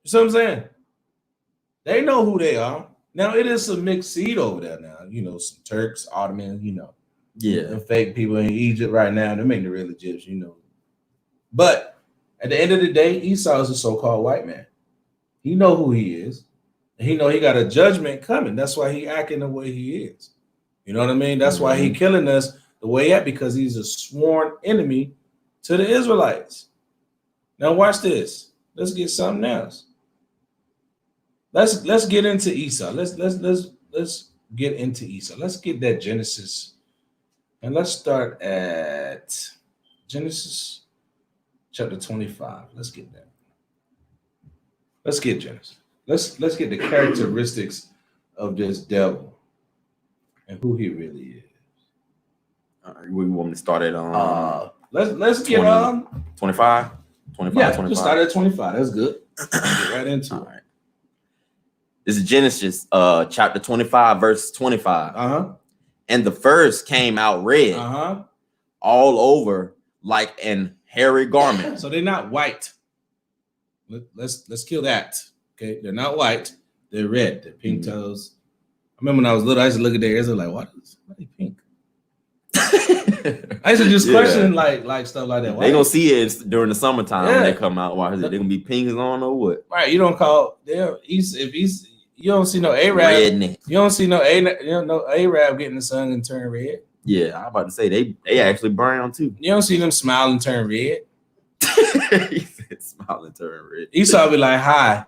You see what I'm saying? They know who they are. Now it is some mixed seed over there now. You know, some Turks, Ottomans, you know. Yeah. The fake people in Egypt right now, them ain't the real Egyptians, you know. But at the end of the day, Esau is a so-called white man. He know who he is. And he know he got a judgment coming. That's why he acting the way he is. You know what I mean? That's why he killing us the way at, because he's a sworn enemy to the Israelites. Now watch this. Let's get something else. Let's get into Esau. Let's get into Esau. Let's get that Genesis. And let's start at Genesis chapter 25. Let's get that. Let's get Genesis. Let's get the characteristics of this devil and who he really is. All right, we want to start at let's get 25. 25. Yeah, 25. Let's start at 25. That's good. Get right into it. All right. This is Genesis chapter 25, verse 25. And the first came out red, all over like an hairy garment. So they're not white. Let's kill that. Okay, they're not white. They're red. They're pink toes. I remember when I was little, I used to look at their ears and like, why are they pink? I used to just question like stuff like that. They gonna see it during the summertime when they come out. Why is it? They gonna be pink on or what? Right. You don't call them you don't see no Arab. Redneck. You don't see no Arab getting the sun and turn red. Yeah, I'm about to say they actually brown too. You don't see them smile and turn red. He said smile and turn red. Esau be like, hi.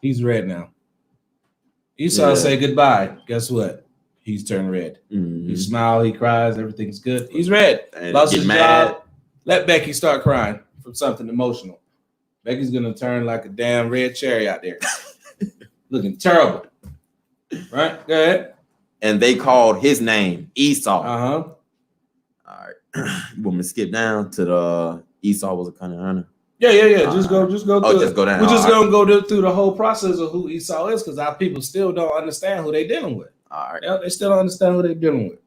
He's red now. Esau say goodbye. Guess what? He's turned red. He smiles, he cries, everything's good. He's red. And lost his mad. job. Let Becky start crying from something emotional. Becky's gonna turn like a damn red cherry out there. Looking terrible. Right? Go ahead. And they called his name Esau. All right. You want me to skip down to the Esau was a kind of hunter? Yeah. Just go through just go down. We're just gonna go through the whole process of who Esau is, because our people still don't understand who they're dealing with. All right. They still don't understand who they're dealing with.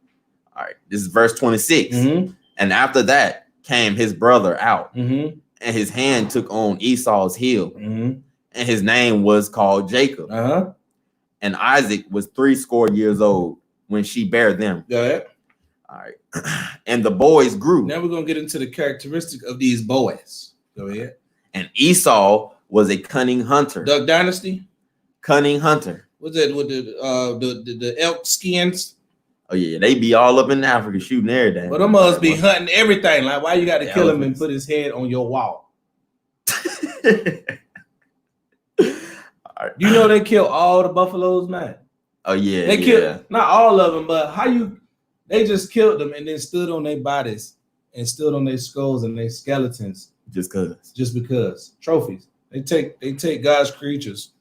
All right. This is verse 26. And after that came his brother out, and his hand took on Esau's heel, and his name was called Jacob. And Isaac was 80 years old when she bare them. Go ahead. All right. And the boys grew. Now we're gonna get into the characteristic of these boys. Go ahead. And Esau was a cunning hunter. Duck Dynasty? Cunning hunter. What's that with the elk skins? Oh yeah, they be all up in Africa shooting everything. But them must be hunting everything. Like, why you got to kill him and put his head on your wall? You know they kill all the buffaloes, man. Oh yeah, they killed not all of them, but they just killed them and then stood on their bodies and stood on their skulls and their skeletons just because trophies. They take God's creatures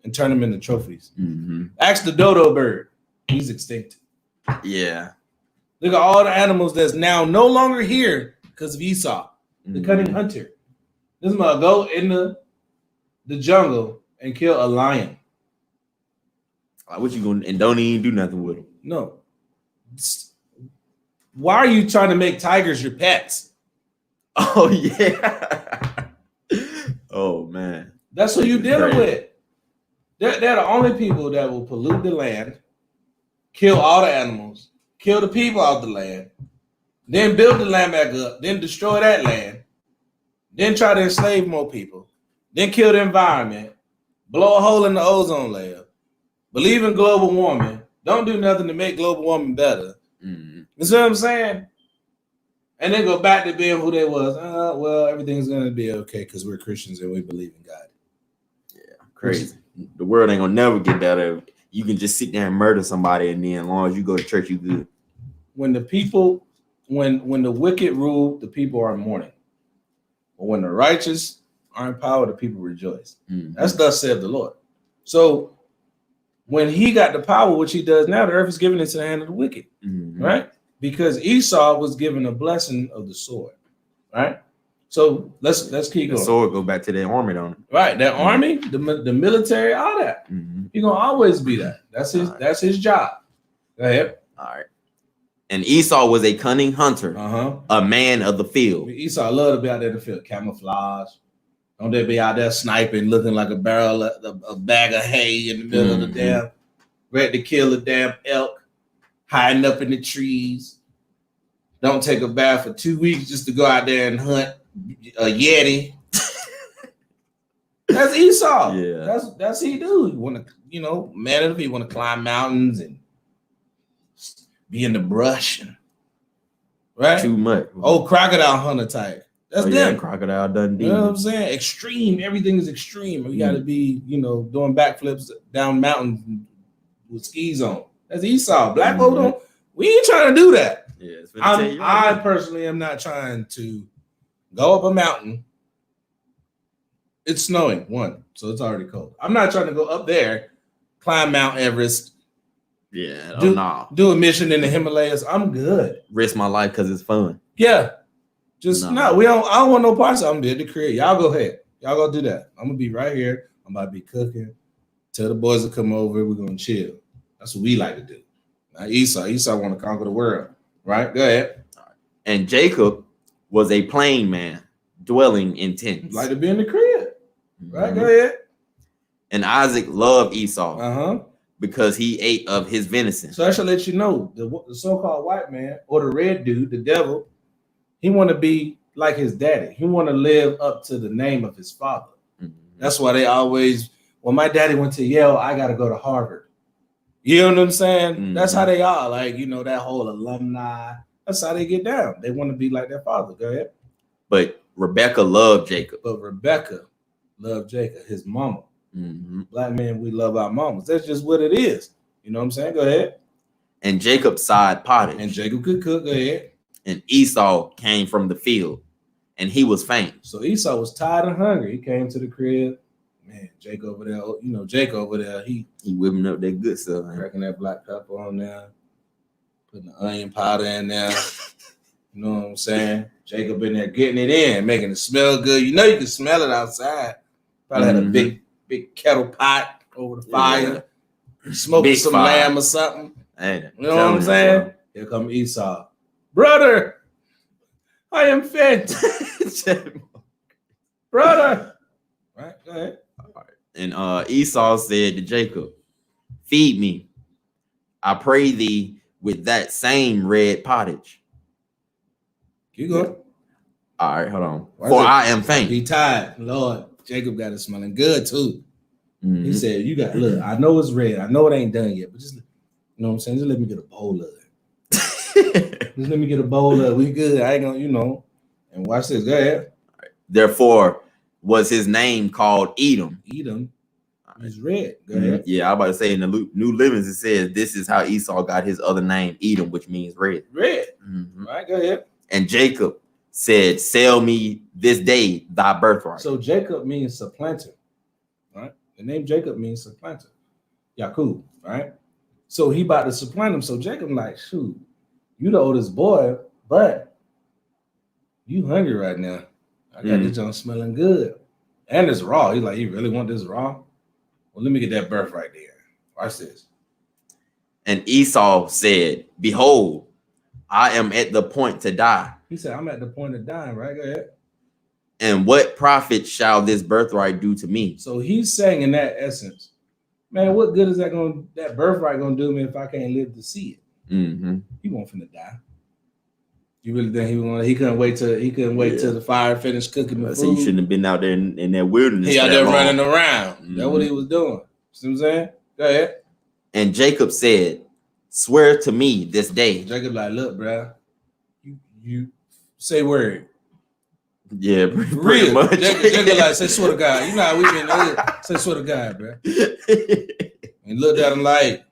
and turn them into trophies. Ask the dodo bird. He's extinct. Yeah. Look at all the animals that's now no longer here because of Esau, the cunning hunter. This man go in the jungle and kill a lion. What you going and don't even do nothing with them? No. Why are you trying to make tigers your pets? Oh yeah. Oh man. That's who you're dealing with. They're the only people that will pollute the land, kill all the animals, kill the people off the land, then build the land back up, then destroy that land, then try to enslave more people, then kill the environment, blow a hole in the ozone layer, believe in global warming, don't do nothing to make global warming better. You see what I'm saying? And then go back to being who they was. Well, everything's going to be okay because we're Christians and we believe in God. Yeah, crazy. The world ain't going to never get better. You can just sit there and murder somebody, and then as long as you go to church, you good. When the people, when the wicked rule, the people are mourning. But when the righteous are in power, the people rejoice. That's thus saith the Lord. So when he got the power, which he does now, the earth is given into the hand of the wicked, right? Because Esau was given a blessing of the sword, right? So let's keep going. The sword go back to their army, don't it? Right, that army, the military, all that. He's gonna always be that. That's his job. Go ahead. All right. And Esau was a cunning hunter, a man of the field. Esau loved to be out there in the field, camouflage. Don't they be out there sniping, looking like a barrel, a bag of hay in the middle of the damn, ready to kill a damn elk, hiding up in the trees. Don't take a bath for 2 weeks just to go out there and hunt a yeti. That's Esau. Yeah, that's he do. He want to, man of the field, want to climb mountains and be in the brush, right? Too much. Oh, crocodile hunter type. That's them. Yeah, crocodile Dundee. You know what I'm saying? Extreme. Everything is extreme. We got to be, doing backflips down mountains with skis on. That's Esau. Black folk don't. We ain't trying to do that. Yeah, I personally am not trying to go up a mountain. It's snowing, so it's already cold. I'm not trying to go up there, climb Mount Everest. Yeah, do a mission in the Himalayas. I'm good. Risk my life because it's fun. Yeah. Just no, we don't. I don't want no parts. I'm there to create. Y'all go ahead. Y'all go do that. I'm gonna be right here. I'm about to be cooking. Tell the boys to come over. We're gonna chill. That's what we like to do. Now Esau want to conquer the world. Right? Go ahead. And Jacob was a plain man, dwelling in tents. Like to be in the crib. Right? Go ahead. And Isaac loved Esau. Because he ate of his venison. So I should let you know the so-called white man or the red dude, the devil. He want to be like his daddy. He want to live up to the name of his father. That's why they always, when my daddy went to Yale, I got to go to Harvard. You know what I'm saying? That's how they are. Like, that whole alumni. That's how they get down. They want to be like their father. Go ahead. But Rebecca loved Jacob. His mama. Black men, we love our mamas. That's just what it is. You know what I'm saying? Go ahead. And Jacob side pottage. And Jacob could cook. Go ahead. And Esau came from the field, and he was faint. So Esau was tired and hungry. He came to the crib. Man, Jake over there, he whipping up that good stuff, cracking that black pepper on there, putting the onion powder in there. You know what I'm saying? Jacob in there getting it in, making it smell good. You can smell it outside. Probably had a big kettle pot over the fire, smoking some lamb or something. Hey, you know what I'm saying? Bro. Here come Esau. Brother, I am fed. Brother. Right, go ahead. All right. And Esau said to Jacob, feed me, I pray thee, with that same red pottage. Keep going. All right, hold on. For I am faint. Be tired, Lord. Jacob got it smelling good too. He said, look, I know it's red. I know it ain't done yet, but just, you know what I'm saying? Just let me get a bowl of it. Just let me get a bowl of it. We good. I ain't gonna, and watch this. Go ahead. Right. Therefore was his name called Edom. Edom. He's red. Go ahead. Yeah, I was about to say in the New Livings, it says this is how Esau got his other name, Edom, which means red. Red. All right, go ahead. And Jacob said, sell me this day thy birthright. So Jacob means supplanter. Right? The name Jacob means supplanter. Yaakov, right? So he about to supplant him. So Jacob like, shoot, you the oldest boy, but you hungry right now. I got this junk smelling good. And it's raw. He's like, you really want this raw? Well, let me get that birthright there. Watch this. And Esau said, behold, I am at the point to die. He said, I'm at the point of dying, right? Go ahead. And what profit shall this birthright do to me? So he's saying in that essence, man, what good is that birthright gonna do me if I can't live to see it? He won't finna die. You really think he couldn't wait till the fire finished cooking the food? So you shouldn't have been out there in that wilderness. He out there running around. That's what he was doing. See what I'm saying? Go ahead. And Jacob said, swear to me this day. Jacob like, look, bro, you say word. Yeah, pretty much. Jacob like, say swear to God. You know how we been say swear to God, bro. And looked at him like,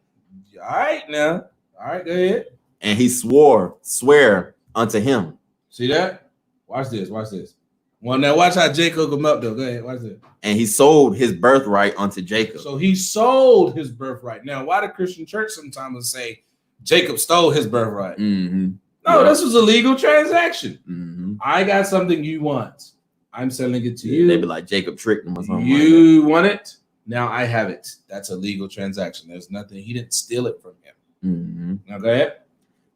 all right now. All right, go ahead. And he swear unto him. See that? Watch this. Well, now watch how Jacob come up though. Go ahead, watch this. And he sold his birthright unto Jacob. So he sold his birthright. Now, why the Christian church sometimes say Jacob stole his birthright? No, this was a legal transaction. I got something you want. I'm selling it to you. They be like Jacob tricked him or something. You want it? Now I have it. That's a legal transaction. There's nothing. He didn't steal it from him. Now go ahead.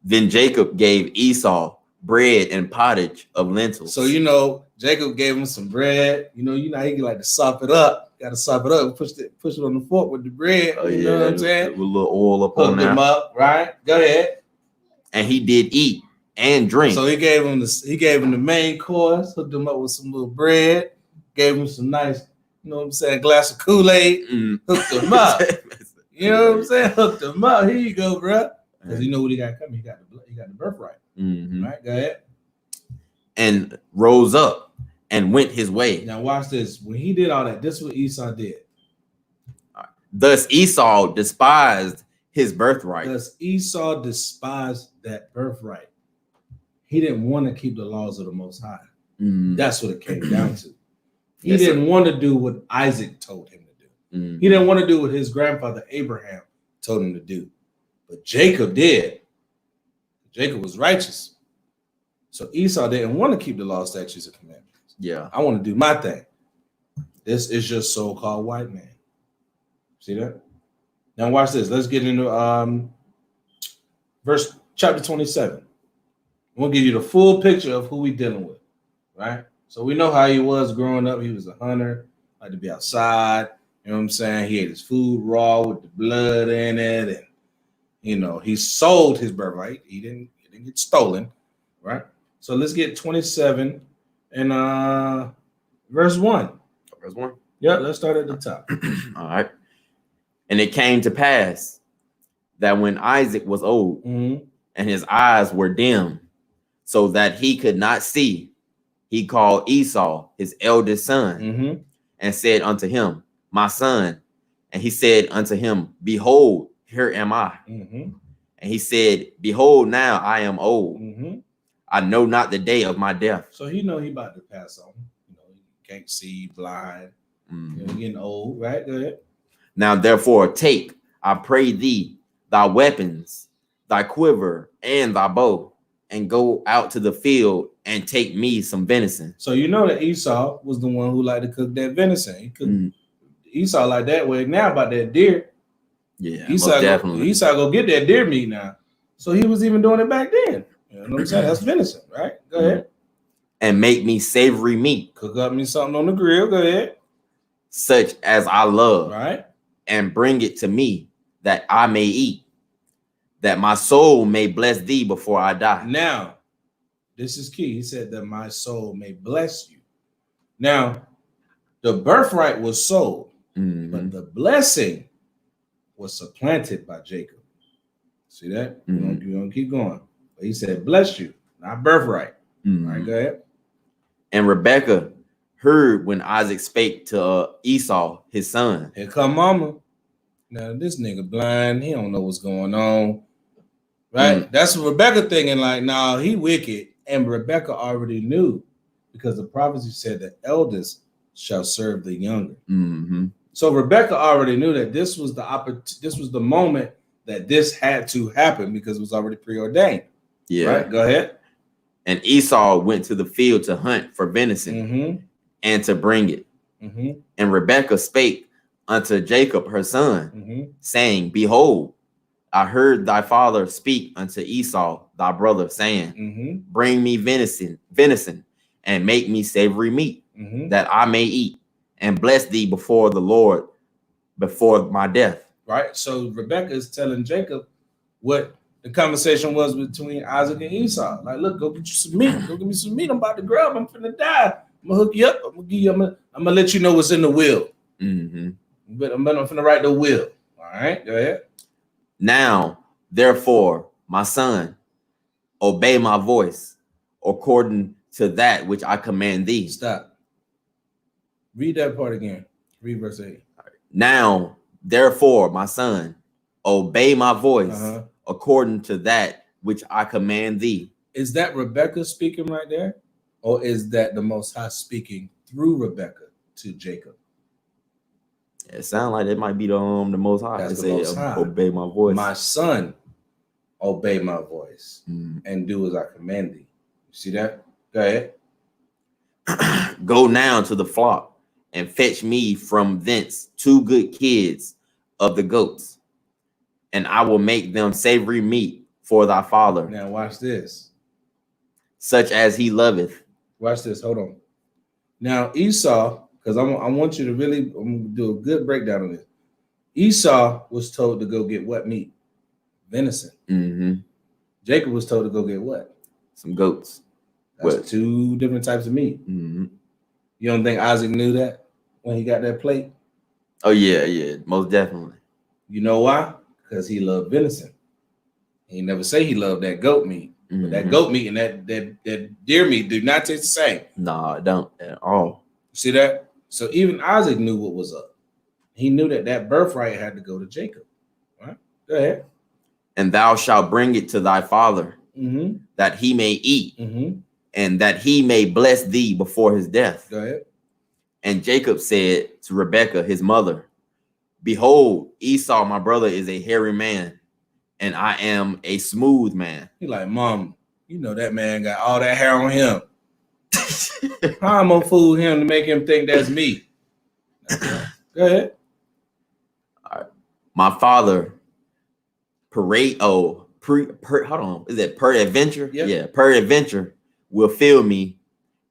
Then Jacob gave Esau bread and pottage of lentils. So you know, Jacob gave him some bread. You know how he like to sop it up. Got to sop it up. Push it on the fork with the bread. You know what I'm saying? With a little oil up on there. Hooked him up, right? Go ahead. And he did eat and drink. So he gave him the main course. Hooked him up with some little bread. Gave him some nice, you know what I'm saying, glass of Kool-Aid. Hooked him up. You know what I'm saying? Hooked him up. Here you go, bro. Because you know what he got coming. He got the birthright. Right, go ahead. And rose up and went his way. Now watch this. When he did all that, this is what Esau did. Thus Esau despised his birthright. Thus Esau despised that birthright. He didn't want to keep the laws of the Most High. That's what it came down to. He didn't want to do what Isaac told him to do. He didn't want to do what his grandfather Abraham told him to do. But Jacob did. Jacob was righteous. So Esau didn't want to keep the law, statutes, and commandments. Yeah. I want to do my thing. This is just so-called white man. See that? Now watch this. Let's get into chapter 27. We'll give you the full picture of who we dealing with, right? So we know how he was growing up. He was a hunter, like to be outside. You know what I'm saying? He ate his food raw with the blood in it, and you know he sold his birthright. He didn't get stolen, right? So let's get 27 and verse 1. Verse 1. Yeah, let's start at the top. All right. And it came to pass that when Isaac was old and his eyes were dim, so that he could not see, he called Esau, his eldest son, and said unto him, my son. And he said unto him, behold, here am I. And he said, behold, now I am old. I know not the day of my death. So he know he about to pass on. You know, he can't see, blind, you know, getting old, right? Go ahead. Now therefore take, I pray thee, thy weapons, thy quiver, and thy bow, and go out to the field and take me some venison. So you know that Esau was the one who liked to cook that venison. He cooked Esau like that way now about that deer. Yeah, Esau definitely. Esau go get that deer meat now. So he was even doing it back then. You know what I'm saying? That's venison, right? Go ahead. And make me savory meat. Cook up me something on the grill. Go ahead. Such as I love. Right. And bring it to me that I may eat, that my soul may bless thee before I die. Now, this is key. He said that my soul may bless you. Now, the birthright was sold, but the blessing was supplanted by Jacob. See that? You're gonna keep going. But he said, bless you, not birthright. All right, go ahead. And Rebekah heard when Isaac spake to Esau, his son. Here come mama. Now, this nigga blind. He don't know what's going on. Right? That's what Rebekah thinking like, nah, he wicked. And Rebekah already knew because the prophecy said the eldest shall serve the younger. So Rebekah already knew that this was the moment that this had to happen because it was already preordained. Yeah. Right? Go ahead. And Esau went to the field to hunt for venison and to bring it. And Rebekah spake unto Jacob her son, saying, behold, I heard thy father speak unto Esau thy brother, saying, bring me venison, and make me savory meat, that I may eat, and bless thee before the Lord, before my death. Right. So Rebekah is telling Jacob what the conversation was between Isaac and Esau. Like, look, go get you some meat. Go get me some meat. I'm about to grub. I'm finna die. I'm gonna hook you up. I'm gonna let you know what's in the will. But I'm finna write the will. All right, go ahead. Now, therefore, my son, obey my voice according to that which I command thee. Stop. Read that part again. Read verse 8. Now, therefore, my son, obey my voice according to that which I command thee. Is that Rebekah speaking right there? Or is that the Most High speaking through Rebekah to Jacob? It sounds like it might be the Most High. That's the Most High. Obey my voice. My son, obey my voice and do as I command thee. You see that? Go ahead. Go now to the flock and fetch me from thence 2 good kids of the goats, and I will make them savory meat for thy father, Now watch this. such as he loveth. Watch this. Hold on. Now Esau, because I want you to really, I'm gonna do a good breakdown of this. Esau was told to go get what meat? Venison. Mm-hmm. Jacob was told to go get what? Some goats. That's What? 2 different types of meat. Mm-hmm. You don't think Isaac knew that when he got that plate? Oh yeah, most definitely. You know why? Because he loved venison. He never say he loved that goat meat. Mm-hmm. But that goat meat and that deer meat do not taste the same. No, it don't at all. See that? So even Isaac knew what was up. He knew that birthright had to go to Jacob. All right? Go ahead. And thou shalt bring it to thy father, Mm-hmm. that he may eat, Mm-hmm. and that he may bless thee before his death. Go ahead. And Jacob said to Rebekah, his mother, behold, Esau, my brother, is a hairy man, and I am a smooth man. He like, Mom, you know that man got all that hair on him. How I'm gonna fool him to make him think that's me? Go ahead. My father, hold on, is it peradventure? Yep. Yeah, peradventure will fill me,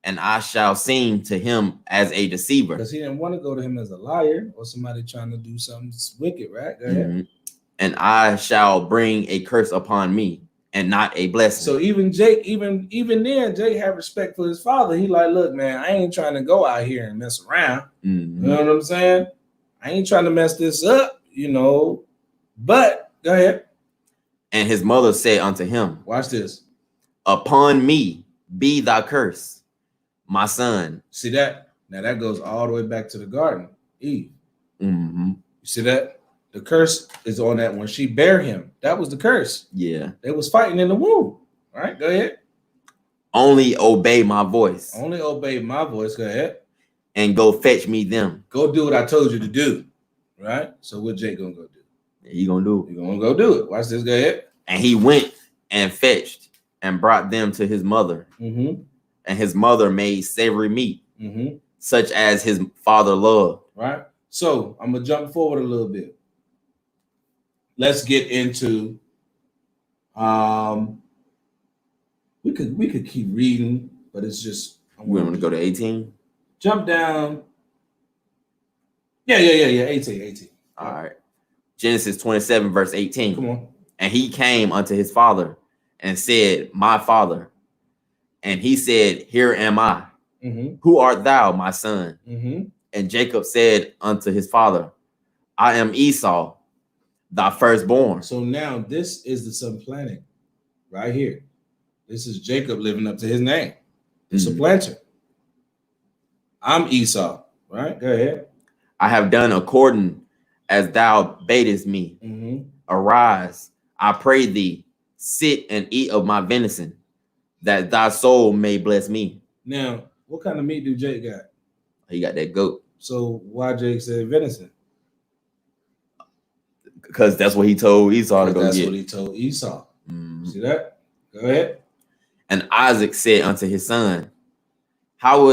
and I shall seem to him as a deceiver. Because he didn't want to go to him as a liar or somebody trying to do something wicked, right? Go ahead. Mhm. And I shall bring a curse upon me, and not a blessing. So even Jake, even then, Jake had respect for his father. He like, look, man, I ain't trying to go out here and mess around. Mhm. You know what I'm saying? I ain't trying to mess this up, you know. But go ahead. And his mother said unto him, Watch this. upon me be thy curse, my son. See that? Now that goes all the way back to the garden. Eve. Mm-hmm. You see that? The curse is on that when she bare him. That was the curse. Yeah. They was fighting in the womb. All right, go ahead. Only obey my voice, Only obey my voice. Go ahead. and go fetch me them. Go do what I told you to do. Right? So what Jake gonna go do? He gonna do it. You're gonna go do it. Watch this. Go ahead. And he went and fetched and brought them to his mother. Mm-hmm. And his mother made savory meat, Mm-hmm. such as his father loved. Right? So I'm gonna jump forward a little bit. Let's get into we could keep reading, but it's just We want to go to 18. jump down. Yeah. 18. All right. Genesis 27, verse 18. Come on. And he came unto his father and said, my father. And he said, here am I. Mm-hmm. Who art thou, my son? Mm-hmm. And Jacob said unto his father, I am Esau, thy firstborn. So now this is the supplanting right here. This is Jacob living up to his name. The supplanter. I'm Esau. Right? Go ahead. I have done according as thou badest me. Mm-hmm. Arise, I pray thee, sit and eat of my venison, that thy soul may bless me. Now, what kind of meat do Jake got? He got that goat. So why Jake said venison? Because that's what he told Esau to go That's get. what he told Esau. Mhm. See that? Go ahead. And Isaac said unto his son, how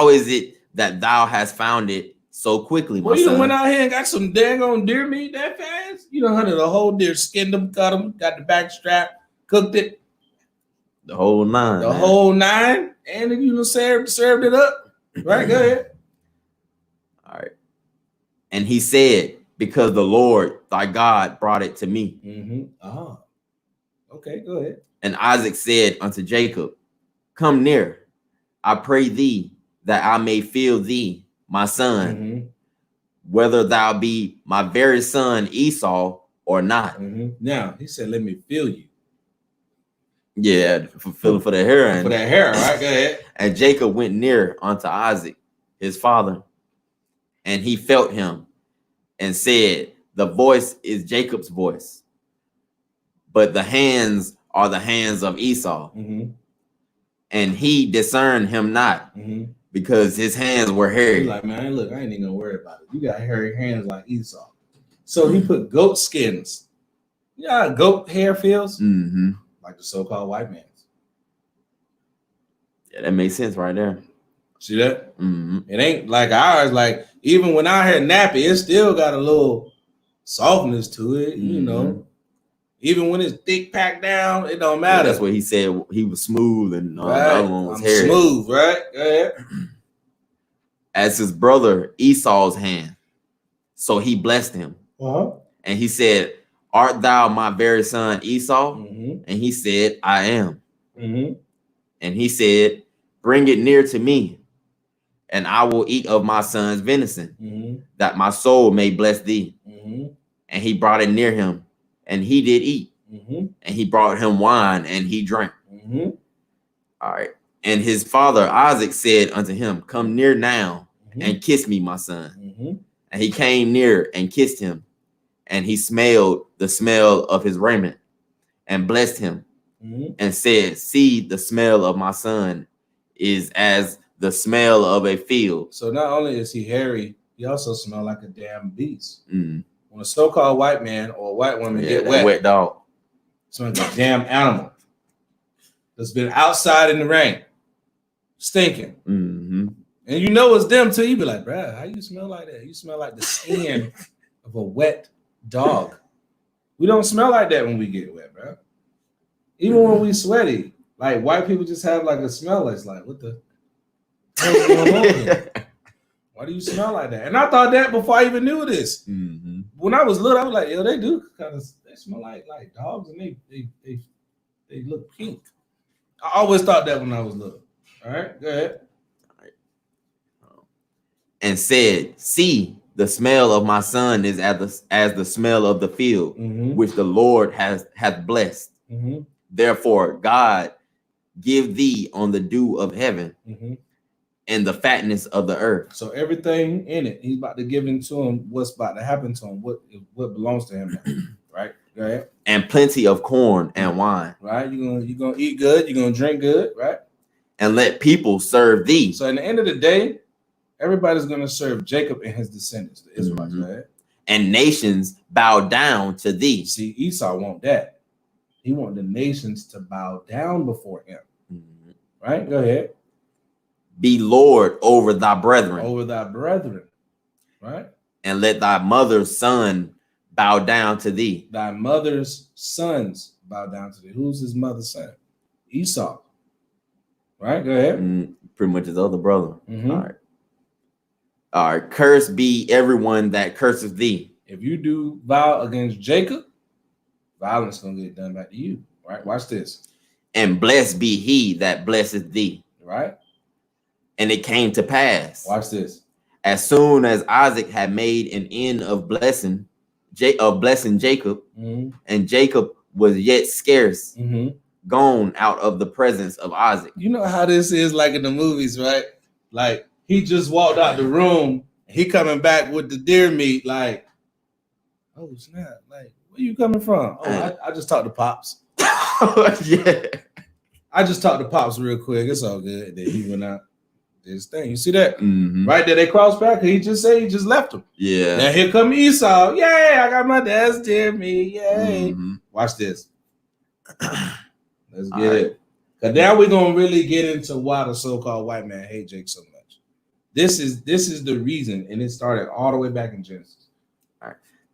is it that thou hast found it so quickly, my Well, you son? done went out here and got some dang on deer meat that fast? You done hunted a whole deer, skinned them, cut them, got the back strap, cooked it, The whole nine. the man. whole 9, and then you done served it up. Right? Go ahead. All right. And he said, because the Lord thy God brought it to me. Mm-hmm. Oh. Okay, go ahead. And Isaac said unto Jacob, come near, I pray thee, that I may feel thee, my son, Mm-hmm. whether thou be my very son Esau or not. Mm-hmm. Now, he said, let me feel you. Yeah, fulfilling for the hair. For that hair, right? Go ahead. And Jacob went near unto Isaac, his father, and he felt him and said, the voice is Jacob's voice, but the hands are the hands of Esau. Mm-hmm. And he discerned him not, Mm-hmm. because his hands were He's hairy. like, man, look, I ain't even gonna worry about it. You got hairy hands like Esau. So he put goat skins. You know how goat hair feels? Mm-hmm. Like the so-called white man's. Yeah, that makes sense right there. See that? Mm-hmm. It ain't like ours. Like, even when our hair nappy, it still got a little softness to it, you know. Even when it's thick packed down, it don't Yeah, matter. that's what he said. He was smooth, and the Right. other one was hairy. Smooth, right? Go ahead. As his brother Esau's hand. So he blessed him. And he said, art thou my very son Esau? Mm-hmm. And he said, I am. Mm-hmm. And he said, bring it near to me, and I will eat of my son's venison, Mm-hmm. that my soul may bless thee. Mm-hmm. And he brought it near him, and he did eat. Mm-hmm. And he brought him wine, and he drank. Mm-hmm. All right. And his father Isaac said unto him, come near now, Mm-hmm. and kiss me, my son. Mm-hmm. And he came near and kissed him, and he smelled the smell of his raiment, and blessed him, Mm-hmm. and said, see, the smell of my son is as the smell of a field. So not only is he hairy, he also smells like a damn beast. Mm. When a so-called white man or a white woman get that wet dog. smells like a damn animal that's been outside in the rain, stinking. Mm-hmm. And you know it's them too. You be like, bruh, how you smell like that? You smell like the skin of a wet dog. We don't smell like that when we get wet, bro. Even when we sweaty, like white people just have like a smell that's like, what the hell's going on here? Why do you smell like that? And I thought that before I even knew this. Mm-hmm. When I was little, I was like, yo, they do kind of, they smell like dogs, and they look pink. I always thought that when I was little. All right, go ahead. And said, see, the smell of my son is as the smell of the field, Mm-hmm. which the Lord hath blessed. Mm-hmm. Therefore, God give thee on the dew of heaven, Mm-hmm. and the fatness of the earth. So everything in it, he's about to give into him what's about to happen to him, what belongs to him now. Right? Go ahead. And plenty of corn and wine. Right? You're gonna eat good, you're gonna drink good, right? And let people serve thee. So at the end of the day, everybody's gonna serve Jacob and his descendants, the Israelites, Mhm. right? And nations bow down to thee. See, Esau want that. He want the nations to bow down before him. Mhm. Right? Go ahead. Be Lord over thy brethren, Over thy brethren. Right? and let thy mother's son bow down to thee. Thy mother's sons bow down to thee. Who's his mother's son? Esau. Right? Go ahead. Pretty much his other brother. Mhm. All right. All right. Cursed be everyone that curses thee. If you do vow against Jacob, violence gonna get done back to you. Right? Watch this. And blessed be he that blesseth thee. Right? And it came to pass, Watch this. as soon as Isaac had made an end of blessing Jacob, Mm-hmm. and Jacob was yet scarce Mm-hmm. gone out of the presence of Isaac. You know how this is like in the movies, right? Like he just walked out the room, he coming back with the deer meat, like, oh snap, like where you coming from? Oh, I just talked to Pops. Yeah. I just talked to Pops real quick. It's all good. Then he went out, did his thing. You see that? Mhm. Right there, they crossed back. He just said he just left him. Yeah. Now here come Esau. Yay, I got my dad's deer meat. Yay. Mhm. Watch this. Let's All get right. it. Because now we're gonna really get into why the so-called white man hate Jake so much. This is the reason, and it started all the way back in Genesis.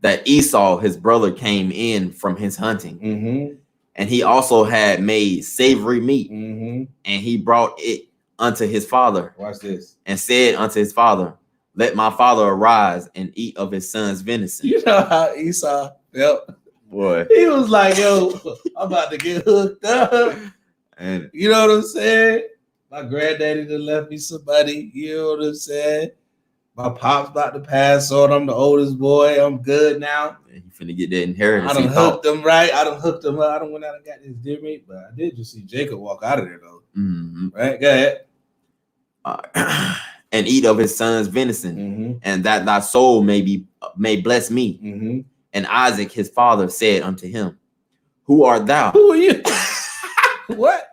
That Esau, his brother, came in from his hunting, Mm-hmm. and he also had made savory meat, Mm-hmm. and he brought it unto his father, Watch this. and said unto his father, let my father arise and eat of his son's venison. You know how Esau felt? Boy. He was like, yo, I'm about to get hooked up. And You know what I'm saying? My granddaddy done left me somebody. You know what I'm saying? My pop's about to pass on. I'm the oldest boy. I'm good now. he finna get that inheritance. I done he thought. hooked him right. I done hooked him up. I done went out and got this deer meat, but I did just see Jacob walk out of there though. Mhm. Right? Go ahead. And eat of his son's venison, Mm-hmm. and that thy soul may bless me. Mm-hmm. And Isaac his father said unto him, who art thou? Who are you? What?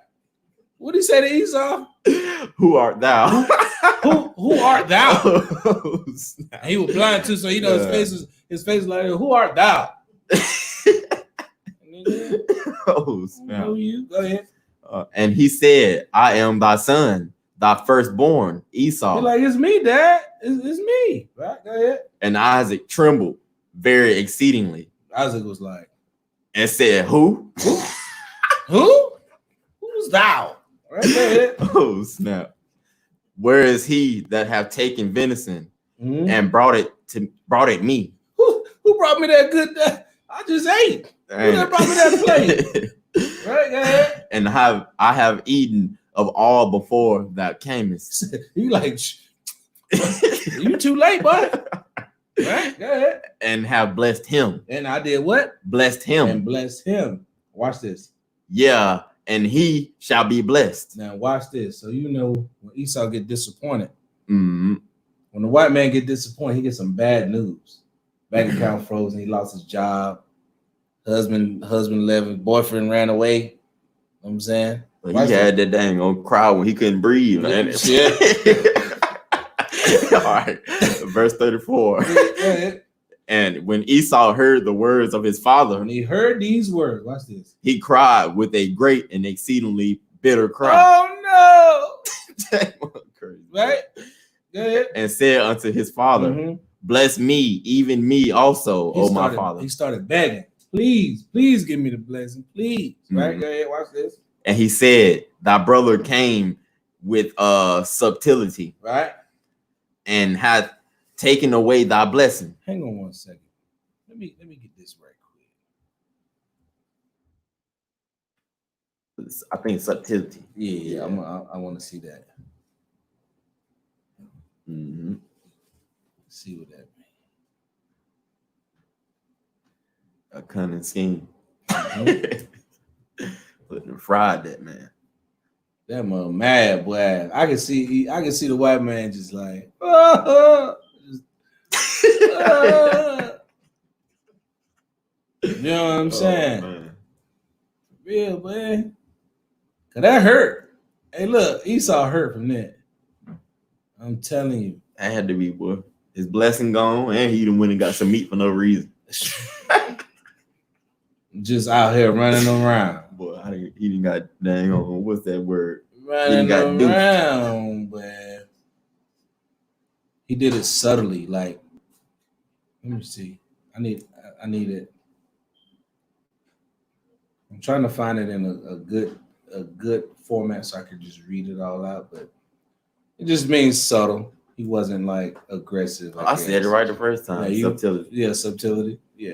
What did he say to Esau? Who art thou? Who art thou? Oh, snap. He was blind too, so you know his face was like, who art thou? Oh, snap. Who you? Go ahead. And he said, I am thy son, thy firstborn, Esau. He's like, it's me, Dad. It's me. Right? Go ahead. And Isaac trembled very exceedingly. Isaac was like, and said, "Who? Who? Who's thou?" Right there. Oh snap! Where is he that have taken venison and brought it me? Who brought me that good? I just ate. Who that brought me that plate? Right, go ahead. And I have eaten of all before thou camest. You like, you too late, boy. Right, go ahead. And have blessed him. And I did what? Blessed him. And blessed him. Watch this. Yeah, and he shall be blessed. Now watch this. So you know when Esau get disappointed, Mm-hmm. when the white man get disappointed, he gets some bad news. Bank account frozen. He lost his job. Husband left. Boyfriend ran away. You know what I'm saying? But he had that dang old crowd when he couldn't breathe. Yeah. All right. Verse 34. And when Esau heard the words of his father, when he heard these words, watch this. He cried with a great and exceedingly bitter cry. Oh no! Crazy. Right? Go ahead. And said unto his father, bless me, even me also, my father. He started begging. Please give me the blessing. Please. Right? Go ahead, watch this. And he said, thy brother came with subtlety. Right? And hath taken away thy blessing. Hang on 1 second. Let me get this right quick. I think subtlety. Yeah. I want to see that. See what that means. A cunning scheme. Fried that man. That man mad, boy. I can see the white man just like, you know what I'm saying? Man. Real, man. Cause that hurt. Hey, look, Esau hurt from that. I'm telling you. That had to be, boy. His blessing gone, and he done went and got some meat for no reason. Just out here running around. Boy, he didn't got dang on, what's that word? Running around, but he did it subtly. Like, let me see. I need it. I'm trying to find it in a good format so I could just read it all out, but it just means subtle. He wasn't like aggressive. I said it right the first time. Subtlety. Yeah, subtlety. Yeah,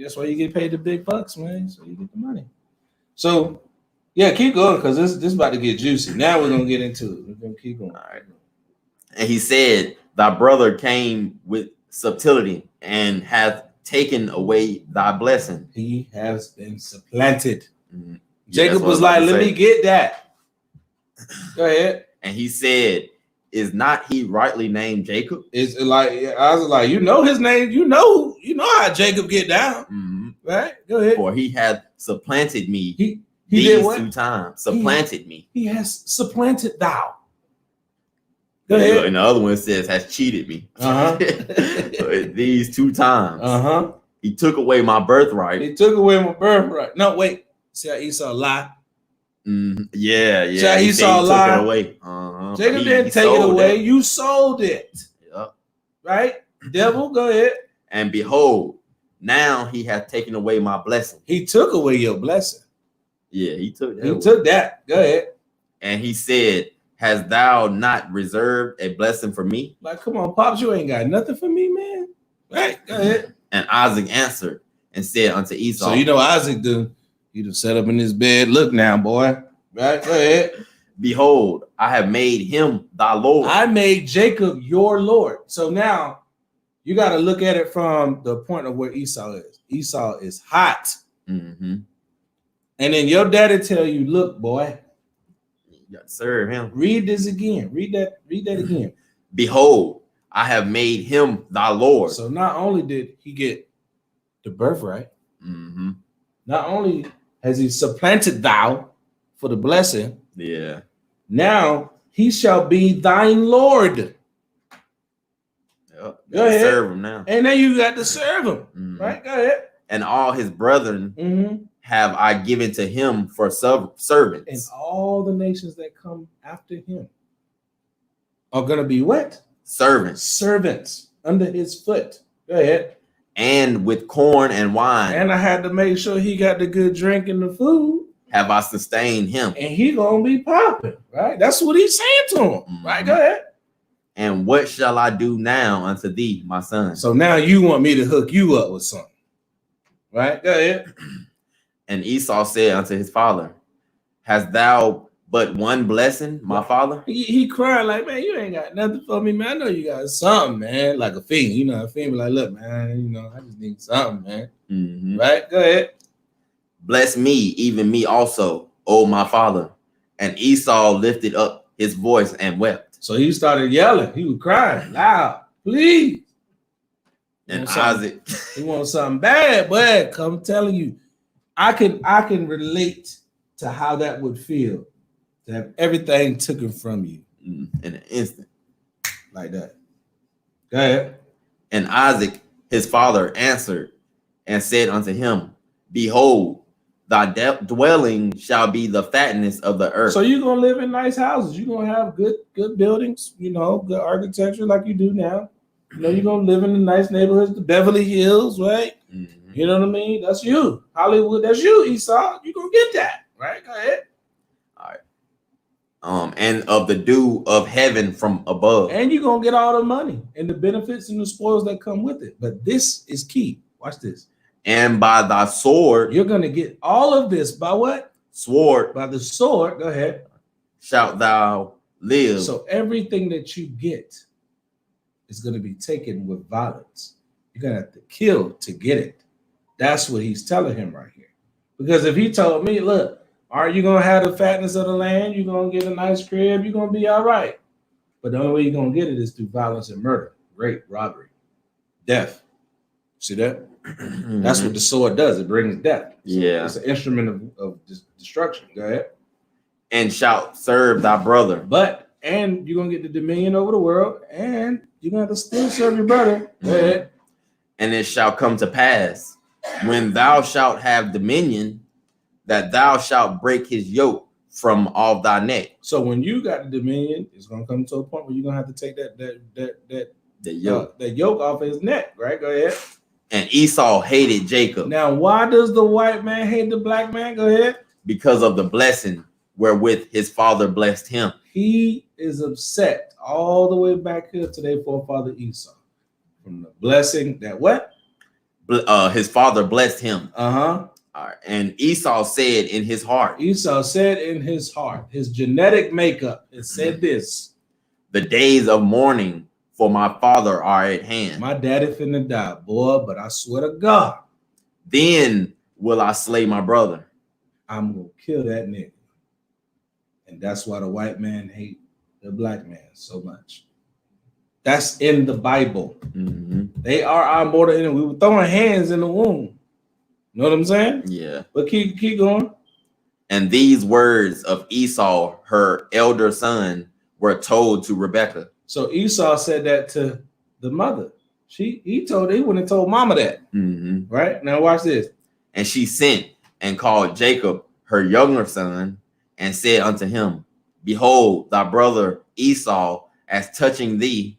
that's why you get paid the big bucks, man. So you get the money. So yeah, keep going because this is about to get juicy. Now we're gonna get into it. We're gonna keep going. All right. And he said, thy brother came with subtlety and hath taken away thy blessing. He has been supplanted. Mm-hmm. Jacob was like, let me get that. Go ahead. And he said, is not he rightly named Jacob? It's like, I was like, you know his name, you know how Jacob get down. Right? Go ahead. For he hath supplanted me. He these did what? 2 times. Supplanted me. He has supplanted thou. Go ahead. And the other one says has cheated me. These 2 times. He took away my birthright. He took away my birthright. No, wait. See how Esau lie? Yeah. See how Esau lie? Took it away. Jacob didn't take it away. You sold it. Yep. Right? Devil, go ahead. And behold, now he hath taken away my blessing. He took away your blessing. Yeah, he took that. He took that. Go ahead. And he said, hast thou not reserved a blessing for me? Like, come on, Pops, you ain't got nothing for me, man. Right? Go ahead. And Isaac answered and said unto Esau. So you know Isaac he done set up in his bed. Look now, boy. Right? Go ahead. Behold, I have made him thy Lord. I made Jacob your Lord. So now you got to look at it from the point of where Esau is. Esau is hot. And then your daddy tell you, look, boy. You got to serve him. Read this again. Read that again. Behold, I have made him thy Lord. So not only did he get the birthright, not only has he supplanted thou for the blessing, now he shall be thine Lord. Yep. Go ahead. Serve him now. And then you got to serve him. Right? Go ahead. And all his brethren have I given to him for servants. And all the nations that come after him are going to be what? Servants. Servants under his foot. Go ahead. and with corn and wine, and I had to make sure he got the good drink and the food, have I sustained him. And he gonna be popping, right? That's what he's saying to him, right? Go ahead. And what shall I do now unto thee, my son? So now you want me to hook you up with something, right? Go ahead. And Esau said unto his father, hast thou but one blessing, my father? He crying like, man, you ain't got nothing for me, man. I know you got something, man. Like a fiend, you know, a fiend be like, look, man, you know, I just need something, man. Right? Go ahead. Bless me, even me also, O my father. And Esau lifted up his voice and wept. So he started yelling. He was crying loud, please. And Isaac, he wants something bad, but I'm telling you, I can relate to how that would feel to have everything taken from you in an instant, like that. Go ahead. And Isaac, his father, answered and said unto him, behold, thy dwelling shall be the fatness of the earth. So you're gonna live in nice houses. You're gonna have good buildings, you know, good architecture like you do now. You know, you're gonna live in the nice neighborhoods, the Beverly Hills, right? You know what I mean? That's you. Hollywood, that's you, Esau. You're gonna get that, right? Go ahead. All right. And of the dew of heaven from above. And you're gonna get all the money and the benefits and the spoils that come with it. But this is key. Watch this. And by thy sword, you're gonna get all of this by what? Sword. By the sword. Go ahead. Shalt thou live. So everything that you get is gonna be taken with violence. You're gonna have to kill to get it. That's what he's telling him right here. Because if he told me, look, aren't you gonna have the fatness of the land? You're gonna get a nice crib. You're gonna be all right. But the only way you're gonna get it is through violence and murder, rape, robbery, death. See that? That's what the sword does. It brings death. So yeah. It's an instrument of destruction. Go ahead. And shalt serve thy brother. And you're going to get the dominion over the world. And you're going to have to still serve your brother. Go ahead. And it shall come to pass, when thou shalt have dominion, that thou shalt break his yoke from off thy neck. So when you got the dominion, it's going to come to a point where you're going to have to take that yoke off his neck. Right? Go ahead. And Esau hated Jacob. Now, why does the white man hate the black man? Go ahead. Because of the blessing wherewith his father blessed him. He is upset all the way back here to their forefather Esau. From the blessing that what? His father blessed him. Uh-huh. All right. And Esau said in his heart. Esau said in his heart, his genetic makeup, it said this. The days of mourning for my father are at hand. My daddy finna die, boy, but I swear to God. Then will I slay my brother. I'm gonna kill that nigga. And that's why the white man hate the black man so much. That's in the Bible. They are our mortal enemy. We were throwing hands in the womb. You know what I'm saying? Yeah. But keep going. And these words of Esau, her elder son, were told to Rebekah. So Esau said that to the mother. He wouldn't have told mama that. Right? Now watch this. And she sent and called Jacob, her younger son, and said unto him, behold, thy brother Esau, as touching thee,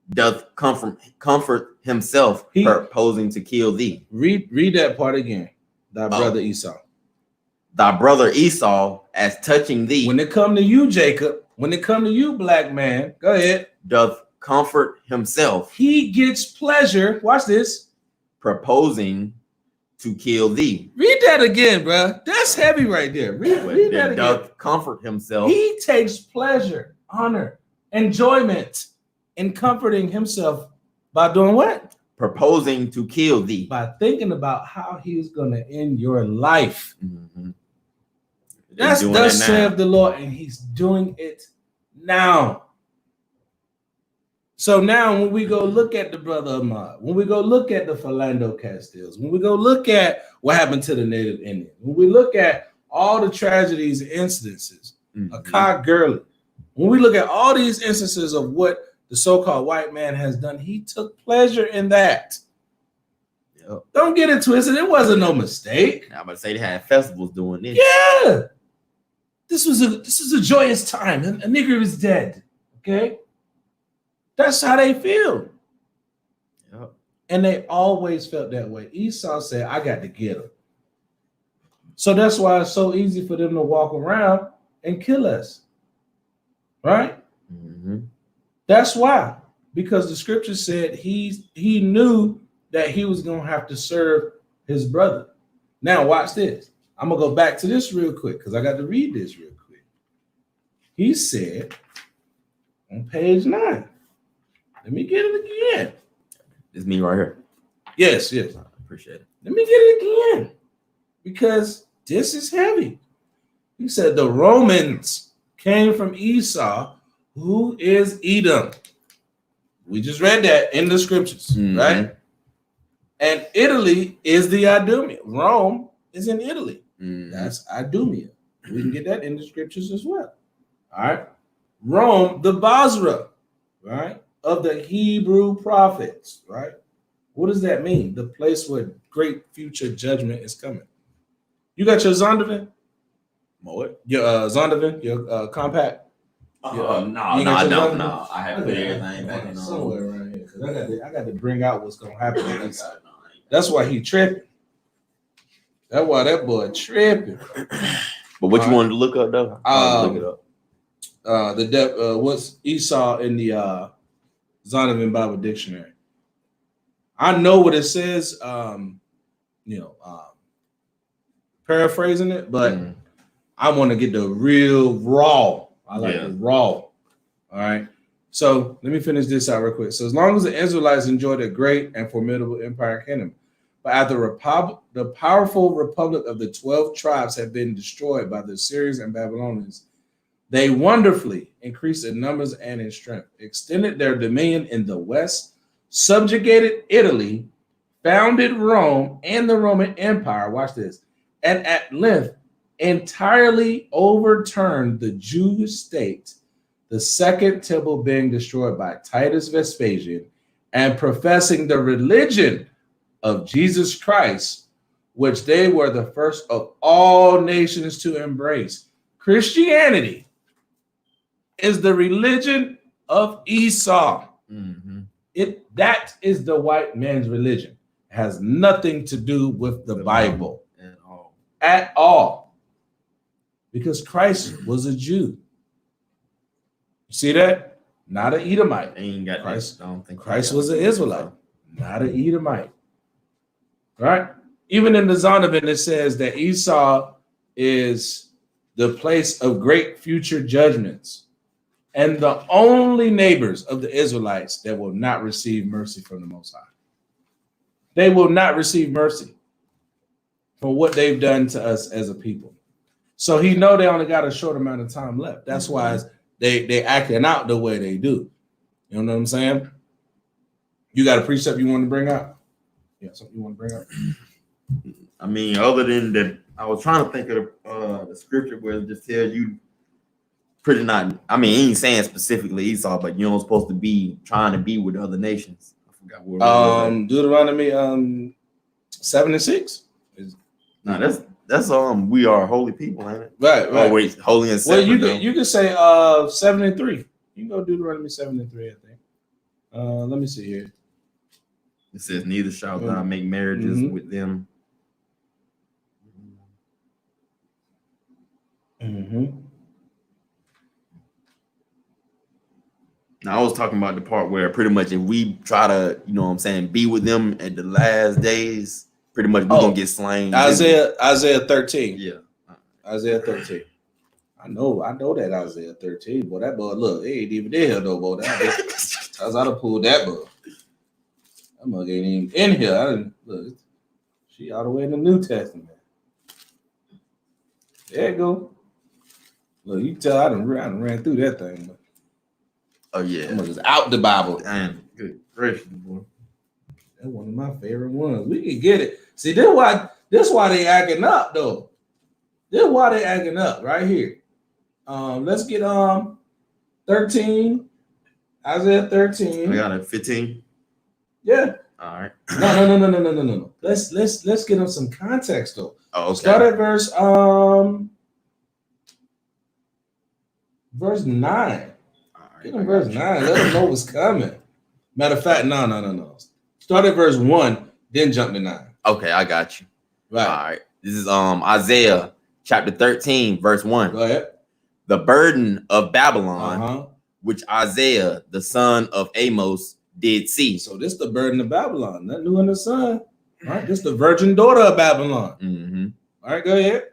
doth comfort himself, purposing to kill thee. Read that part again. Thy brother Esau. Thy brother Esau, as touching thee. When it come to you, Jacob, when it come to you, black man, go ahead. Doth comfort himself. He gets pleasure. Watch this. Proposing to kill thee. Read that again, bro. That's heavy right there. Read that again. Doth comfort himself. He takes pleasure, honor, enjoyment in comforting himself by doing what? Proposing to kill thee. By thinking about how he's going to end your life. That's thus saith the Lord, and he's doing it now. So now when we go look at the brother Ahmaud, when we go look at the Philando Castiles, when we go look at what happened to the Native Indian, when we look at all the tragedies and incidences, Akai Gurley, when we look at all these instances of what the so-called white man has done, he took pleasure in that. Yep. Don't get it twisted. It wasn't no mistake. I'm about to say they had festivals doing this. Yeah. This was a joyous time. A nigger is dead. Okay. That's how they feel. Yep. And they always felt that way. Esau said, I got to get him. So that's why it's so easy for them to walk around and kill us. Right? Mm-hmm. That's why. Because the scripture said he knew that he was going to have to serve his brother. Now watch this. I'm going to go back to this real quick because I got to read this real quick. He said on page 9. Let me get it again. It's me right here. Yes. I appreciate it. Let me get it again because this is heavy. He said the Romans came from Esau, who is Edom. We just read that in the scriptures, right? And Italy is the Idumea. Rome is in Italy. That's Idumea. We can get that in the scriptures as well. All right. Rome, the Basra, right, of the Hebrew prophets, right? What does that mean? The place where great future judgment is coming. You got your Zondervan? What? Your Zondervan, your compact? No, I don't. No, I have put everything back in somewhere around here because I got to bring out what's gonna happen. That's why he tripping. That's why that boy tripping. But what you wanted to look up though? Look it up. What's Esau in the Zondervan Bible Dictionary? I know what it says. Paraphrasing it, but I want to get the real raw. I like the raw. All right. So let me finish this out real quick. So as long as the Israelites enjoyed a great and formidable empire and kingdom, but after the powerful republic of the 12 tribes had been destroyed by the Assyrians and Babylonians, they wonderfully increased in numbers and in strength, extended their dominion in the west, subjugated Italy, founded Rome and the Roman Empire. Watch this. And at length entirely overturned the Jewish state, the second temple being destroyed by Titus Vespasian, and professing the religion of Jesus Christ, which they were the first of all nations to embrace. Christianity is the religion of Esau. That is the white man's religion. It has nothing to do with the Bible at all. Because Christ was a Jew. See that? Not an Edomite. Ain't got Christ. I don't think Christ was an Israelite, not an Edomite. Right? Even in the Zondervan, it says that Esau is the place of great future judgments and the only neighbors of the Israelites that will not receive mercy from the Most High. They will not receive mercy for what they've done to us as a people. So he know they only got a short amount of time left. That's why they acting out the way they do. You know what I'm saying? You got a precept you want to bring up? Yeah, something you want to bring up? I mean, other than that, I was trying to think of the scripture where it just tells you pretty not. I mean, he ain't saying specifically Esau, but you're not supposed to be trying to be with other nations. I forgot what it was. Deuteronomy 7:6. No, that's we are holy people, ain't it? Right. Always holy and separate. Well, you can say 7:3. You can go Deuteronomy 7:3, I think. Let me see here. It says, neither shall thou make marriages with them. Now, I was talking about the part where pretty much if we try to, you know what I'm saying, be with them at the last days, pretty much we're going to get slain. Isaiah 13. Yeah. Isaiah 13. I know that Isaiah 13. Boy, that boy, look, he ain't even there though, boy. That's I'd have pulled that boy. That mug ain't even in here. I didn't look. She all the way in the New Testament. There you go. Look, you tell I done ran through that thing. But oh yeah. that mug is out the Bible. Damn, good gracious, boy. That's one of my favorite ones. We can get it. See, this why they acting up though. This is why they acting up right here. Let's get 13. Isaiah 13. I got it 15. Yeah. All right. No. Let's get them some context though. Oh, okay. Start at verse 9. Right, get them verse 9. Let them know what's coming. Matter of fact, no. Start Start at verse 1, then jump to 9. Okay, I got you. Right. All right. This is Isaiah chapter 13, verse 1. Go ahead. The burden of Babylon, which Isaiah, the son of Amos, did see. So this is the burden of Babylon. Nothing new in the sun. All right. This is the virgin daughter of Babylon. Mm-hmm. All right, go ahead.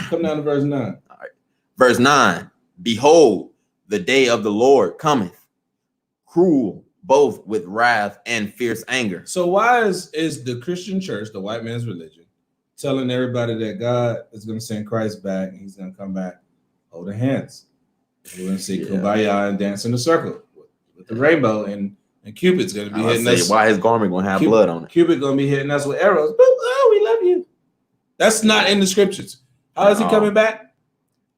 Come down to verse 9. All right. Verse 9. Behold, the day of the Lord cometh, cruel, both with wrath and fierce anger. So why is the Christian church, the white man's religion, telling everybody that God is going to send Christ back and he's going to come back holding hands? We're going to see Kumbaya and dance in a circle with the rainbow, and Cupid's going to be hitting us. Why his garment going to have blood on it? Cupid going to be hitting us with arrows. Boop, oh, we love you. That's not in the scriptures. How is he coming back?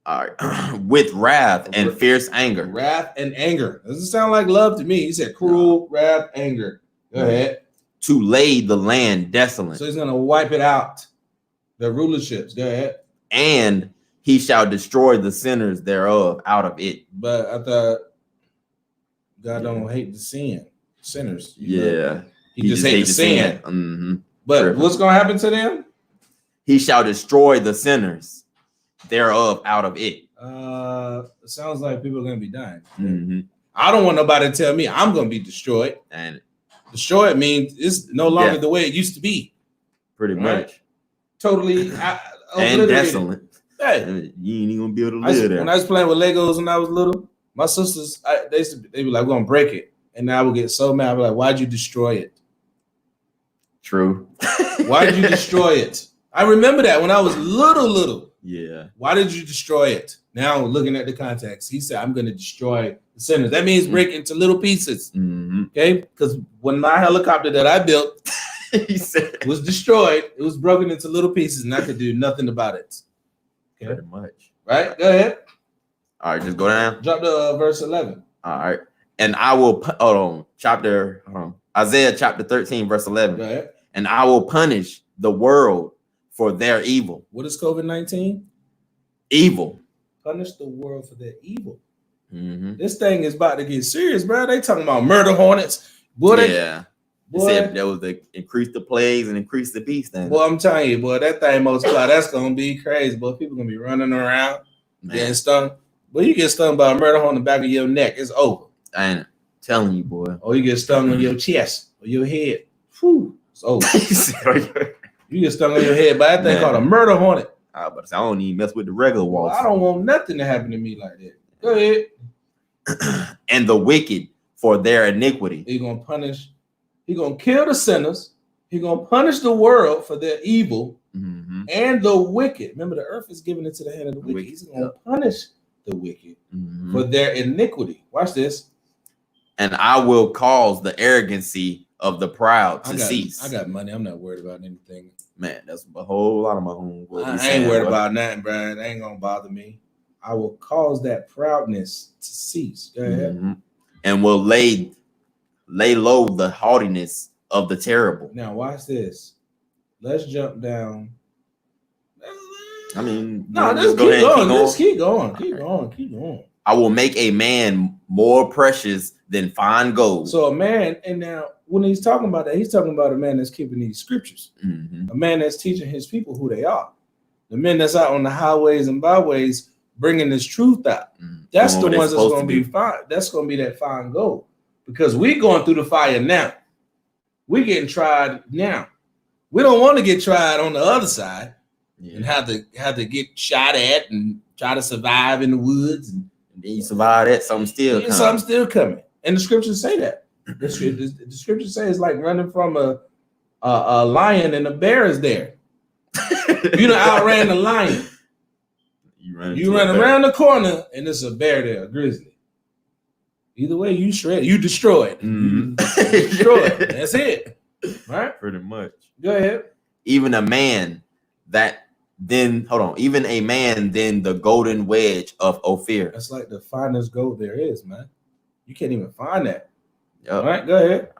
All right. With wrath and fierce anger. Wrath and anger. Doesn't sound like love to me. He said cruel, wrath, anger. Go ahead. To lay the land desolate. So he's going to wipe it out. The rulerships. Go ahead. And he shall destroy the sinners thereof out of it. But I thought God don't hate the sinners. He just hates the sin. Mm-hmm. But what's going to happen to them? He shall destroy the sinners thereof out of it. It sounds like people are going to be dying. Mm-hmm. I don't want nobody to tell me I'm going to be destroyed. And destroyed means it's no longer the way it used to be. Pretty much. Totally and desolate. Hey, you ain't even gonna be able to live there. When I was playing with Legos when I was little, my sisters, they be like, we're gonna break it. And I would get so mad. I'd be like, why'd you destroy it? True. Why'd you destroy it? I remember that when I was little. Yeah. Why did you destroy it? Now looking at the context, he said, I'm gonna destroy the sinners. That means break into little pieces. Mm-hmm. Okay? Because when my helicopter that I built he said was destroyed, it was broken into little pieces, and I could do nothing about it. Okay. Pretty much. Right? Go ahead. All right, just go down. Jump to verse 11. All right. And I will Isaiah chapter 13, verse 11. Go ahead. And I will punish the world for their evil. What is COVID-19? Evil. Punish the world for their evil. Mm-hmm. This thing is about to get serious, bro. They talking about murder hornets. Boy, They said that was to increase the plagues and increase the peace thing. Boy, I'm telling you, boy, that thing multiply. That's gonna be crazy, boy. People gonna be running around, getting stung. Boy, you get stung by a murder hornet on the back of your neck, it's over. I ain't telling you, boy. Or you get stung on your chest or your head. Whew, it's over. You get stung on your head by that thing called a murder hornet. I don't even mess with the regular walls. I don't want nothing to happen to me like that. Go ahead. And the wicked for their iniquity. He's gonna punish. He's gonna kill the sinners. He's gonna punish the world for their evil and the wicked. Remember, the earth is given into the hand of the wicked. He's gonna punish the wicked for their iniquity. Watch this. And I will cause the arrogancy of the proud to cease. I got money. I'm not worried about anything. Man, that's a whole lot of my own. I ain't worried about nothing, Brian. It ain't gonna bother me. I will cause that proudness to cease. Go ahead. And will lay low the haughtiness of the terrible. Now watch this. Let's jump down. I mean, no, just keep going. Just keep going. Keep going. I will make a man more precious than fine gold. So a man, and now when he's talking about that, he's talking about a man that's keeping these scriptures. A man that's teaching his people who they are. The men that's out on the highways and byways bringing this truth out. That's the ones that's going to be fine. That's going to be that fine gold. Because we going through the fire now. We getting tried now. We don't want to get tried on the other side and have to get shot at and try to survive in the woods. And then you survive that, something still coming. And the scriptures say that. The scriptures say it's like running from a lion and a bear is there. You done outran the lion. You run around the corner and there's a bear there, a grizzly. Either way, you destroy it. Destroy it. That's it. Right? Pretty much. Go ahead. Even a man then the golden wedge of Ophir. That's like the finest gold there is, man. You can't even find that. Yep. All right, go ahead.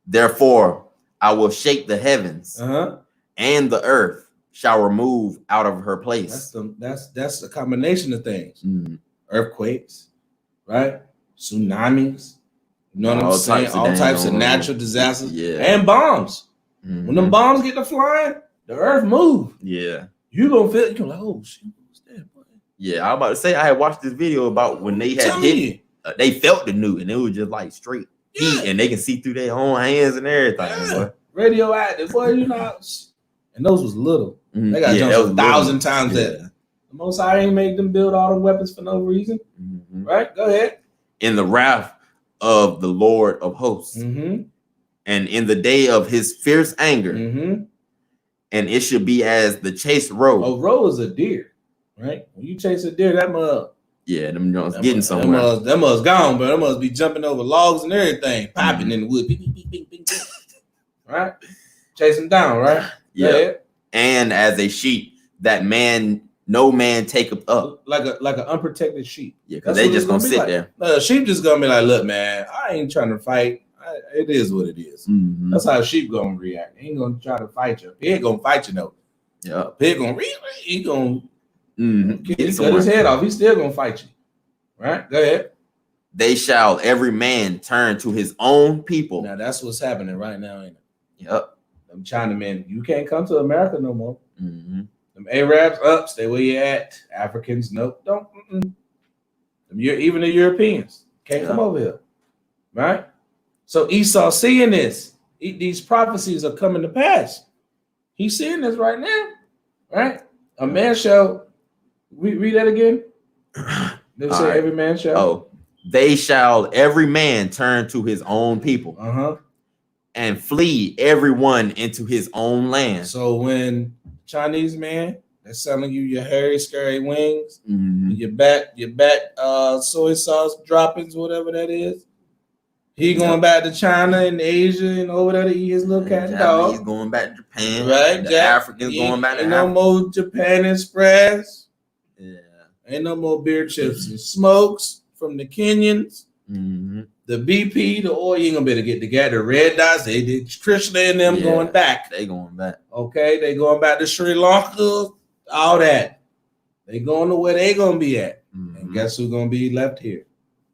Therefore, I will shake the heavens, and the earth shall remove out of her place. That's a combination of things. Earthquakes, right? Tsunamis, You know what I'm saying? All types of natural disasters. Yeah. And bombs. When them bombs get to flying, the earth move. Yeah. You gonna feel it. You're like, oh shit, what's that, boy? Yeah, I was about to say I had watched this video about when they had hit. They felt the nuke and it was just like straight heat, and they can see through their own hands and everything. Yeah. Radioactive, boy, you know. And those was little. They got jumps 1,000 times that. The Most High ain't make them build all the weapons for no reason. Right? Go ahead. In the wrath of the Lord of hosts, and in the day of his fierce anger, and it should be as the chase roe. A roe is a deer, right? When you chase a deer, that mug. Yeah, them joints getting somewhere. That mug's gone, but that must be jumping over logs and everything, popping in the wood. Bing, bing, bing, bing, bing. Right? Chase them down, right? Yeah. And as a sheep that no man taketh up. Like an unprotected sheep. Yeah, because they just gonna sit there. A sheep just gonna be like, look, man, I ain't trying to fight. It is what it is. That's how a sheep gonna react. He ain't gonna try to fight you. He ain't gonna fight you, though. Yeah. Pig gonna he gonna cut his head off. He's still gonna fight you. Right? Go ahead. They shall every man turn to his own people. Now that's what's happening right now, ain't it? Yep. Them Chinamen, you can't come to America no more. Them Arabs, up, stay where you at. Africans, nope, don't. Even the Europeans can't come over here, right? So Esau seeing this, these prophecies are coming to pass. He's seeing this right now, right? A man shall. Read that again. They say every man shall. Oh, they shall every man turn to his own people. And flee everyone into his own land. So when Chinese man that's selling you your hairy, scary wings, your back soy sauce droppings, whatever that is, he going back to China and Asia and over there to eat his little cat and dog. He's going back to Japan, right? The Africans going back to Ain't no more Japan Express. Yeah, ain't no more beer chips and smokes from the Kenyans. The BP, the oil, you ain't gonna be able to get together. Red dots, they did Krishna and them going back. They going back. Okay, they going back to Sri Lanka, all that. They going to where they gonna be at. And guess who's gonna be left here?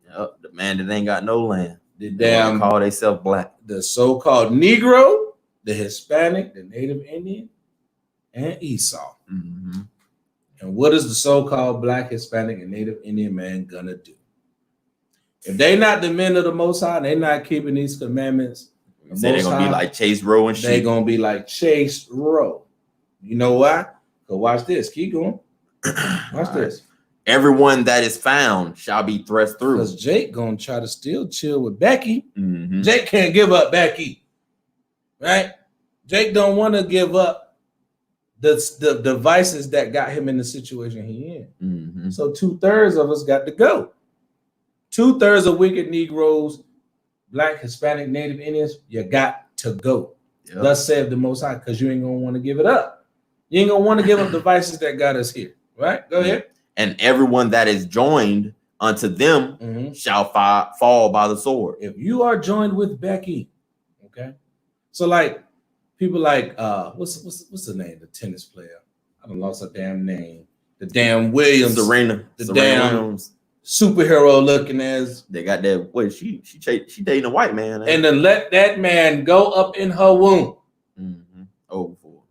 Yep, the man that ain't got no land. The damn call themselves black. The so-called Negro, the Hispanic, the Native Indian, and Esau. And what is the so-called black, Hispanic, and Native Indian man gonna do? If they not the men of the Most High, they not keeping these commandments. They're gonna be like Chase Rowe and shit. They're gonna be like Chase Rowe. You know why? Because watch this. Keep going. Watch this. Everyone that is found shall be thrust through. Because Jake gonna try to still chill with Becky. Jake can't give up Becky. Right? Jake don't want to give up the devices that got him in the situation he in. So 2/3 of us got to go. 2/3 of wicked Negroes, black, Hispanic, Native Indians, you got to go. Thus saith the Most High, because you ain't gonna want to give it up. You ain't gonna want to give up devices that got us here. Right? Go ahead. And everyone that is joined unto them shall fall by the sword. If you are joined with Becky, okay. So like people like what's the name? The tennis player. I done lost her damn name. The damn Williams. Serena. Damn Williams. Superhero looking as they got that. Wait, she dating a white man, and then let that man go up in her womb. Over for.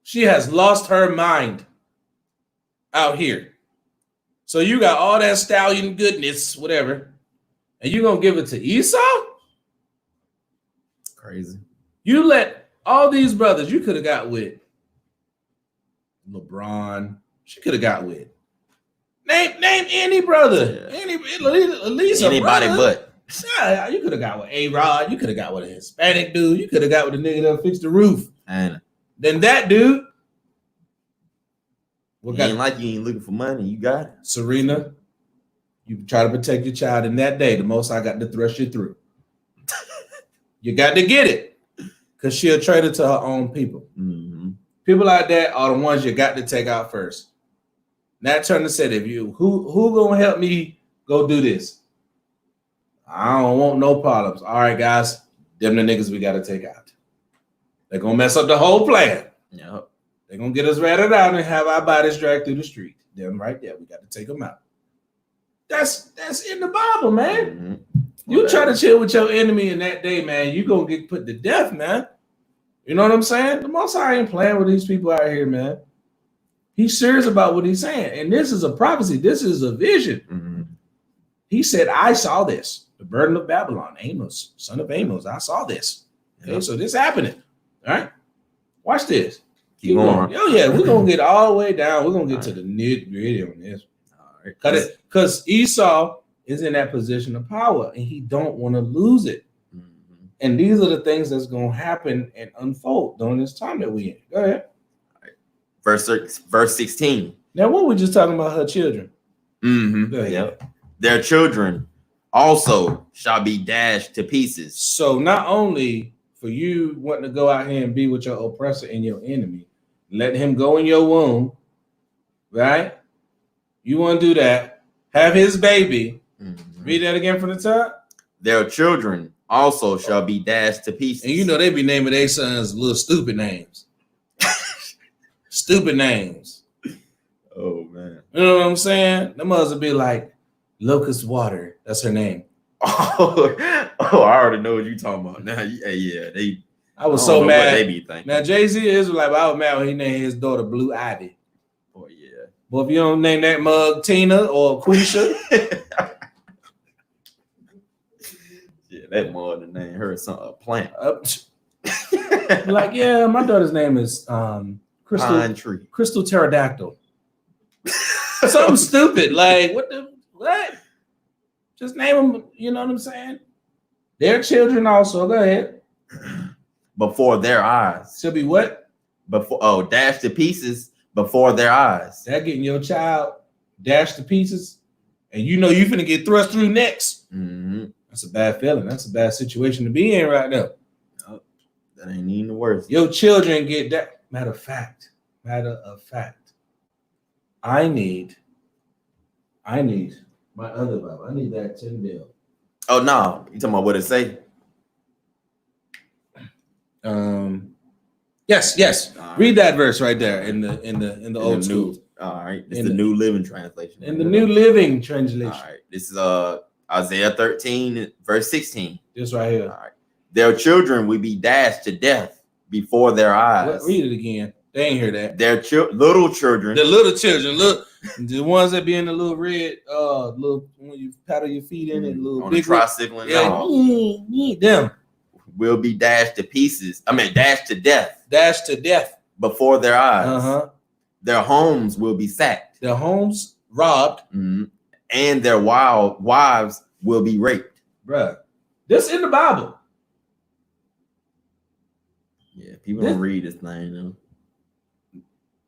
She has lost her mind out here. So you got all that stallion goodness, whatever, and you gonna give it to Esau? Crazy. You let all these brothers you could have got with LeBron. She could have got with. Name any brother. At least anybody but. Yeah, you could have got with A-Rod. You could have got with a Hispanic dude. You could have got with a nigga that fixed the roof. And then that dude. Ain't like you ain't looking for money. You got it. Serena, you try to protect your child in that day. The Most I got to thrust you through. You got to get it. Because she'll trade it to her own people. People like that are the ones you got to take out first. Nat Turner said, if you who gonna help me go do this? I don't want no problems. All right, guys, them the niggas we gotta take out. They're gonna mess up the whole plan. Yep. They're gonna get us ratted out and have our bodies dragged through the street. Them right there, we got to take them out. That's in the Bible, man. Mm-hmm. You try to chill with your enemy in that day, man, you gonna get put to death, man. You know what I'm saying? The Most High ain't playing with these people out here, man. He's serious about what he's saying. And this is a prophecy. This is a vision. Mm-hmm. He said, I saw this. The burden of Babylon, Amos, son of Amos. I saw this. Okay, so this happening. All right. Watch this. Keep going. Oh, yeah. We're going to get all the way down. We're going to get to the nitty-gritty on this. All right. Because Esau is in that position of power and he don't want to lose it. Mm-hmm. And these are the things that's going to happen and unfold during this time that we in. Go ahead. Verse 16. Now, what we just talking about her children? Mm-hmm. Yep. Their children also shall be dashed to pieces. So not only for you wanting to go out here and be with your oppressor and your enemy, let him go in your womb, right? You want to do that. Have his baby. Mm-hmm. Read that again from the top. Their children also shall be dashed to pieces. And you know they be naming their sons little stupid names. Stupid names. Oh, man. You know what I'm saying? The mothers would be like, Locust Water. That's her name. Oh, I already know what you're talking about. Now, they. I was so mad. What they be thinking. Now, Jay-Z is like, I was mad when he named his daughter Blue Ivy. Oh, yeah. But if you don't name that mug Tina or Quisha. Yeah, that mother named her a plant. Like, yeah, my daughter's name is Crystal Pterodactyl. Something stupid. Like, what? Just name them, you know what I'm saying? Their children also. Go ahead. Before their eyes. Should be what? Dashed to pieces before their eyes. That getting your child dashed to pieces, and you know you finna get thrust through next. Mm-hmm. That's a bad feeling. That's a bad situation to be in right now. That ain't even the worst. Your children get that. Matter of fact, I need my other Bible. I need that Tyndale. Oh no, you talking about what it say? Yes. Right. Read that verse right there in the old school. All right, this is the New Living Translation. In the New Living Translation. All right, this is Isaiah 13, verse 16. This right here. All right, their children will be dashed to death before their eyes. Read it again. They ain't hear that. Their little children. The little children, look, the ones that be in the little red, little when you paddle your feet in it, little on big the tricycle and them will be dashed to pieces. dashed to death. Dashed to death before their eyes. Uh-huh. Their homes will be sacked. Their homes robbed. Mm-hmm. And their wives will be raped. Bruh. This in the Bible. Yeah, people don't read this thing, though.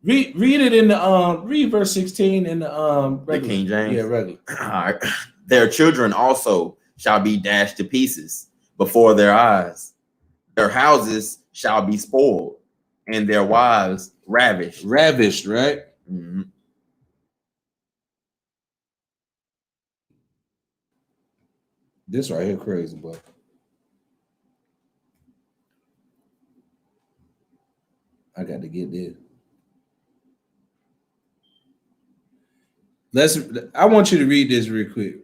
Read it in the read verse 16 in the King James. Yeah, regular. All right. Their children also shall be dashed to pieces before their eyes. Their houses shall be spoiled, and their wives ravished. Ravished, right? Mm-hmm. This right here crazy, boy. I got to get this. I want you to read this real quick.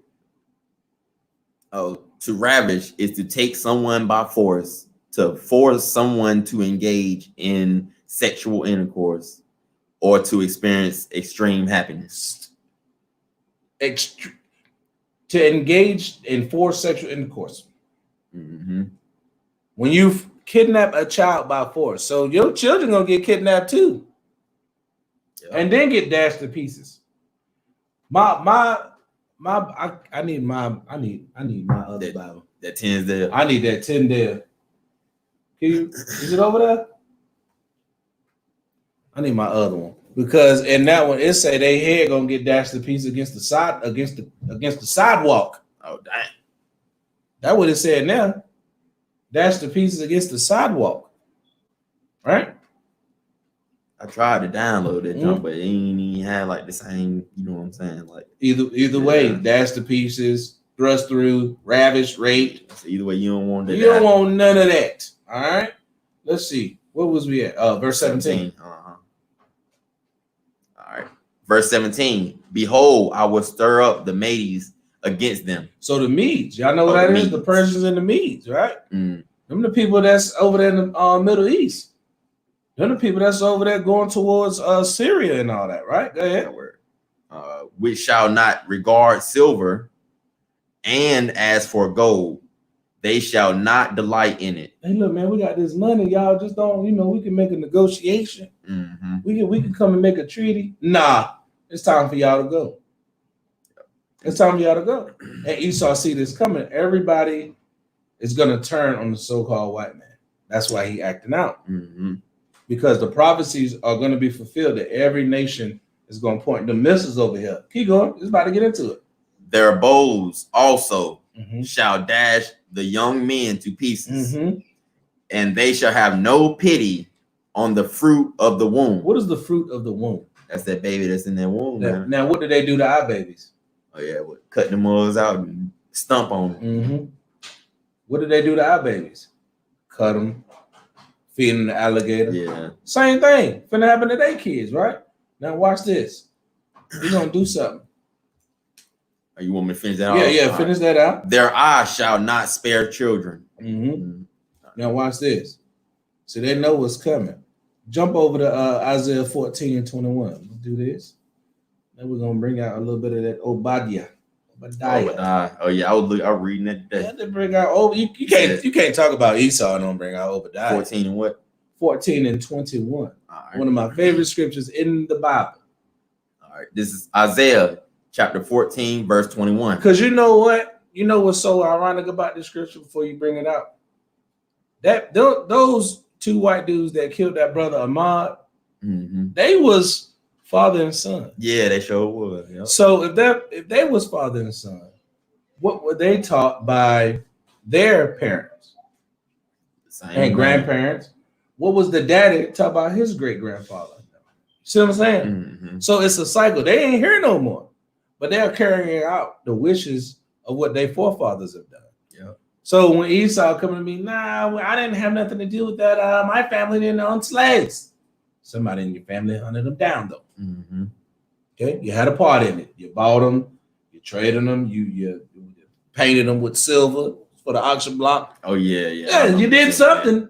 Oh, to ravish is to take someone by force, to force someone to engage in sexual intercourse or to experience extreme happiness. To engage in forced sexual intercourse. Mm-hmm. When you kidnap a child by force, so your children gonna get kidnapped too, and then get dashed to pieces. I need my other Bible. That Tyndale. I need that Tyndale. Is it over there? I need my other one because in that one it say they head gonna get dashed to pieces against the sidewalk. Oh dang! That's what it said now. Dashed to pieces against the sidewalk. Right? I tried to download that jump, but it ain't even had like the same, you know what I'm saying? Like either way, dash to pieces, thrust through, ravished, raped. So either way, you don't want that. You don't want none of that. All right. Let's see. What was we at? Verse 17. All right. Verse 17, behold, I will stir up the Medes against them. So the Medes, y'all know what that is? The Persians and the Medes, right? Mm. Them the people that's over there in the Middle East. Them the people that's over there going towards Syria and all that, right? Go ahead. Which shall not regard silver, and as for gold, they shall not delight in it. Hey, look, man, we got this money. Y'all just don't, we can make a negotiation. Mm-hmm. We can come and make a treaty. Nah, it's time for y'all to go. It's time for y'all to go. And Esau see this coming. Everybody is going to turn on the so-called white man. That's why he acting out. Mm-hmm. Because the prophecies are going to be fulfilled that every nation is going to point. The missiles over here. Keep going. It's about to get into it. Their bows also shall dash the young men to pieces, and they shall have no pity on the fruit of the womb. What is the fruit of the womb? That's that baby that's in their womb. Now, what do they do to our babies? Oh yeah, cut them mothers out and stump on them. What do they do to our babies? Cut them, feed them the alligator. Yeah, same thing. Finna happen to their kids, right? Now watch this. We're gonna do something. Oh, you want me to finish that? Yeah, finish that out. Their eyes shall not spare children. Now watch this. So they know what's coming. Jump over to Isaiah 14 and 21. Let's do this. Then we're gonna bring out a little bit of that Obadiah. Oh yeah, I was reading it today. Yeah, they bring out you can't talk about Esau and don't bring out Obadiah. 14 and what? 14 and 21. Right. One of my favorite scriptures in the Bible. All right, this is Isaiah chapter 14, verse 21. Because you know what? You know what's so ironic about this scripture before you bring it out? That those two white dudes that killed that brother Ahmaud, they was father and son. Yeah, they sure was. Yep. So if they was father and son, what were they taught by their parents and grandparents? What was the daddy taught by his great grandfather? See what I'm saying? So it's a cycle. They ain't here no more, but they're carrying out the wishes of what their forefathers have done. Yeah. So when Esau coming to me, nah, I didn't have nothing to do with that. My family didn't own slaves. Somebody in your family hunted them down, though. Okay, you had a part in it. You bought them, you traded them, you painted them with silver for the auction block. Oh yeah. Yeah, you did something.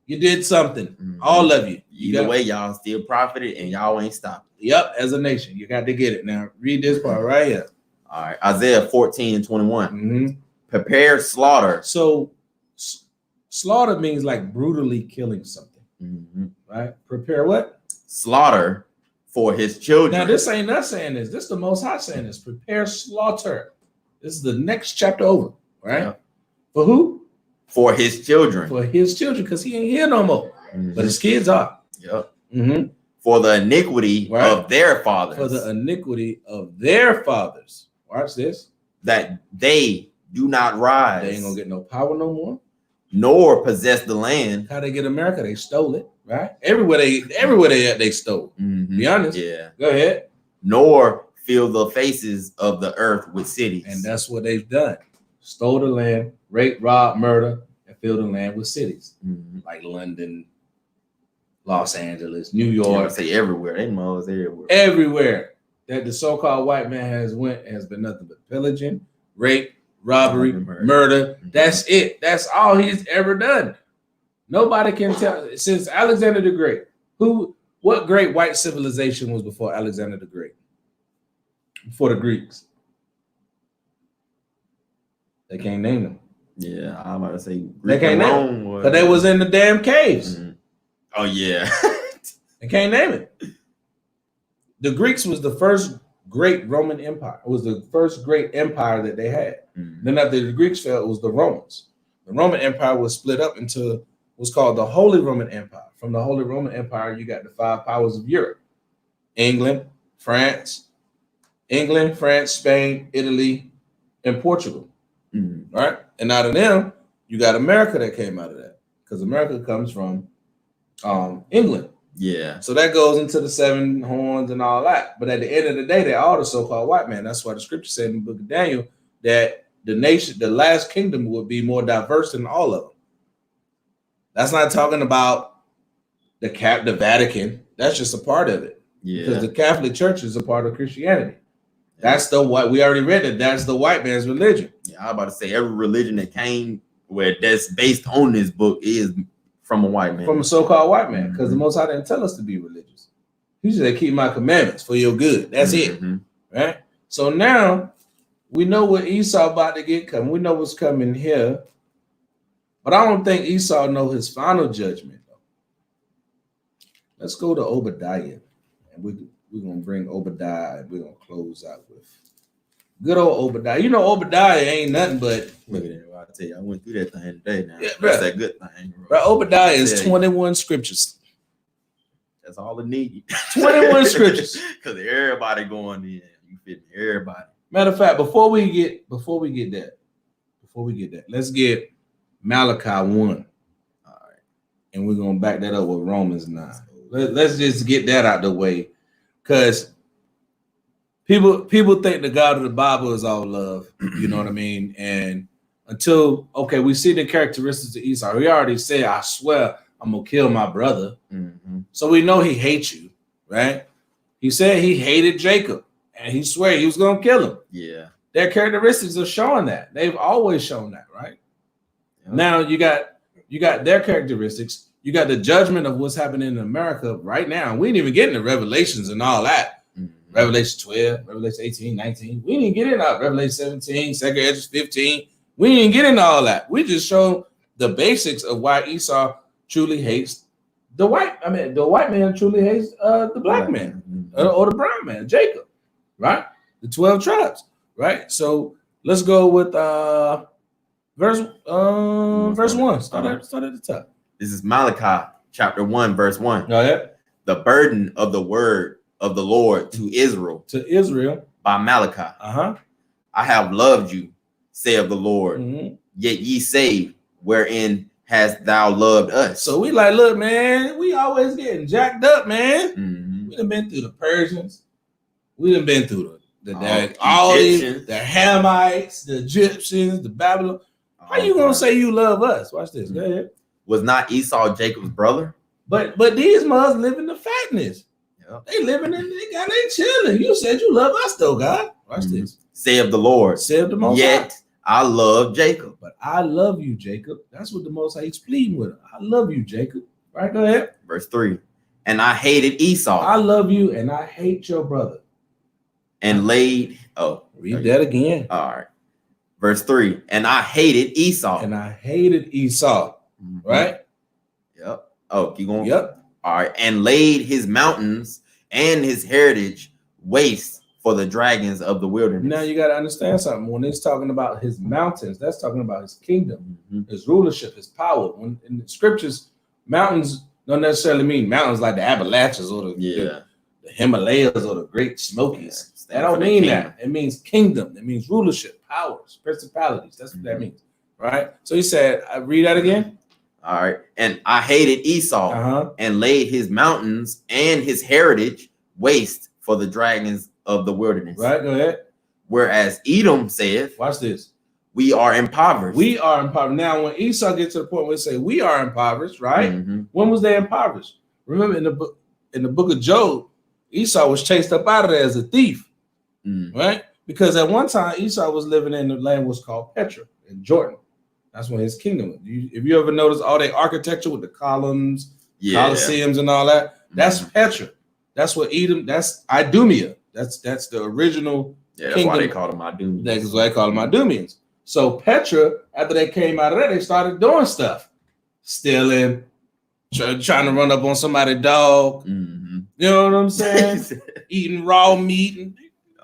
You did something. All of you. Either way, y'all still profited and y'all ain't stopped. Yep, as a nation, you got to get it. Now read this part right here. All right, Isaiah 14 and 21. Prepare slaughter. So slaughter means like brutally killing something. Right? Prepare what? Slaughter for his children. Now, this ain't us saying this. This is the Most High saying this. Prepare slaughter. This is the next chapter over, right? Yeah. For who? For his children. For his children, because he ain't here no more. But his kids are. Yep. For the iniquity of their fathers. For the iniquity of their fathers. Watch this. That they do not rise. They ain't gonna get no power no more. Nor possess the land. How they get America? They stole it, right? Everywhere they at, they stole. Be honest. Yeah. Go ahead. Nor fill the faces of the earth with cities. And that's what they've done. Stole the land, rape, rob, murder, and fill the land with cities. Like London, Los Angeles, New York. Say everywhere. They know everywhere. Everywhere that the so-called white man has been nothing but pillaging, rape, robbery, murder. That's it. That's all he's ever done. Nobody can tell. Since Alexander the Great, what great white civilization was before Alexander the Great? Before the Greeks. They can't name them. Yeah, I'm about to say Greek they can't name them because they was in the damn caves. Oh yeah. They can't name it. The Greeks was the first great Roman Empire. It was the first great empire that they had. Then after the Greeks fell, it was the Romans. The Roman Empire was split up into what's called the Holy Roman Empire. From the Holy Roman Empire, you got the 5 powers of Europe: England, France, Spain, Italy, and Portugal. Right? And out of them, you got America that came out of that, because America comes from England. Yeah. So that goes into the 7 horns and all that. But at the end of the day, they're all the so-called white man. That's why the scripture said in the book of Daniel that the nation, the last kingdom, would be more diverse than all of them. That's not talking about the Vatican. That's just a part of it. because the Catholic Church is a part of Christianity. That's the white. We already read it. That's the white man's religion. Yeah, I was about to say every religion that came where that's based on this book is from a white man, from a so-called white man, because the Most High didn't tell us to be religious. He said, "Keep my commandments for your good." That's it, right? So now we know what Esau about to get coming. We know what's coming here, but I don't think Esau know his final judgment. Though. Let's go to Obadiah, and we're gonna bring Obadiah, and we're gonna close out with good old Obadiah. You know, Obadiah ain't nothing but look at that. I tell you, I went through that thing today. Now, that's that good thing. Bro, Obadiah is 21 scriptures. That's all it needs. 21 scriptures. Because everybody going in. You fit everybody. Matter of fact, before we get that, let's get Malachi 1. All right. And we're gonna back that up with Romans 9. Let's just get that out the way. Because people think the God of the Bible is all love. You know what I mean? And until we see the characteristics of Esau. He already said, I swear I'm gonna kill my brother. So we know he hates you, right? He said he hated Jacob, and he swore he was gonna kill him. Yeah, their characteristics are showing that. They've always shown that, right? Yep. Now you got their characteristics. You got the judgment of what's happening in America right now. We didn't even get into Revelations and all that. Revelation 12, Revelation 18, 19. We didn't get into Revelation 17, 2 Ezra 15. We didn't get into all that. We just showed the basics of why Esau truly hates the white. I mean, the white man truly hates the black man or the brown man, Jacob, right? The 12 tribes, right? So let's go with verse 1. Start at the top. This is Malachi chapter 1, verse 1. Oh, yeah. The burden of the word of the Lord to Israel. To Israel. By Malachi. I have loved you, saith the Lord. Yet ye say, wherein hast thou loved us? So we like, look, man, we always getting jacked up, man. We done been through the Persians. We done been through the Hamites, the Egyptians, the Babylon. How you gonna say you love us? Watch this. Go ahead. Was not Esau Jacob's brother? But these mothers live in the fatness. Yep. They living in they chilling. You said you love us though, God. Watch this. Saith the Lord. Saith the Most Yet High. I love Jacob. But I love you, Jacob. That's what the Most High is pleading with. I love you, Jacob. Right? Go ahead. Verse 3. And I hated Esau. I love you and I hate your brother. And laid. Read that again. All right. Verse 3. And I hated Esau. And I hated Esau. Right? Yep. Oh, keep going. Yep. All right. And laid his mountains and his heritage waste for the dragons of the wilderness. Now you got to understand something. When it's talking about his mountains, that's talking about his kingdom, his rulership, his power. When in the scriptures, mountains don't necessarily mean mountains like the Appalachians or the Himalayas or the Great Smokies. That don't mean that. It means kingdom. It means rulership, powers, principalities. That's what that means. Right? So he said, I read that again. All right. And I hated Esau and laid his mountains and his heritage waste for the dragons of the wilderness. Right. Go ahead. Whereas Edom saith, watch this. We are impoverished. We are impoverished. Now, when Esau gets to the point where they say we are impoverished, right? When was they impoverished? Remember in the book of Job, Esau was chased up out of there as a thief. Right? Because at one time Esau was living in the land was called Petra in Jordan. That's when his kingdom was. If you ever notice all the architecture with the columns, Colosseums and all that, that's Petra. That's what Edom, that's Idumea. That's the original that's kingdom. Why they call them Idumeans. That's why they call them Idumeans. So Petra, after they came out of there, they started doing stuff. Stealing, trying to run up on somebody's dog. You know what I'm saying? Eating raw meat and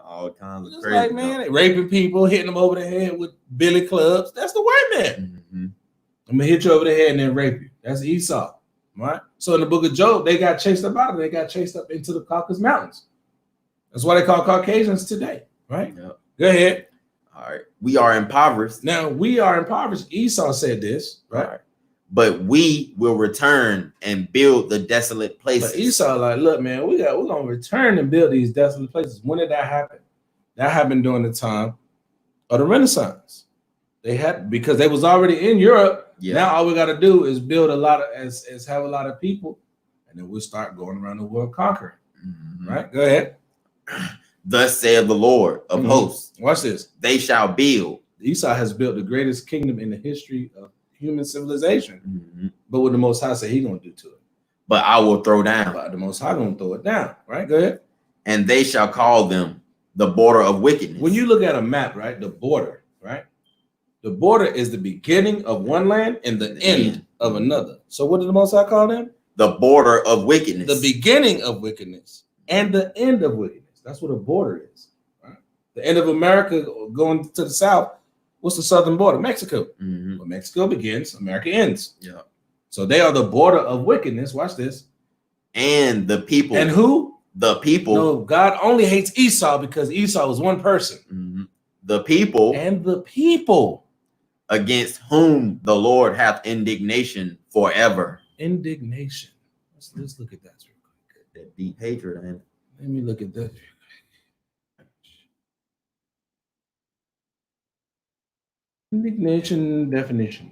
all kinds of crazy. Like, man, they raping people, hitting them over the head with billy clubs. That's the white man. I'm gonna hit you over the head and then rape you. That's Esau, right? So in the book of Job, they got chased up out of it. They got chased up into the Caucasus Mountains. That's why they call Caucasians today, right? Yep. Go ahead. All right. We are impoverished. Now we are impoverished. Esau said this, right? But we will return and build the desolate places. But Esau, like, look, man, we're gonna return and build these desolate places. When did that happen? That happened during the time of the Renaissance. They had, because they was already in Europe. Now all we got to do is build a lot of have a lot of people, and then we'll start going around the world conquering. Right? Go ahead. Thus saith the Lord of hosts. Watch this. They shall build. Esau has built the greatest kingdom in the history of human civilization. But what the Most High say he gonna do to it? But I will throw down. But the Most High gonna throw it down. Right? Go ahead. And they shall call them the border of wickedness. When you look at a map, right, the border, right? The border is the beginning of one land and the end of another. So what did the Most High call them? The border of wickedness. The beginning of wickedness and the end of wickedness. That's what a border is. Right? The end of America going to the south. What's the southern border? Mexico. Where Mexico begins, America ends. Yeah. So they are the border of wickedness. Watch this. And the people. And who? The people. No, God only hates Esau because Esau was one person. The people. And the people. Against whom the Lord hath indignation forever. Indignation. Let's look at that real quick. That deep hatred, man. Let me look at that. Indignation definition.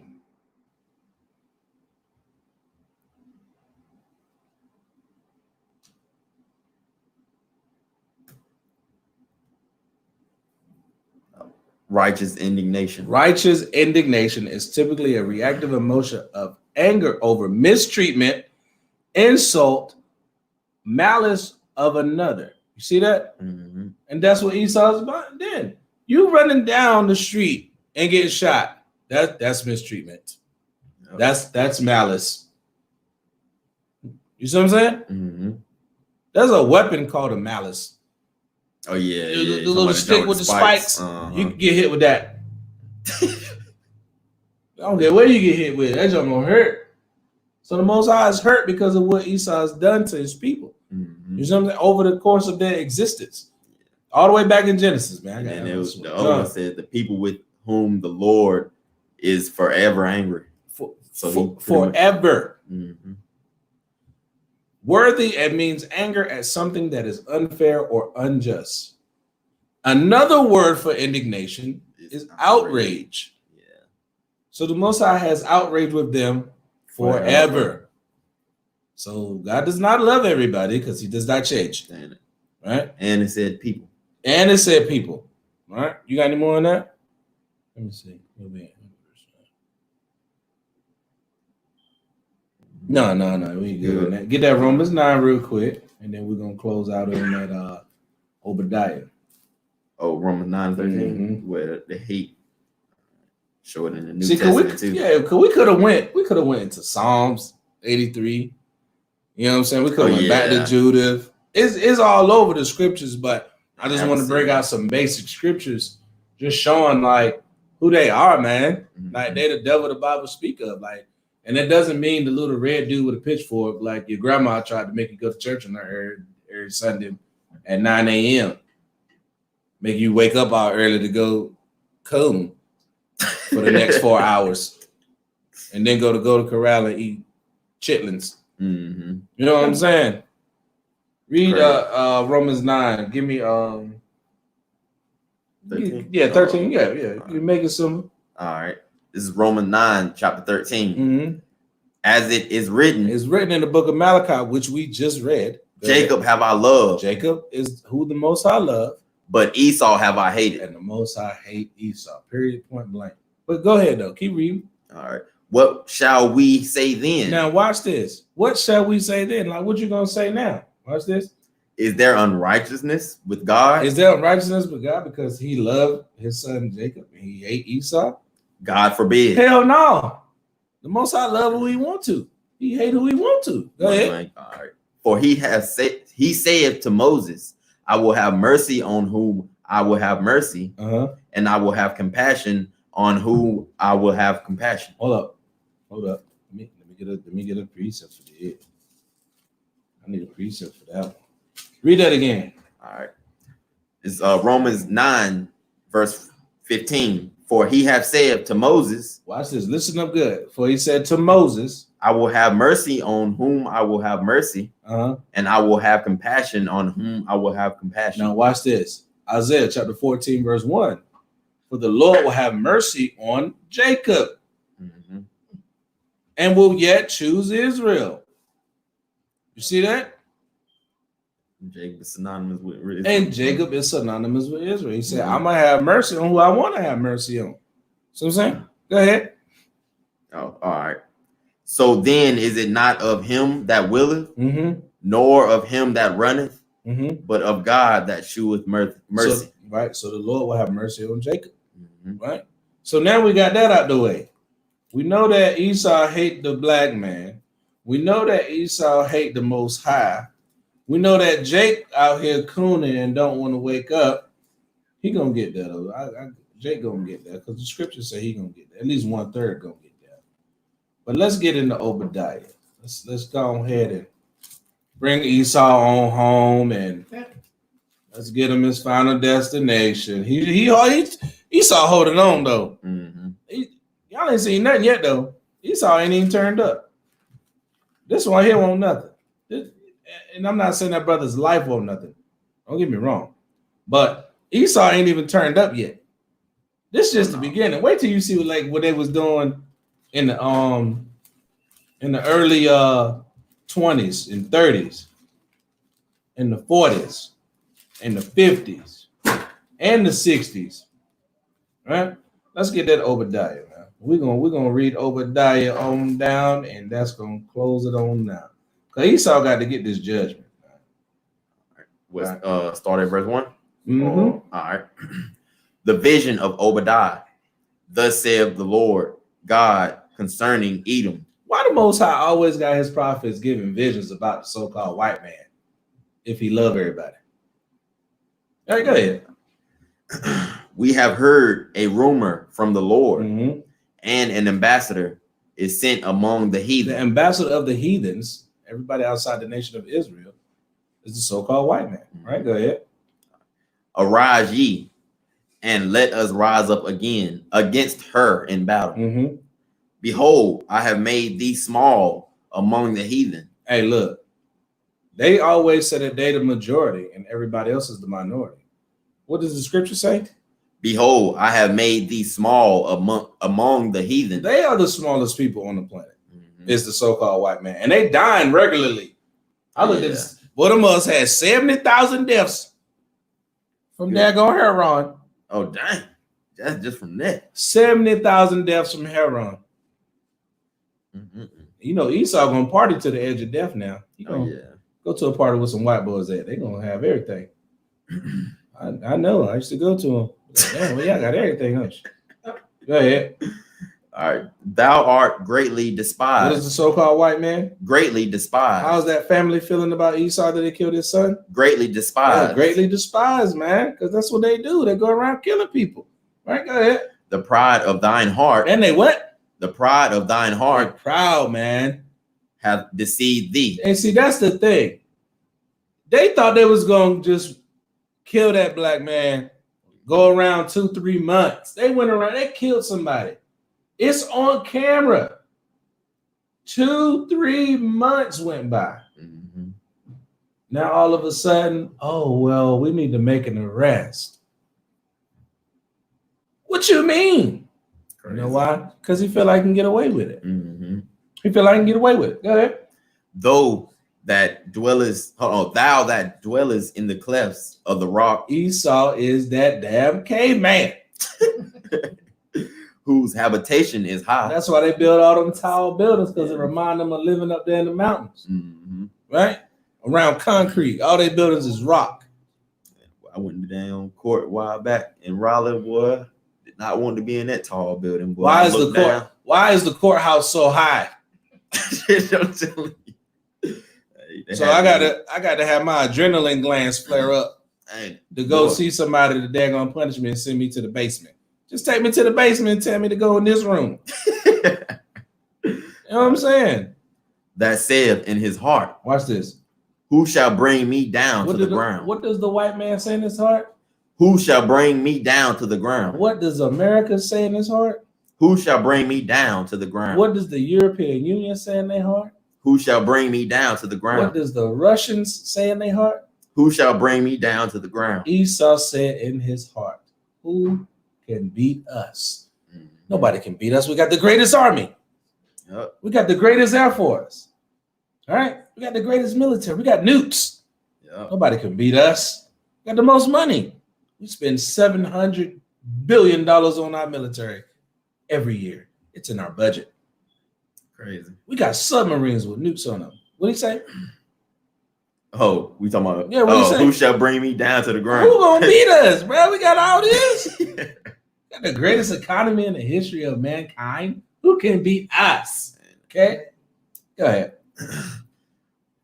Righteous indignation. Righteous indignation is typically a reactive emotion of anger over mistreatment, insult, malice of another. You see that? And that's what Esau's about. Then you running down the street and getting shot. That's mistreatment. That's malice. You see what I'm saying? There's a weapon called a malice. Oh yeah, the little stick with the spikes. You can get hit with that. I don't care what you get hit with. That junk gonna hurt. So the Most High is hurt because of what Esau has done to his people. You know what I'm saying? Over the course of their existence, all the way back in Genesis, man. And it was the other one said the people with whom the Lord is forever angry. Forever. Worthy, it means anger at something that is unfair or unjust. Another word for indignation is outrage. Yeah. So the Most High has outrage with them forever. So God does not love everybody because he does not change. Right? And it said people. And it said people. All right. You got any more on that? Let me see. No. We good on that. Get that Romans 9 real quick, and then we're gonna close out on that Obadiah. Oh, Romans 9:13, where the hate showed in the New Testament too. Yeah, because we could have went into Psalms 83. You know what I'm saying? We could have went back to Judith. It's all over the scriptures, but I just want to bring out some basic scriptures, just showing like who they are, man. Like they the devil the Bible speak of, like. And that doesn't mean the little red dude with a pitchfork like your grandma tried to make you go to church on her every Sunday at 9 a.m. Make you wake up all early to go comb for the next 4 hours. And then go to Corral and eat chitlins. You know what I'm saying? Read Romans 9. Give me 13. Yeah, 13. Yeah. You're making some. All right. This is Romans 9, chapter 13. As it is written. It's written in the book of Malachi, which we just read. Jacob have I loved. Jacob is who the Most High loved. But Esau have I hated. And the Most High hate Esau. Period, point blank. But go ahead, though. Keep reading. All right. What shall we say then? Now, watch this. What shall we say then? Like, what you going to say now? Watch this. Is there unrighteousness with God? Is there unrighteousness with God because he loved his son Jacob and he hate Esau? God forbid. Hell no. The Most High love who he want to. He hate who he want to. Go ahead. All right. For he saith to Moses, I will have mercy on whom I will have mercy, and I will have compassion on whom I will have compassion. Hold up. Let me get a precept for it. I need a precept for that one. Read that again. All right. It's Romans 9, verse 15. For he hath said to Moses, watch this, listen up good. For he said to Moses, I will have mercy on whom I will have mercy, and I will have compassion on whom I will have compassion. Now watch this. Isaiah chapter 14, verse 1. For the Lord will have mercy on Jacob and will yet choose Israel. You see that? Jacob is synonymous with Israel. And Jacob is synonymous with Israel. He said, I'm going to have mercy on who I want to have mercy on. See what I'm saying? Go ahead. Oh, all right. So then is it not of him that willeth, Mm-hmm. nor of him that runneth, Mm-hmm. but of God that sheweth mercy. So, right. So the Lord will have mercy on Jacob. Mm-hmm. Right. So now we got that out the way. We know that Esau hate the black man. We know that Esau hate the Most High. We know that Jake out here cooning and don't want to wake up. He gonna get that. Jake gonna get that because the scriptures say he gonna get that. At least 1/3 gonna get that. But let's get into Obadiah. Let's go ahead and bring Esau on home and let's get him his final destination. Esau holding on though. Mm-hmm. Y'all ain't seen nothing yet though. Esau ain't even turned up. This one here won't nothing. And I'm not saying that brother's life won't nothing. Don't get me wrong. But Esau ain't even turned up yet. This is just the beginning. Wait till you see what they was doing in the early 20s and 30s, in the 40s, in the 50s, and the 60s. Right? Let's get that Obadiah, man. We're gonna read Obadiah on down, and that's gonna close it on now. Because Esau got to get this judgment. Start at verse 1. Mm-hmm. All right. The vision of Obadiah. Thus saith the Lord God concerning Edom. Why the Most High always got his prophets giving visions about the so-called white man if he love everybody? All right, go ahead. We have heard a rumor from the Lord, and an ambassador is sent among the heathen. The ambassador of the heathens, everybody outside the nation of Israel, is the so-called white man. Right, go ahead. Arise ye, and let us rise up again against her in battle. Behold, I have made thee small among the heathen. Hey, look, they always say that they the majority and everybody else is the minority. What does the scripture say? Behold, I have made thee small among the heathen. They are the smallest people on the planet. Is the so-called white man, and they dying regularly. I looked at this. One of us had 70,000 deaths from daggone heroin. Oh, dang. That's just from that. 70,000 deaths from heroin. You know, Esau gonna party to the edge of death now. He gonna go to a party with some white boys at. They gonna have everything. I know. I used to go to them. Damn, well, y'all got everything, huh? Go ahead. All right. Thou art greatly despised. What is the so-called white man? Greatly despised. How's that family feeling about Esau that they killed his son? Greatly despised. Yeah, greatly despised, man. Because that's what they do. They go around killing people. Right, go ahead. The pride of thine heart. And they what? The pride of thine heart. They're proud, man. Have deceived thee. And see, that's the thing. They thought they was going to just kill that black man, go around 2-3 months. They went around, they killed somebody. It's on camera. 2-3 months went by. Now all of a sudden, oh, well, we need to make an arrest. What you mean? Crazy. You know why? Because he feel like he can get away with it. He feel like he can get away with it. Go ahead. Thou that dwellest in the clefts of the rock. Esau is that damn caveman. Whose habitation is high. That's why they build all them tall buildings, because it remind them of living up there in the mountains. Right? Around concrete. All their buildings is rock. I went down court a while back in Raleigh, boy. Did not want to be in that tall building, boy. Why is the courthouse so high? So I gotta have my adrenaline glands flare up to go see somebody that they're gonna punish me and send me to the basement. Just take me to the basement and tell me to go in this room. You know what I'm saying? That saith in his heart. Watch this. Who shall bring me down to the ground? What does the white man say in his heart? Who shall bring me down to the ground? What does America say in his heart? Who shall bring me down to the ground? What does the European Union say in their heart? Who shall bring me down to the ground? What does the Russians say in their heart? Who shall bring me down to the ground? Esau said in his heart, who can beat us? Nobody can beat us. We got the greatest army. We got the greatest air force. All right. We got the greatest military. We got nukes. Yep. Nobody can beat us. Got the most money. We spend $700 billion on our military every year. It's in our budget. Crazy. We got submarines with nukes on them. What do you say? Oh, we talking about what you say? Who shall bring me down to the ground? Who gonna beat us, bro? We got all this. Got the greatest economy in the history of mankind. Who can beat us? Okay, go ahead.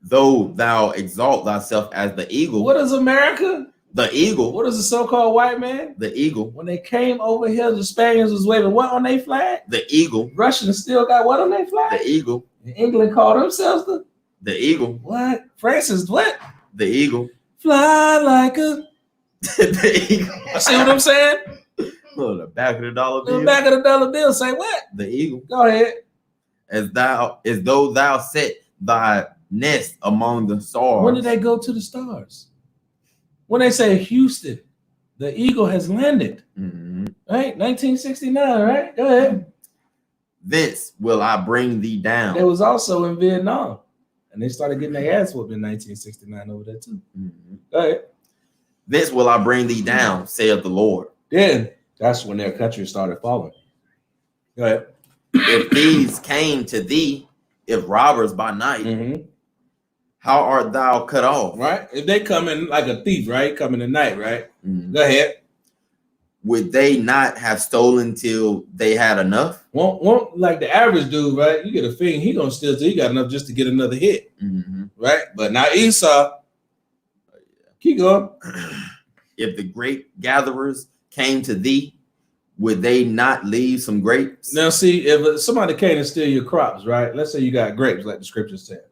Though thou exalt thyself as the eagle. What is America? The eagle. What is the so-called white man? The eagle. When they came over here, the Spaniards was waving what on their flag? The eagle. Russians still got what on their flag? The eagle. And England called themselves the eagle. What? Francis, what? The eagle. Fly like a the eagle. See what I'm saying? Oh, the back of the dollar bill. The back of the dollar bill say what? The eagle. Go ahead. As though thou set thy nest among the stars. When did they go to the stars? When they say Houston, the eagle has landed. Mm-hmm. Right? 1969, right? Go ahead. Thence will I bring thee down. They was also in Vietnam. And they started getting their ass whooped in 1969 over there too. Mm-hmm. Go ahead. Thence will I bring thee down, saith the Lord. Then that's when their country started falling. Go ahead. If these came to thee, if robbers by night, Mm-hmm. how art thou cut off? Right? If they come in like a thief, right? Coming at night, right? Mm-hmm. Go ahead. Would they not have stolen till they had enough? Won't like the average dude, right? You get a thing, he gonna steal till he got enough just to get another hit, Mm-hmm. right? But now Esau, keep going. If the grape gatherers came to thee, would they not leave some grapes? Now, see, if somebody came and steal your crops, right? Let's say you got grapes, like the scripture said.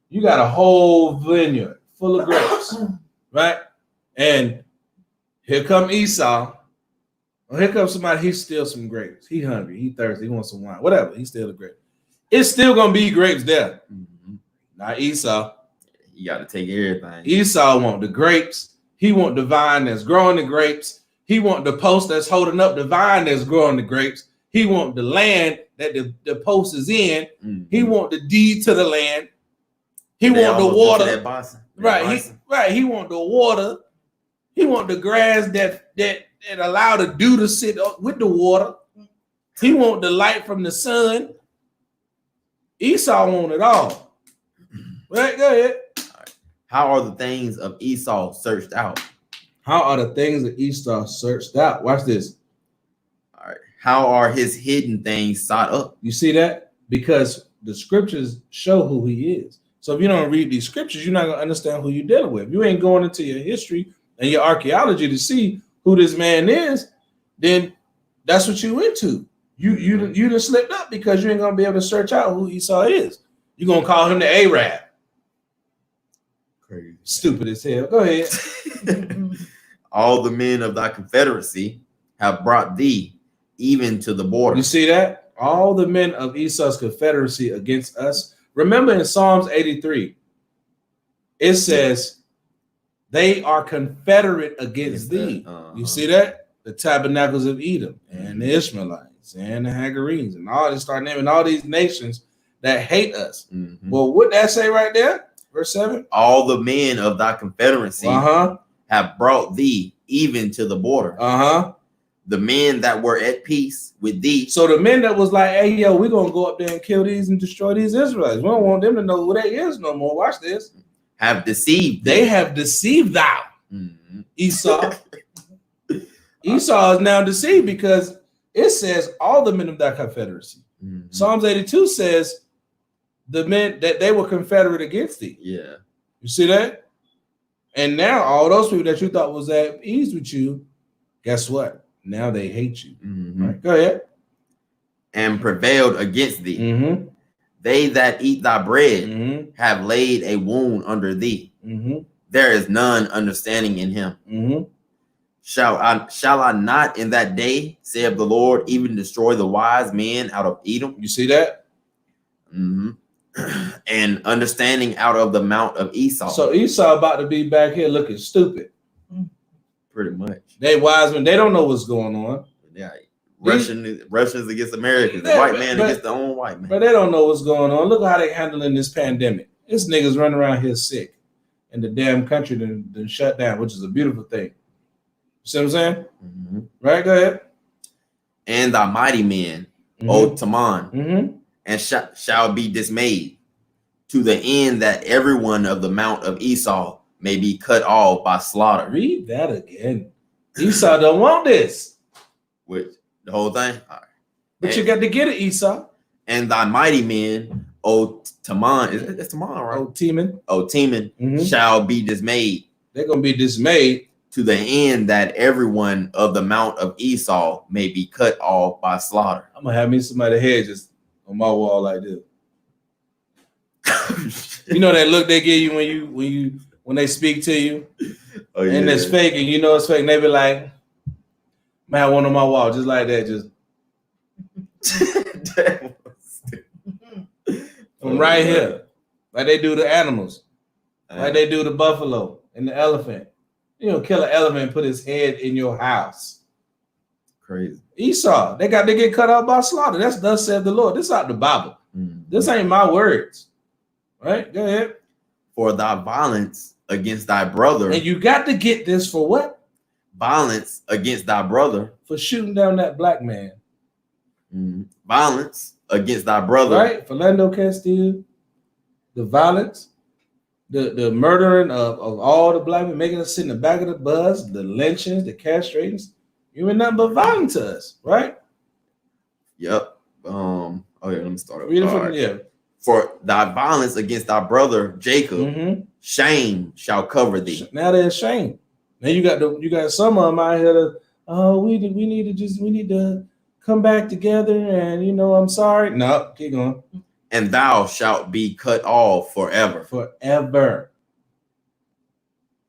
You got a whole vineyard full of grapes, right? And here come Esau. Or here comes somebody, he steals some grapes. He hungry, he thirsty, he wants some wine, whatever. He steal the grape. It's still gonna be grapes there. Mm-hmm. Not Esau. You got to take everything. Esau want the grapes. He want the vine that's growing the grapes. He want the post that's holding up the vine that's growing the grapes. He want the land that the post is in. Mm-hmm. He want the deed to the land. He want the water. Right. He want the water. He want the grass that allow the dew to sit with the water. He want the light from the sun. Esau want it all. Right, go ahead. How are the things of Esau searched out? How are the things of Esau searched out? Watch this. All right. How are his hidden things sought up? You see that? Because the scriptures show who he is. So if you don't read these scriptures, you're not going to understand who you're dealing with. If you ain't going into your history and your archaeology to see who this man is, then that's what you into. You just slipped up because you ain't going to be able to search out who Esau is. You're going to call him the Arab. Crazy. Stupid as hell. Go ahead. All the men of thy confederacy have brought thee even to the border. You see that? All the men of Esau's confederacy against us. Remember in Psalms 83, it says, they are confederate against thee. You see that? The tabernacles of Edom and the Ishmaelites and the Hagarenes and all this, start naming all these nations that hate us. Mm-hmm. Well, what that say right there? Verse 7. All the men of thy confederacy have brought thee even to the border. The men that were at peace with thee. So the men that was like, hey, yo, we're going to go up there and kill these and destroy these Israelites. We don't want them to know who they is no more. Watch this. Have deceived. They have deceived thou. Mm-hmm. Esau. Esau is now deceived because it says all the men of that confederacy. Mm-hmm. Psalms 82 says the men that they were confederate against thee. Yeah. You see that? And now all those people that you thought was at ease with you, guess what? Now they hate you. Mm-hmm. Right, go ahead. And prevailed against thee. Mm-hmm. They that eat thy bread Mm-hmm. have laid a wound under thee. Mm-hmm. There is none understanding in him. Mm-hmm. Shall I not in that day, saith the Lord, even destroy the wise men out of Edom? You see that? Mm-hmm. And understanding out of the mount of Esau. So Esau about to be back here looking stupid. Pretty much. They wise men, they don't know what's going on. Yeah. Russians against Americans. The Yeah, white man but- against the own white man. But they don't know what's going on. Look how they handling this pandemic. This niggas running around here sick. and the damn country then shut down, which is a beautiful thing. You see what I'm saying? Mm-hmm. Right, go ahead. And thy mighty men, O Taman, and shall be dismayed, to the end that everyone of the mount of Esau may be cut off by slaughter. Read that again. Esau don't want this. Which the whole thing? All right. But and, you got to get it, Esau. And thy mighty men, O Taman, it's Taman, right? O Teman, shall be dismayed. They're going to be dismayed. To the end that everyone of the mount of Esau may be cut off by slaughter. I'm going to have me somebody head just on my wall like this. You know that look they give you when they speak to you, and it's fake, and you know it's fake. And they be like, "Man, I want on my wall just like that, just from right here, like they do the animals, like they do the buffalo and the elephant. You know, kill an elephant and put his head in your house. Crazy. Esau, they get cut off by slaughter. That's thus said the Lord. This is out the Bible. This ain't my words. Right? Go ahead. For thy violence against thy brother. And you got to get this for what? Violence against thy brother. For shooting down that black man. Violence against thy brother. Right? Philando Castile. The violence. The murdering of all the black men, making us sit in the back of the bus, the lynchings, the castratings. You ain't nothing but violent to us, right? Yep. Oh yeah, let me start. Read it from yeah. For thy violence against thy brother Jacob, shame shall cover thee. Now there's shame. Now you got some of them out here that we need to come back together, and you know I'm sorry. No, keep going. And thou shalt be cut off forever. Forever.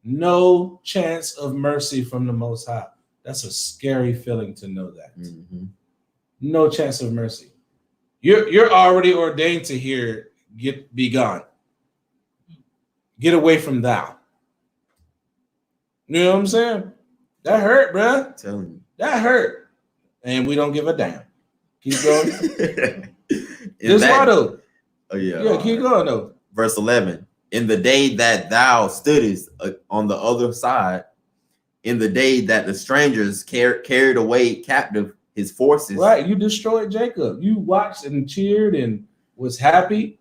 No chance of mercy from the Most High. That's a scary feeling to know that. No chance of mercy. You're already ordained to hear, be gone. Get away from thou. You know what I'm saying? That hurt, bruh. I'm telling you. That hurt. And we don't give a damn. Keep going. This why though? Oh yeah. Yeah, keep going though. Verse 11. In the day that thou stoodest on the other side, in the day that the strangers carried away captive his forces. Right, you destroyed Jacob. You watched and cheered and was happy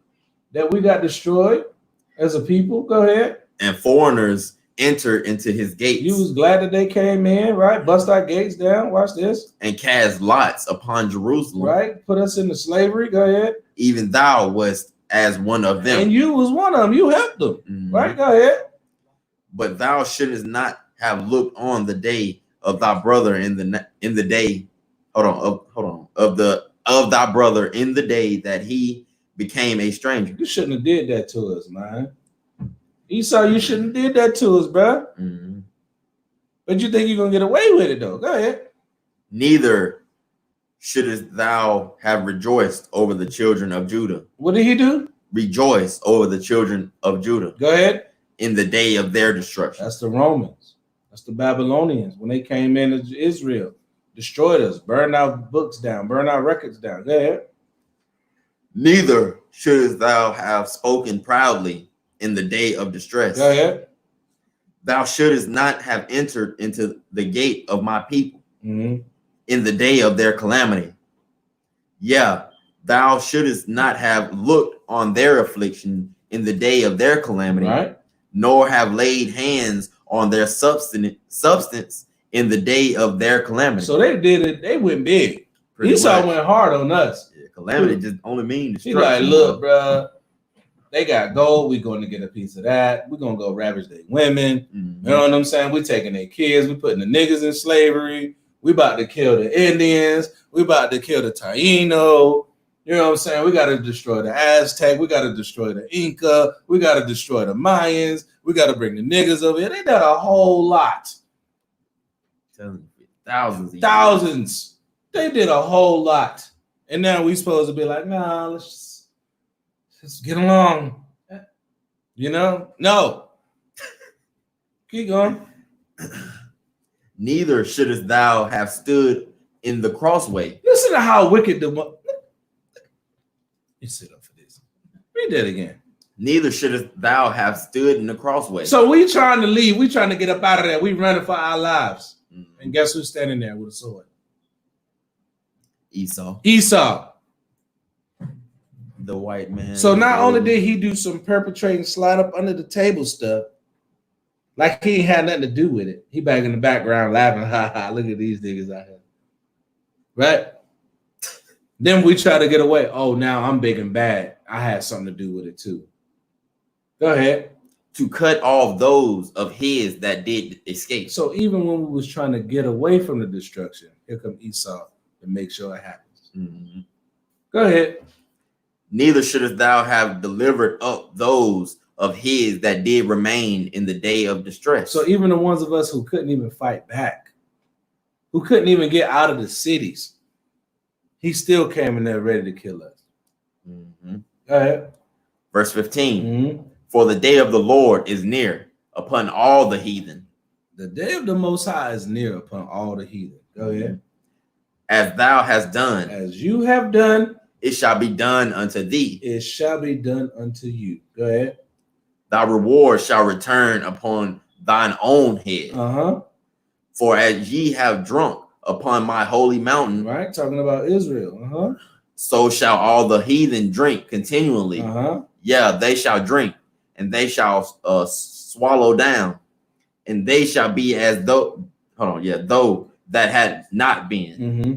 that we got destroyed as a people. Go ahead. And foreigners entered into his gates. You was glad that they came in, right? Bust our gates down. Watch this. And cast lots upon Jerusalem. Right, put us into slavery. Go ahead. Even thou wast as one of them. And you was one of them. You helped them. Right, go ahead. But thou shouldest not have looked on the day of thy brother in the day. Of thy brother in the day that he became a stranger. You shouldn't have did that to us, man. Esau, you shouldn't have did that to us, bro. But you think you're gonna get away with it though? Go ahead. Neither shouldest thou have rejoiced over the children of Judah. What did he do? Rejoice over the children of Judah. Go ahead. In the day of their destruction. That's the Romans. That's the Babylonians when they came into Israel. Destroyed us, burned our books down, burned our records down. Go ahead. Neither shouldst thou have spoken proudly in the day of distress. Go ahead. Thou shouldest not have entered into the gate of my people in the day of their calamity. Yeah, thou shouldest not have looked on their affliction in the day of their calamity, right? Nor have laid hands on their substance in the day of their calamity. So they did it. They went big. Esau went hard on us. Yeah, calamity just only means destruction. He's like, look, bro, they got gold. We're going to get a piece of that. We're going to go ravage their women. You know what I'm saying? We're taking their kids. We're putting the niggas in slavery. We about to kill the Indians. We about to kill the Taino. You know what I'm saying? We got to destroy the Aztec. We got to destroy the Inca. We got to destroy the Mayans. We got to bring the niggas over here. They did a whole lot. Thousands. They did a whole lot. And now we supposed to be like, nah, let's get along. You know? No. Keep going. Neither shouldest thou have stood in the crossway. Listen to how wicked the... You sit up for this. Read that again. Neither shouldst thou have stood in the crossway. So we trying to leave. We trying to get up out of there. We running for our lives. Mm-hmm. And guess who's standing there with a sword? Esau. Esau. The white man. So not only did he do some perpetrating slide up under the table stuff, like he ain't had nothing to do with it. He back in the background laughing, ha ha, look at these niggas out here. Right? Then we try to get away. Oh, now I'm big and bad. I had something to do with it too. Go ahead. To cut off those of his that did escape. So even when we was trying to get away from the destruction, here come Esau to make sure it happens. Mm-hmm. Go ahead. Neither shouldst thou have delivered up those of his that did remain in the day of distress. So even the ones of us who couldn't even fight back, who couldn't even get out of the cities, he still came in there ready to kill us. Mm-hmm. Go ahead. Verse 15. Mm-hmm. For the day of the Lord is near upon all the heathen. The day of the Most High is near upon all the heathen. Go ahead. As thou hast done. As you have done. It shall be done unto thee. It shall be done unto you. Go ahead. Thy reward shall return upon thine own head. Uh-huh. For as ye have drunk upon my holy mountain. Right, talking about Israel. Uh-huh. So shall all the heathen drink continually. Uh-huh. Yeah, they shall drink, and they shall swallow down, and they shall be as though, though that had not been. Mm-hmm.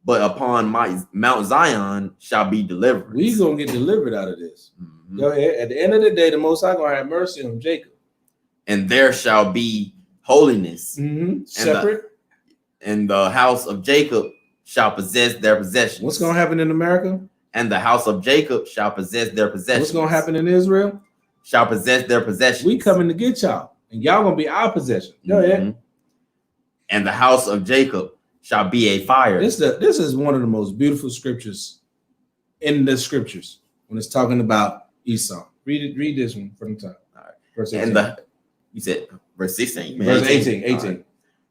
But upon my Mount Zion shall be delivered. We gonna get delivered out of this. Mm-hmm. Go ahead. At the end of the day, the Most High gonna have mercy on Jacob. And there shall be holiness. Mm-hmm. Separate. And the house of Jacob shall possess their possessions. What's gonna happen in America? And the house of Jacob shall possess their possessions. What's gonna happen in Israel? Shall possess their possessions. We coming to get y'all, and y'all gonna be our possession. Go ahead. And the house of Jacob shall be a fire. This is one of the most beautiful scriptures in the scriptures when it's talking about Esau. Read this one from the top. All right. Verse 18. And you said verse 16. Verse 18. Right.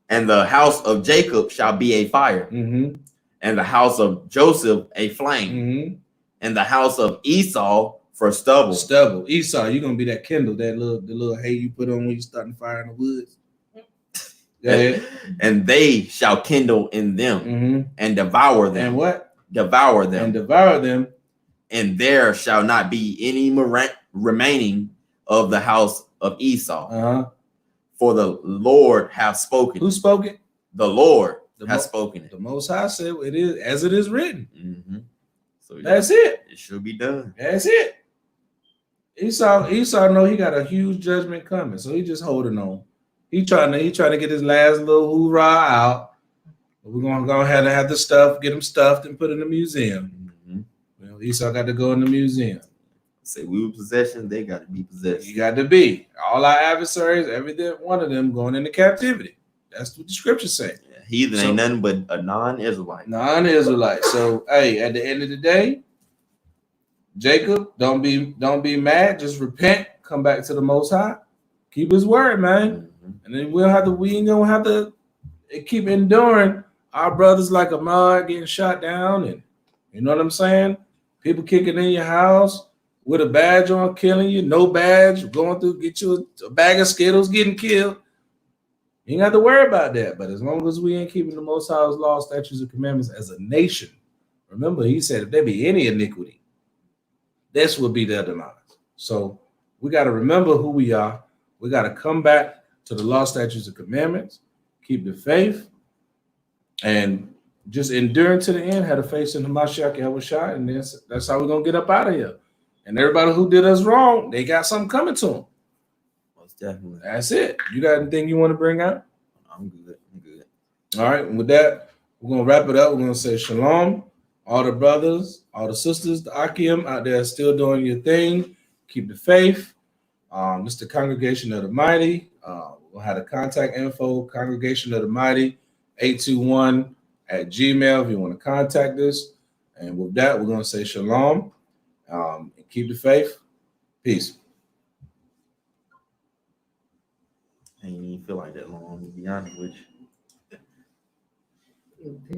And the house of Jacob shall be a fire. Mm-hmm. And the house of Joseph a flame. Mm-hmm. And the house of Esau for stubble. Stubble. Esau, you're gonna be that kindle, the little hay you put on when you're starting fire in the woods. Go ahead. And they shall kindle in them and devour them. And what? Devour them. And devour them. And there shall not be any remaining of the house of Esau. Uh-huh. For the Lord hath spoken. Who spoke it? The Lord has spoken it. The Most High said it is as it is written. Mm-hmm. So that's it. It should be done. That's it. Esau know he got a huge judgment coming, so he just holding on. He trying to get his last little hoorah out. We're gonna go ahead and have the stuff, get him stuffed and put in the museum. Mm-hmm. Well, Esau got to go in the museum. Say we were possession, they got to be possessed. You got to be. All our adversaries, every one of them going into captivity. That's what the scriptures say. Yeah, heathen ain't nothing but a non-Israelite. Non-Israelite. So hey, at the end of the day, Jacob, don't be mad. Just repent. Come back to the Most High. Keep His word, man. Mm-hmm. And then we ain't gonna have to keep enduring our brothers like Ahmaud getting shot down, and you know what I'm saying? People kicking in your house with a badge on, killing you. No badge, going through, get you a bag of Skittles, getting killed. You ain't got to worry about that. But as long as we ain't keeping the Most High's law, statutes, and commandments as a nation, remember, He said, if there be any iniquity, this will be their demise. So we got to remember who we are. We got to come back to the law, statutes, and commandments, keep the faith, and just endure to the end, have the faith in Yahawashi, and that's how we're going to get up out of here. And everybody who did us wrong, they got something coming to them. Most definitely. That's it. You got anything you want to bring out? I'm good. All right. And with that, we're going to wrap it up. We're going to say shalom. All the brothers, all the sisters, the Akim out there still doing your thing. Keep the faith. This is the Congregation of the Mighty. We'll have the contact info, Congregation of the Mighty, 821@gmail if you want to contact us. And with that, we're going to say shalom. And keep the faith. Peace. I ain't even feel like that long, to be honest with you.